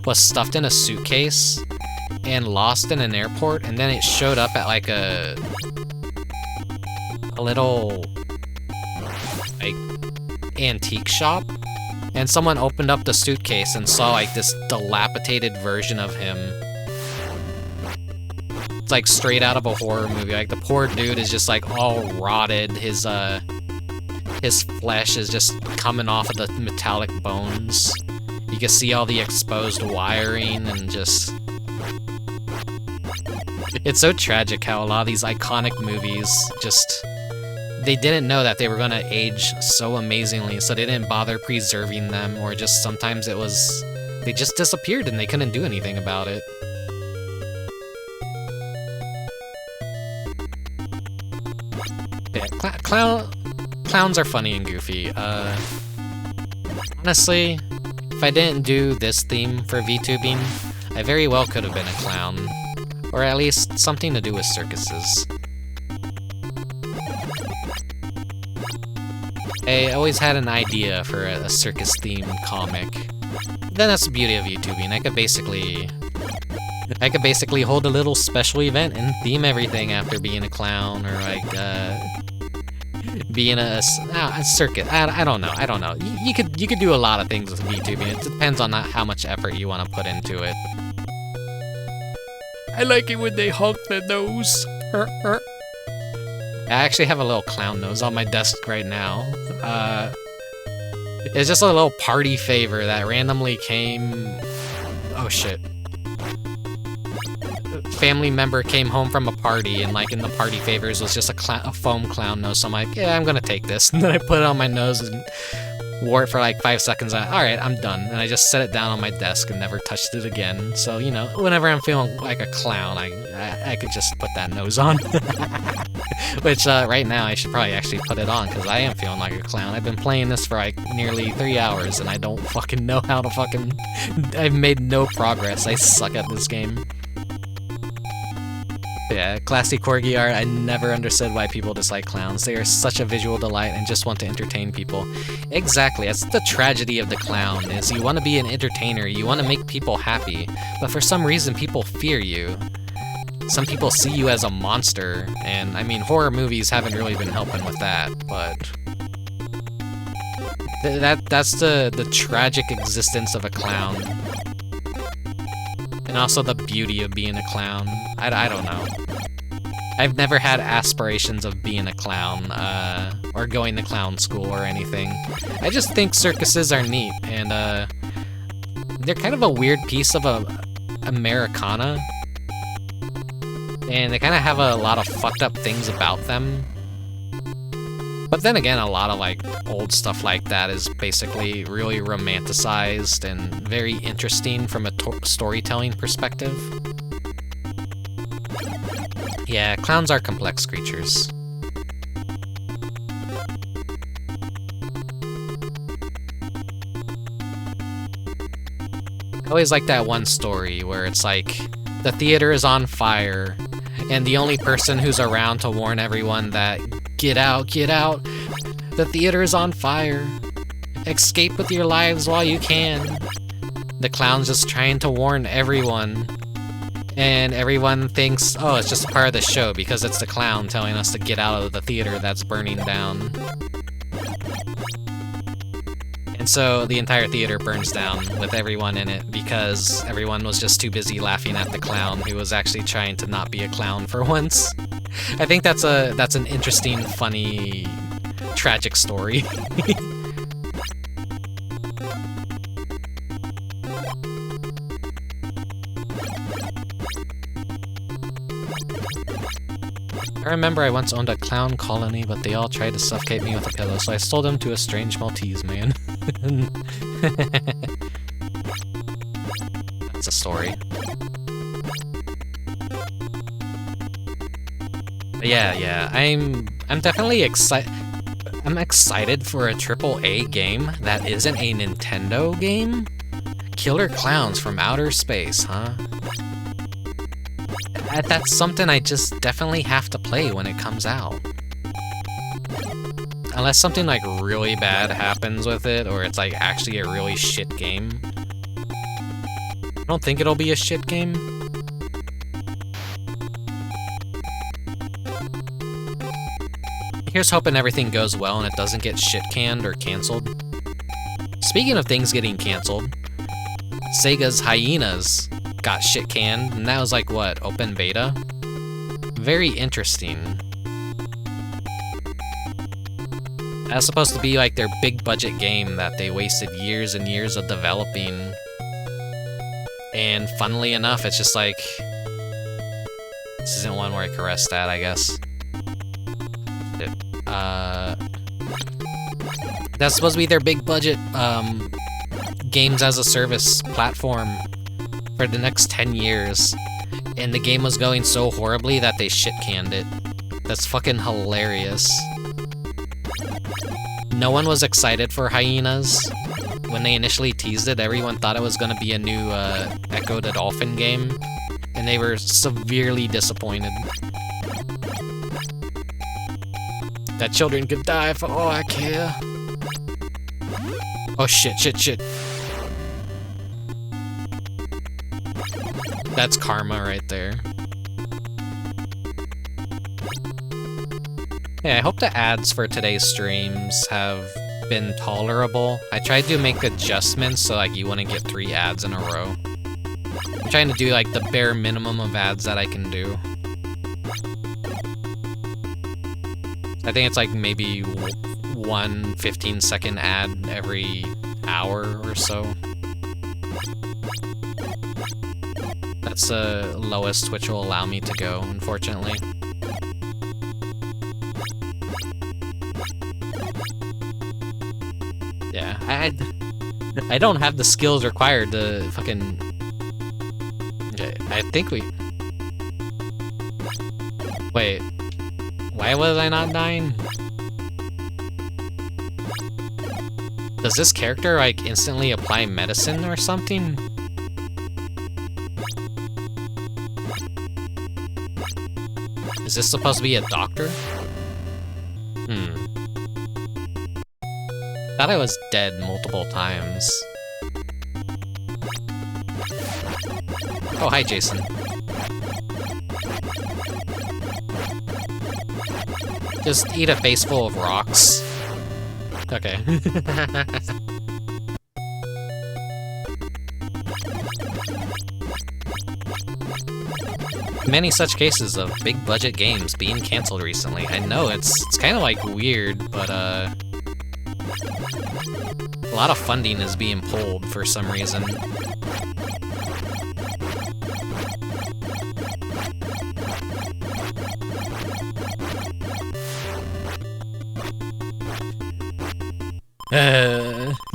was stuffed in a suitcase and lost in an airport, and then it showed up at, like, a little, like, antique shop, and someone opened up the suitcase and saw, like, this dilapidated version of him. It's like straight out of a horror movie. Like, the poor dude is just, like, all rotted. His flesh is just coming off of the metallic bones. You can see all the exposed wiring and just... It's so tragic how a lot of these iconic movies just... They didn't know that they were gonna age so amazingly, so they didn't bother preserving them, or just sometimes it was... They just disappeared and they couldn't do anything about it. Yeah, clowns are funny and goofy. Honestly, if I didn't do this theme for VTubing, I very well could have been a clown. Or at least something to do with circuses. I always had an idea for a circus-themed comic. Then that's the beauty of YouTubing. I could basically hold a little special event and theme everything after being a clown, or like being a circus. I don't know. You could do a lot of things with VTubing. It depends on how much effort you want to put into it. I like it when they honk their nose. I actually have a little clown nose on my desk right now. It's just a little party favor that randomly came... Oh shit. Family member came home from a party, and like in the party favors was just a foam clown nose, so I'm like, yeah, I'm gonna take this. And then I put it on my nose and wore it for like 5 seconds. Alright, I'm done. And I just set it down on my desk and never touched it again. So, you know, whenever I'm feeling like a clown, I could just put that nose on. Which, right now, I should probably actually put it on, because I am feeling like a clown. I've been playing this for like nearly 3 hours, and I don't fucking know how to fucking... I've made no progress. I suck at this game. Yeah, classy corgi art. I never understood why people dislike clowns. They are such a visual delight and just want to entertain people. Exactly, that's the tragedy of the clown, is you want to be an entertainer, you want to make people happy, but for some reason people fear you. Some people see you as a monster, and I mean, horror movies haven't really been helping with that, but... That's the tragic existence of a clown. And also the beauty of being a clown. I don't know. I've never had aspirations of being a clown, or going to clown school or anything. I just think circuses are neat, and they're kind of a weird piece of Americana. And they kind of have a lot of fucked up things about them. But then again, a lot of like old stuff like that is basically really romanticized and very interesting from a storytelling perspective. Yeah, clowns are complex creatures. I always like that one story where it's like, the theater is on fire, and the only person who's around to warn everyone that, get out, the theater is on fire, escape with your lives while you can. The clown's just trying to warn everyone, and everyone thinks, oh, it's just a part of the show because it's the clown telling us to get out of the theater that's burning down. And so the entire theater burns down with everyone in it because everyone was just too busy laughing at the clown who was actually trying to not be a clown for once. I think that's an interesting, funny, tragic story. I remember I once owned a clown colony, but they all tried to suffocate me with a pillow, so I sold them to a strange Maltese man. That's a story. But yeah, I'm definitely excited. I'm excited for a AAA game that isn't a Nintendo game. Killer Clowns from Outer Space, huh? That's something I just definitely have to play when it comes out. Unless something like really bad happens with it, or it's like actually a really shit game. I don't think it'll be a shit game. Here's hoping everything goes well and it doesn't get shit-canned or canceled. Speaking of things getting canceled, Sega's Hyenas got shit-canned, and that was like, what, open beta? Very interesting. That's supposed to be like their big-budget game that they wasted years and years of developing. And funnily enough, it's just like... This isn't one where I can rest at, I guess. That's supposed to be their big-budget, games as a service platform for the next 10 years, and the game was going so horribly that they shit-canned it. That's fucking hilarious. No one was excited for Hyenas. When they initially teased it, everyone thought it was gonna be a new Echo the Dolphin game, and they were severely disappointed. That children could die for all I care. Oh shit. That's karma right there. Yeah, I hope the ads for today's streams have been tolerable. I tried to make adjustments so like you wouldn't get 3 ads in a row. I'm trying to do like the bare minimum of ads that I can do. I think it's like maybe 1 15-second ad every hour or so. That's the lowest Twitch will allow me to go, unfortunately. Yeah, I don't have the skills required to fucking... Okay, I think we... Wait, why was I not dying? Does this character, like, instantly apply medicine or something? Is this supposed to be a doctor? Thought I was dead multiple times. Oh, hi, Jason. Just eat a face full of rocks. Okay. Many such cases of big budget games being canceled recently. I know it's kind of like weird, but a lot of funding is being pulled for some reason.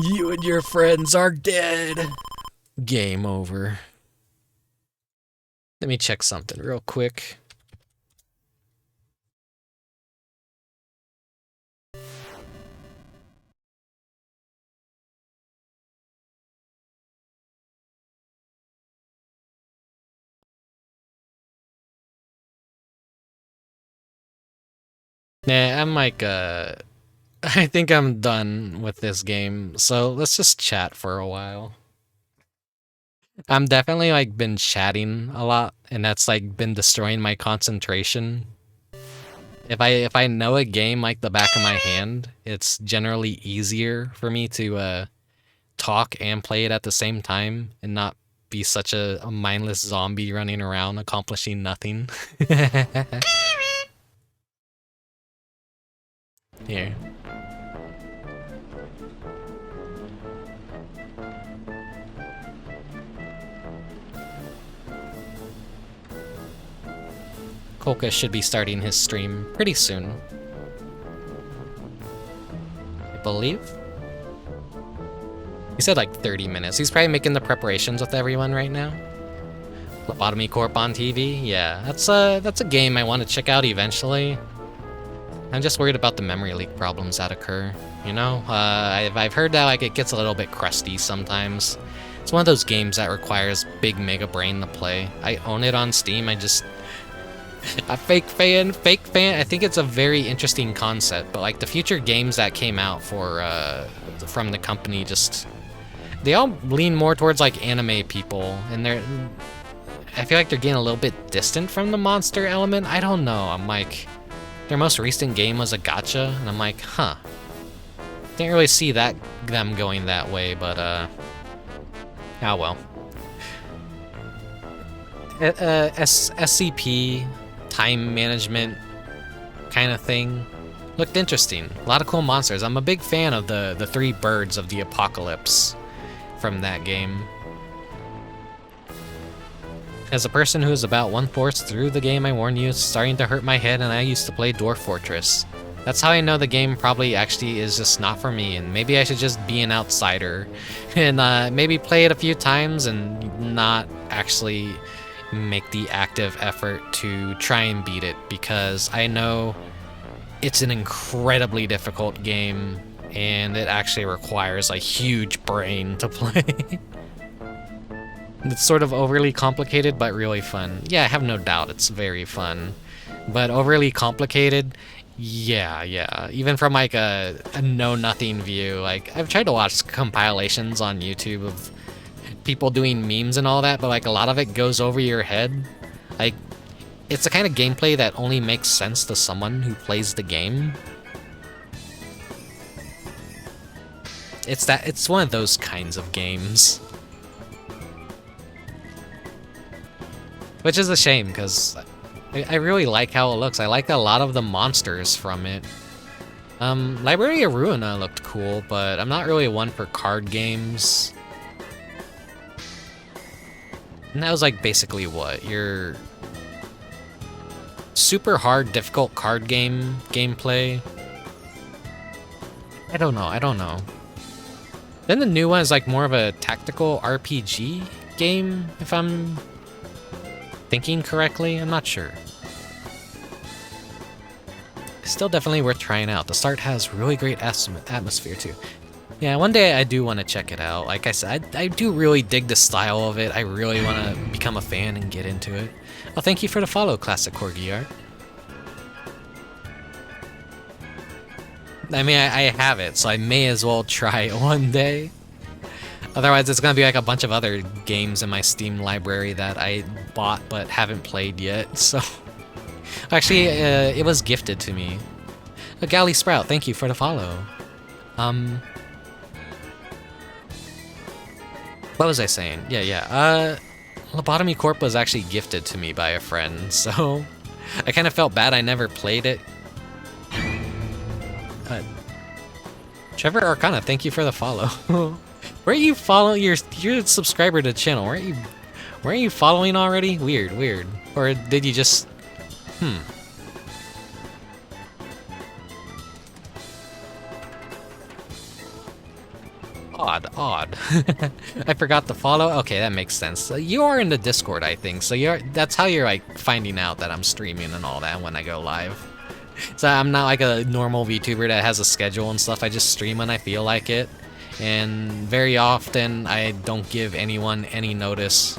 You and your friends are dead. Game over. Let me check something real quick. Nah, I'm like, I think I'm done with this game, so let's just chat for a while. I'm definitely like been chatting a lot, and that's like been destroying my concentration. If I know a game like the back of my hand, it's generally easier for me to talk and play it at the same time and not be such a mindless zombie running around accomplishing nothing. Here. Kolka should be starting his stream pretty soon. I believe. He said like 30 minutes. He's probably making the preparations with everyone right now. Lobotomy Corp on TV? Yeah, that's a game I want to check out eventually. I'm just worried about the memory leak problems that occur, you know? I've heard that like it gets a little bit crusty sometimes. It's one of those games that requires big mega brain to play. I own it on Steam, a fake fan. I think it's a very interesting concept, but like the future games that came out from the company they all lean more towards like anime people, and I feel like they're getting a little bit distant from the monster element. I don't know. I'm like, their most recent game was a gacha, and I'm like, huh. Didn't really see them going that way, but oh well. SCP time management kind of thing looked interesting. A lot of cool monsters. I'm a big fan of the three birds of the apocalypse from that game. As a person who is about 1/4 through the game, I warn you, it's starting to hurt my head, and I used to play Dwarf Fortress. That's how I know the game probably actually is just not for me, and maybe I should just be an outsider and maybe play it a few times and not actually make the active effort to try and beat it, because I know it's an incredibly difficult game and it actually requires a huge brain to play. It's sort of overly complicated but really fun. Yeah, I have no doubt it's very fun, but overly complicated, yeah. Even from like a know-nothing view, like I've tried to watch compilations on YouTube of people doing memes and all that, but like a lot of it goes over your head. Like, it's the kind of gameplay that only makes sense to someone who plays the game. It's one of those kinds of games. Which is a shame, because I really like how it looks. I like a lot of the monsters from it. Library of Ruina looked cool, but I'm not really one for card games. And that was like basically what? Your super hard, difficult card gameplay? I don't know. Then the new one is like more of a tactical RPG game, if I'm thinking correctly. I'm not sure. Still definitely worth trying out. The start has really great atmosphere too. Yeah, one day I do want to check it out. Like I said, I do really dig the style of it. I really want to become a fan and get into it. Well, thank you for the follow, Classic Corgi Art. I mean, I have it, so I may as well try it one day. Otherwise, it's going to be like a bunch of other games in my Steam library that I bought but haven't played yet, so... Actually, it was gifted to me. Galley Sprout, thank you for the follow. What was I saying? Yeah. Lobotomy Corp was actually gifted to me by a friend, so... I kind of felt bad I never played it. Trevor Arcana, thank you for the follow. Where are you following? You're a subscriber to the channel. Weren't you following already? Weird. Or did you just... Odd. I forgot to follow. Okay, that makes sense. You are in the Discord, I think. So that's how you're like finding out that I'm streaming and all that when I go live. So I'm not like a normal VTuber that has a schedule and stuff. I just stream when I feel like it. And very often I don't give anyone any notice.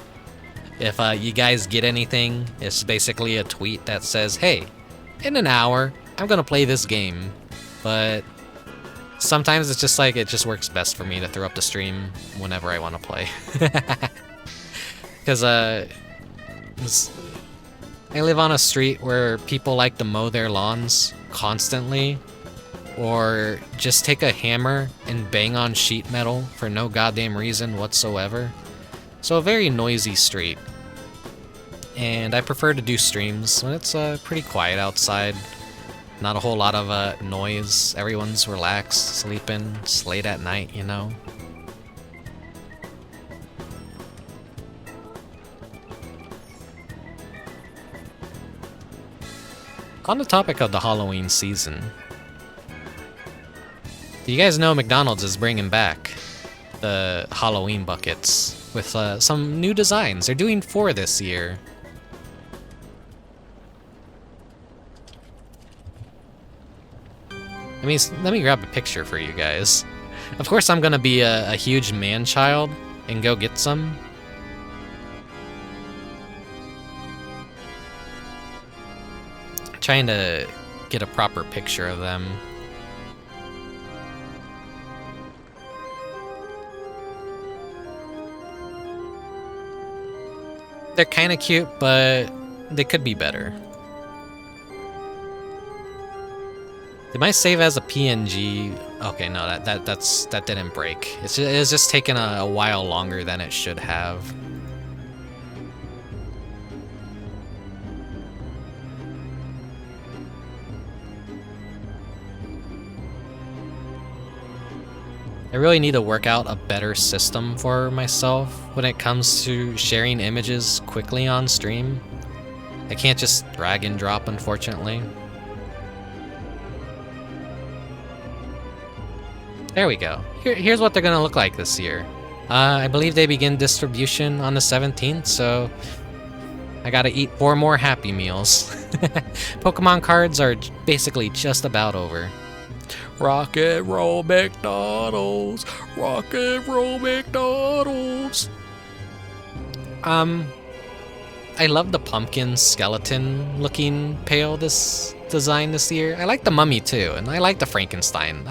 If you guys get anything, it's basically a tweet that says, hey, in an hour, I'm gonna play this game. But sometimes it's just like, it just works best for me to throw up the stream whenever I want to play. Because I live on a street where people like to mow their lawns constantly, or just take a hammer and bang on sheet metal for no goddamn reason whatsoever. So a very noisy street. And I prefer to do streams when it's pretty quiet outside. Not a whole lot of noise. Everyone's relaxed, sleeping. It's late at night, you know. On the topic of the Halloween season, do you guys know McDonald's is bringing back the Halloween buckets with some new designs? They're doing 4 this year. Let me grab a picture for you guys. Of course, I'm gonna be a huge man-child and go get some. Trying to get a proper picture of them. They're kind of cute, but they could be better. They might save as a PNG. Okay, no, that didn't break. It's just taking a while longer than it should have. I really need to work out a better system for myself when it comes to sharing images quickly on stream. I can't just drag and drop, unfortunately. There we go. Here's what they're gonna look like this year. I believe they begin distribution on the 17th, so I gotta eat 4 more Happy Meals. Pokemon cards are basically just about over. Rock and roll McDonald's. Rock and roll McDonald's. I love the pumpkin skeleton looking pale this design this year. I like the mummy too, and I like the Frankenstein.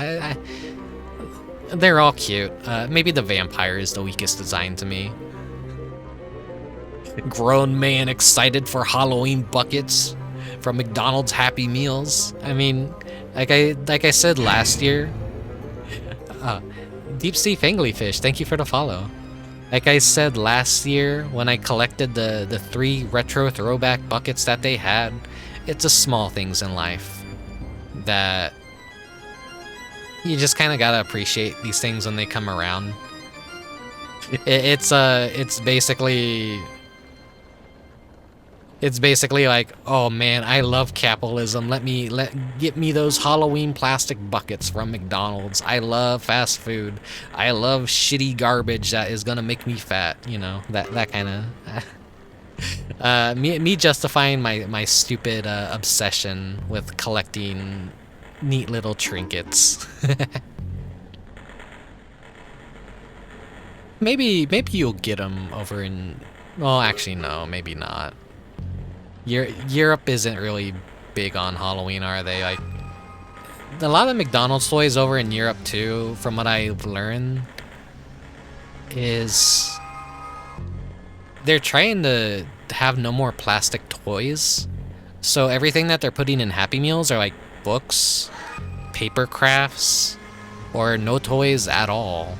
They're all cute. Maybe the vampire is the weakest design to me. Grown man excited for Halloween buckets from McDonald's Happy Meals. I mean, like I said last year. Deep Sea Fanglyfish, thank you for the follow. Like I said last year when I collected the 3 retro throwback buckets that they had, it's the small things in life that you just kind of gotta appreciate these things when they come around. It's basically like, oh man, I love capitalism. Get me those Halloween plastic buckets from McDonald's. I love fast food. I love shitty garbage that is gonna make me fat. You know, that kind of. Me justifying my stupid obsession with collecting neat little trinkets. maybe you'll get them over in. Well, actually, no, maybe not. Europe isn't really big on Halloween, are they? Like, a lot of McDonald's toys over in Europe too, from what I've learned, is they're trying to have no more plastic toys. So everything that they're putting in Happy Meals are like books, paper crafts, or no toys at all.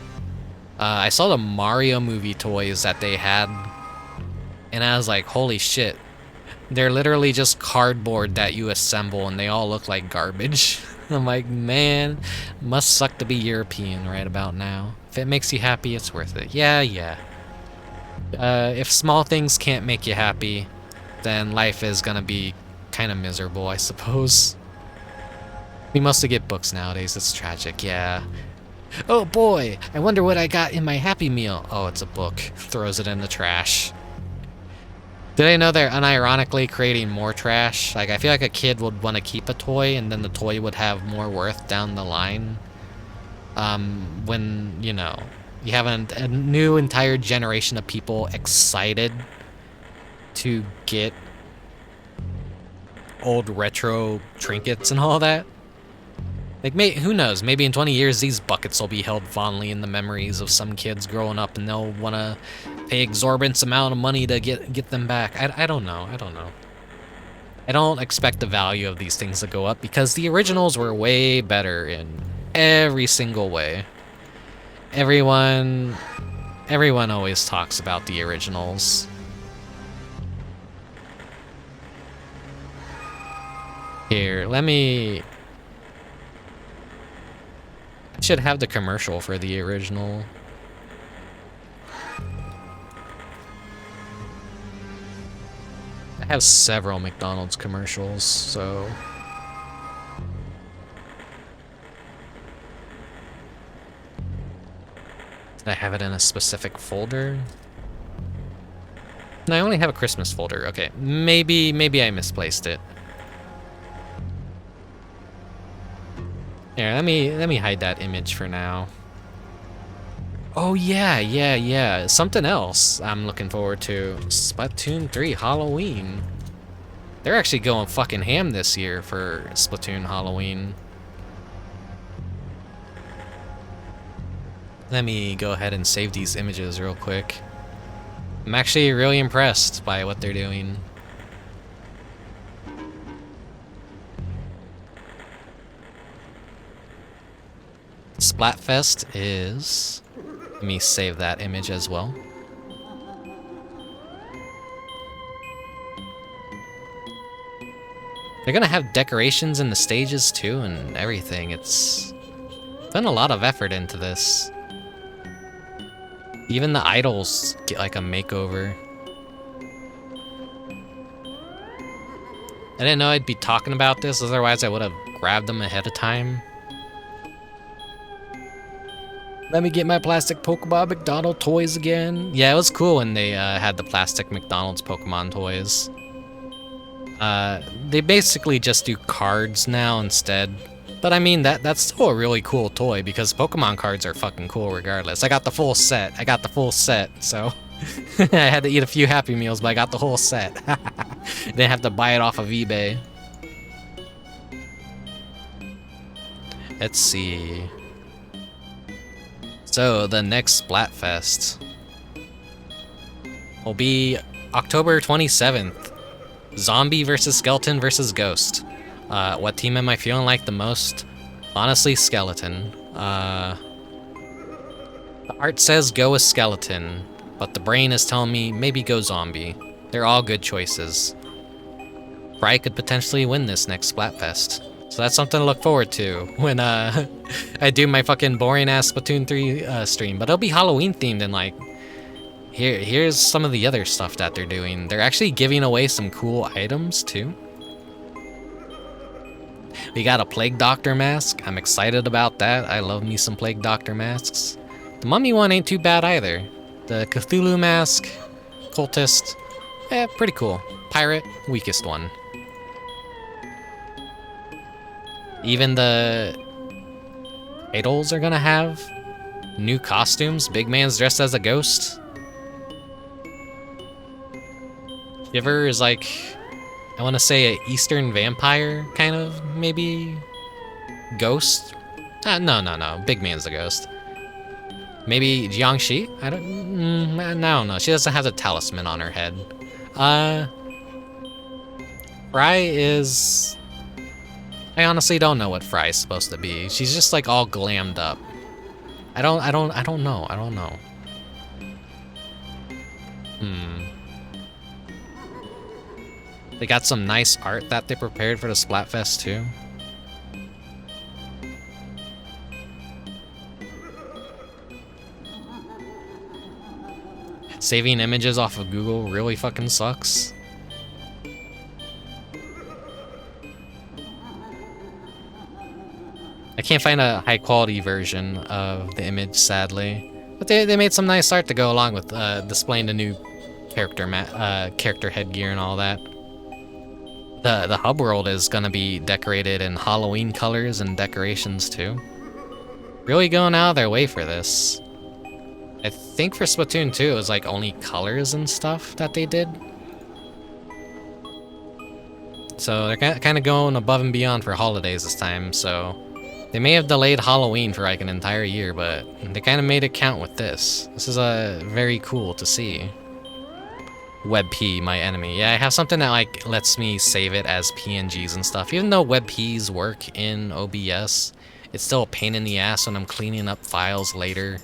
I saw the Mario movie toys that they had, and I was like, holy shit. They're literally just cardboard that you assemble, and they all look like garbage. I'm like, man, must suck to be European right about now. If it makes you happy, it's worth it. Yeah. If small things can't make you happy, then life is gonna be kind of miserable, I suppose. We mostly get books nowadays. It's tragic, yeah. Oh boy, I wonder what I got in my Happy Meal. Oh, it's a book. Throws it in the trash. Did I know they're unironically creating more trash? Like, I feel like a kid would want to keep a toy, and then the toy would have more worth down the line. When, you know, you have a new entire generation of people excited to get old retro trinkets and all that. Like, who knows? Maybe in 20 years, these buckets will be held fondly in the memories of some kids growing up, and they'll want to pay exorbitant amount of money to get them back. I don't know. I don't expect the value of these things to go up, because the originals were way better in every single way. Everyone always talks about the originals. Here, I should have the commercial for the original. I have several McDonald's commercials, so... Did I have it in a specific folder? No, I only have a Christmas folder. Okay, maybe I misplaced it. Here, let me hide that image for now. Oh yeah. Something else I'm looking forward to. Splatoon 3 Halloween. They're actually going fucking ham this year for Splatoon Halloween. Let me go ahead and save these images real quick. I'm actually really impressed by what they're doing. Splatfest is... Let me save that image as well. They're gonna have decorations in the stages too and everything. It's done a lot of effort into this. Even the idols get like a makeover. I didn't know I'd be talking about this, otherwise I would have grabbed them ahead of time. Let me get my plastic Pokemon McDonald toys again. Yeah, it was cool when they had the plastic McDonald's Pokemon toys. They basically just do cards now instead. But I mean, that's still a really cool toy because Pokemon cards are fucking cool regardless. I got the full set. So I had to eat a few Happy Meals, but I got the whole set. Didn't have to buy it off of eBay. Let's see. So the next Splatfest will be October 27th. Zombie versus Skeleton versus Ghost. What team am I feeling like the most? Honestly, Skeleton. The art says go with Skeleton, but the brain is telling me maybe go Zombie. They're all good choices. Fry could potentially win this next Splatfest. So that's something to look forward to when I do my fucking boring ass Splatoon 3 stream. But it'll be Halloween themed and like here's some of the other stuff that they're doing. They're actually giving away some cool items too. We got a Plague Doctor mask. I'm excited about that. I love me some Plague Doctor masks. The Mummy one ain't too bad either. The Cthulhu mask, Cultist, pretty cool. Pirate, weakest one. Even the idols are gonna have new costumes. Big Man's dressed as a ghost. Shiver is like, I want to say an Eastern vampire, kind of, maybe? Ghost? No. Big Man's the ghost. Maybe Jiangxi? I don't know. She doesn't have the talisman on her head. Fry is... I honestly don't know what Fry's supposed to be. She's just like all glammed up. I don't know. They got some nice art that they prepared for the Splatfest too. Saving images off of Google really fucking sucks. I can't find a high quality version of the image, sadly. But they made some nice art to go along with displaying the new character headgear and all that. The hub world is gonna be decorated in Halloween colors and decorations too. Really going out of their way for this. I think for Splatoon 2 it was like only colors and stuff that they did. So they're kind of going above and beyond for holidays this time, so they may have delayed Halloween for like an entire year, but they kind of made it count with this. This is very cool to see. WebP, my enemy. Yeah, I have something that like lets me save it as PNGs and stuff. Even though WebPs work in OBS, it's still a pain in the ass when I'm cleaning up files later.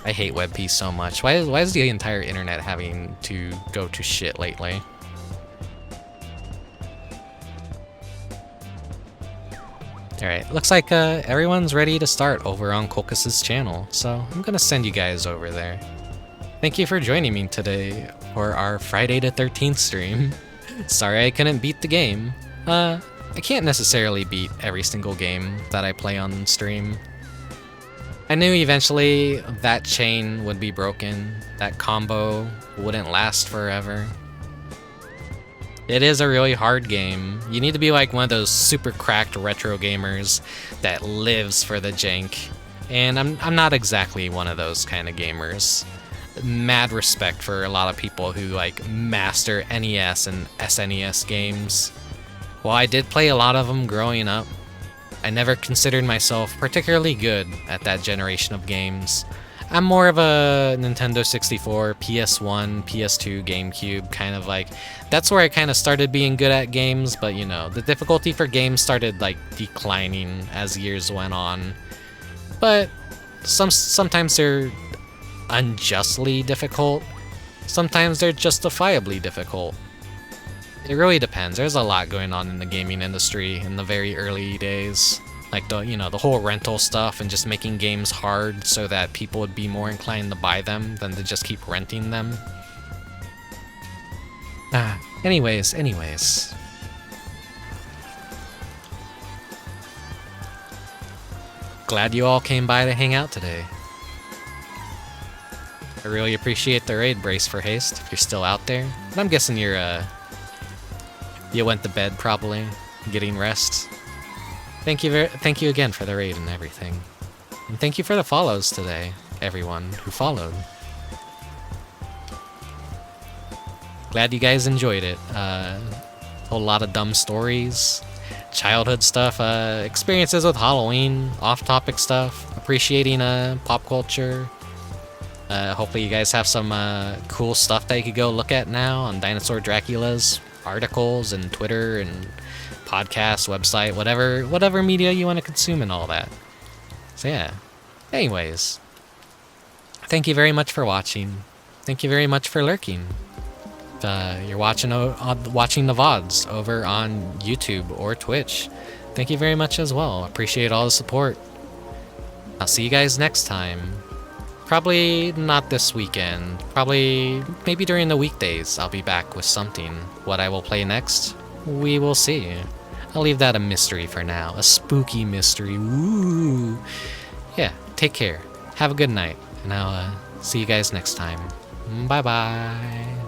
I hate WebP so much. Why is the entire internet having to go to shit lately? Alright, looks like everyone's ready to start over on Kolkus's channel, so I'm gonna send you guys over there. Thank you for joining me today for our Friday the 13th stream. Sorry I couldn't beat the game. I can't necessarily beat every single game that I play on stream. I knew eventually that chain would be broken, that combo wouldn't last forever. It is a really hard game. You need to be like one of those super cracked retro gamers that lives for the jank. And I'm not exactly one of those kind of gamers. Mad respect for a lot of people who like master NES and SNES games. While I did play a lot of them growing up, I never considered myself particularly good at that generation of games. I'm more of a Nintendo 64, PS1, PS2, GameCube kind of like. That's where I kind of started being good at games, but you know, the difficulty for games started like declining as years went on. But sometimes they're unjustly difficult. Sometimes they're justifiably difficult. It really depends. There's a lot going on in the gaming industry in the very early days. Like the whole rental stuff and just making games hard so that people would be more inclined to buy them than to just keep renting them. Anyways. Glad you all came by to hang out today. I really appreciate the raid, Brace for Haste, if you're still out there. But I'm guessing you went to bed probably, getting rest. Thank you again for the raid and everything. And thank you for the follows today, everyone who followed. Glad you guys enjoyed it. A whole lot of dumb stories, childhood stuff, experiences with Halloween, off-topic stuff, appreciating pop culture. Hopefully you guys have some cool stuff that you could go look at now on Dinosaur Dracula's articles and Twitter and podcast, website, whatever media you want to consume and all that. So yeah. Anyways, thank you very much for watching. Thank you very much for lurking. You're watching the VODs over on YouTube or Twitch. Thank you very much as well. Appreciate all the support. I'll see you guys next time. Probably not this weekend. Probably maybe during the weekdays I'll be back with something. What I will play next, we will see. I'll leave that a mystery for now. A spooky mystery. Ooh. Yeah, take care. Have a good night. And I'll see you guys next time. Bye-bye.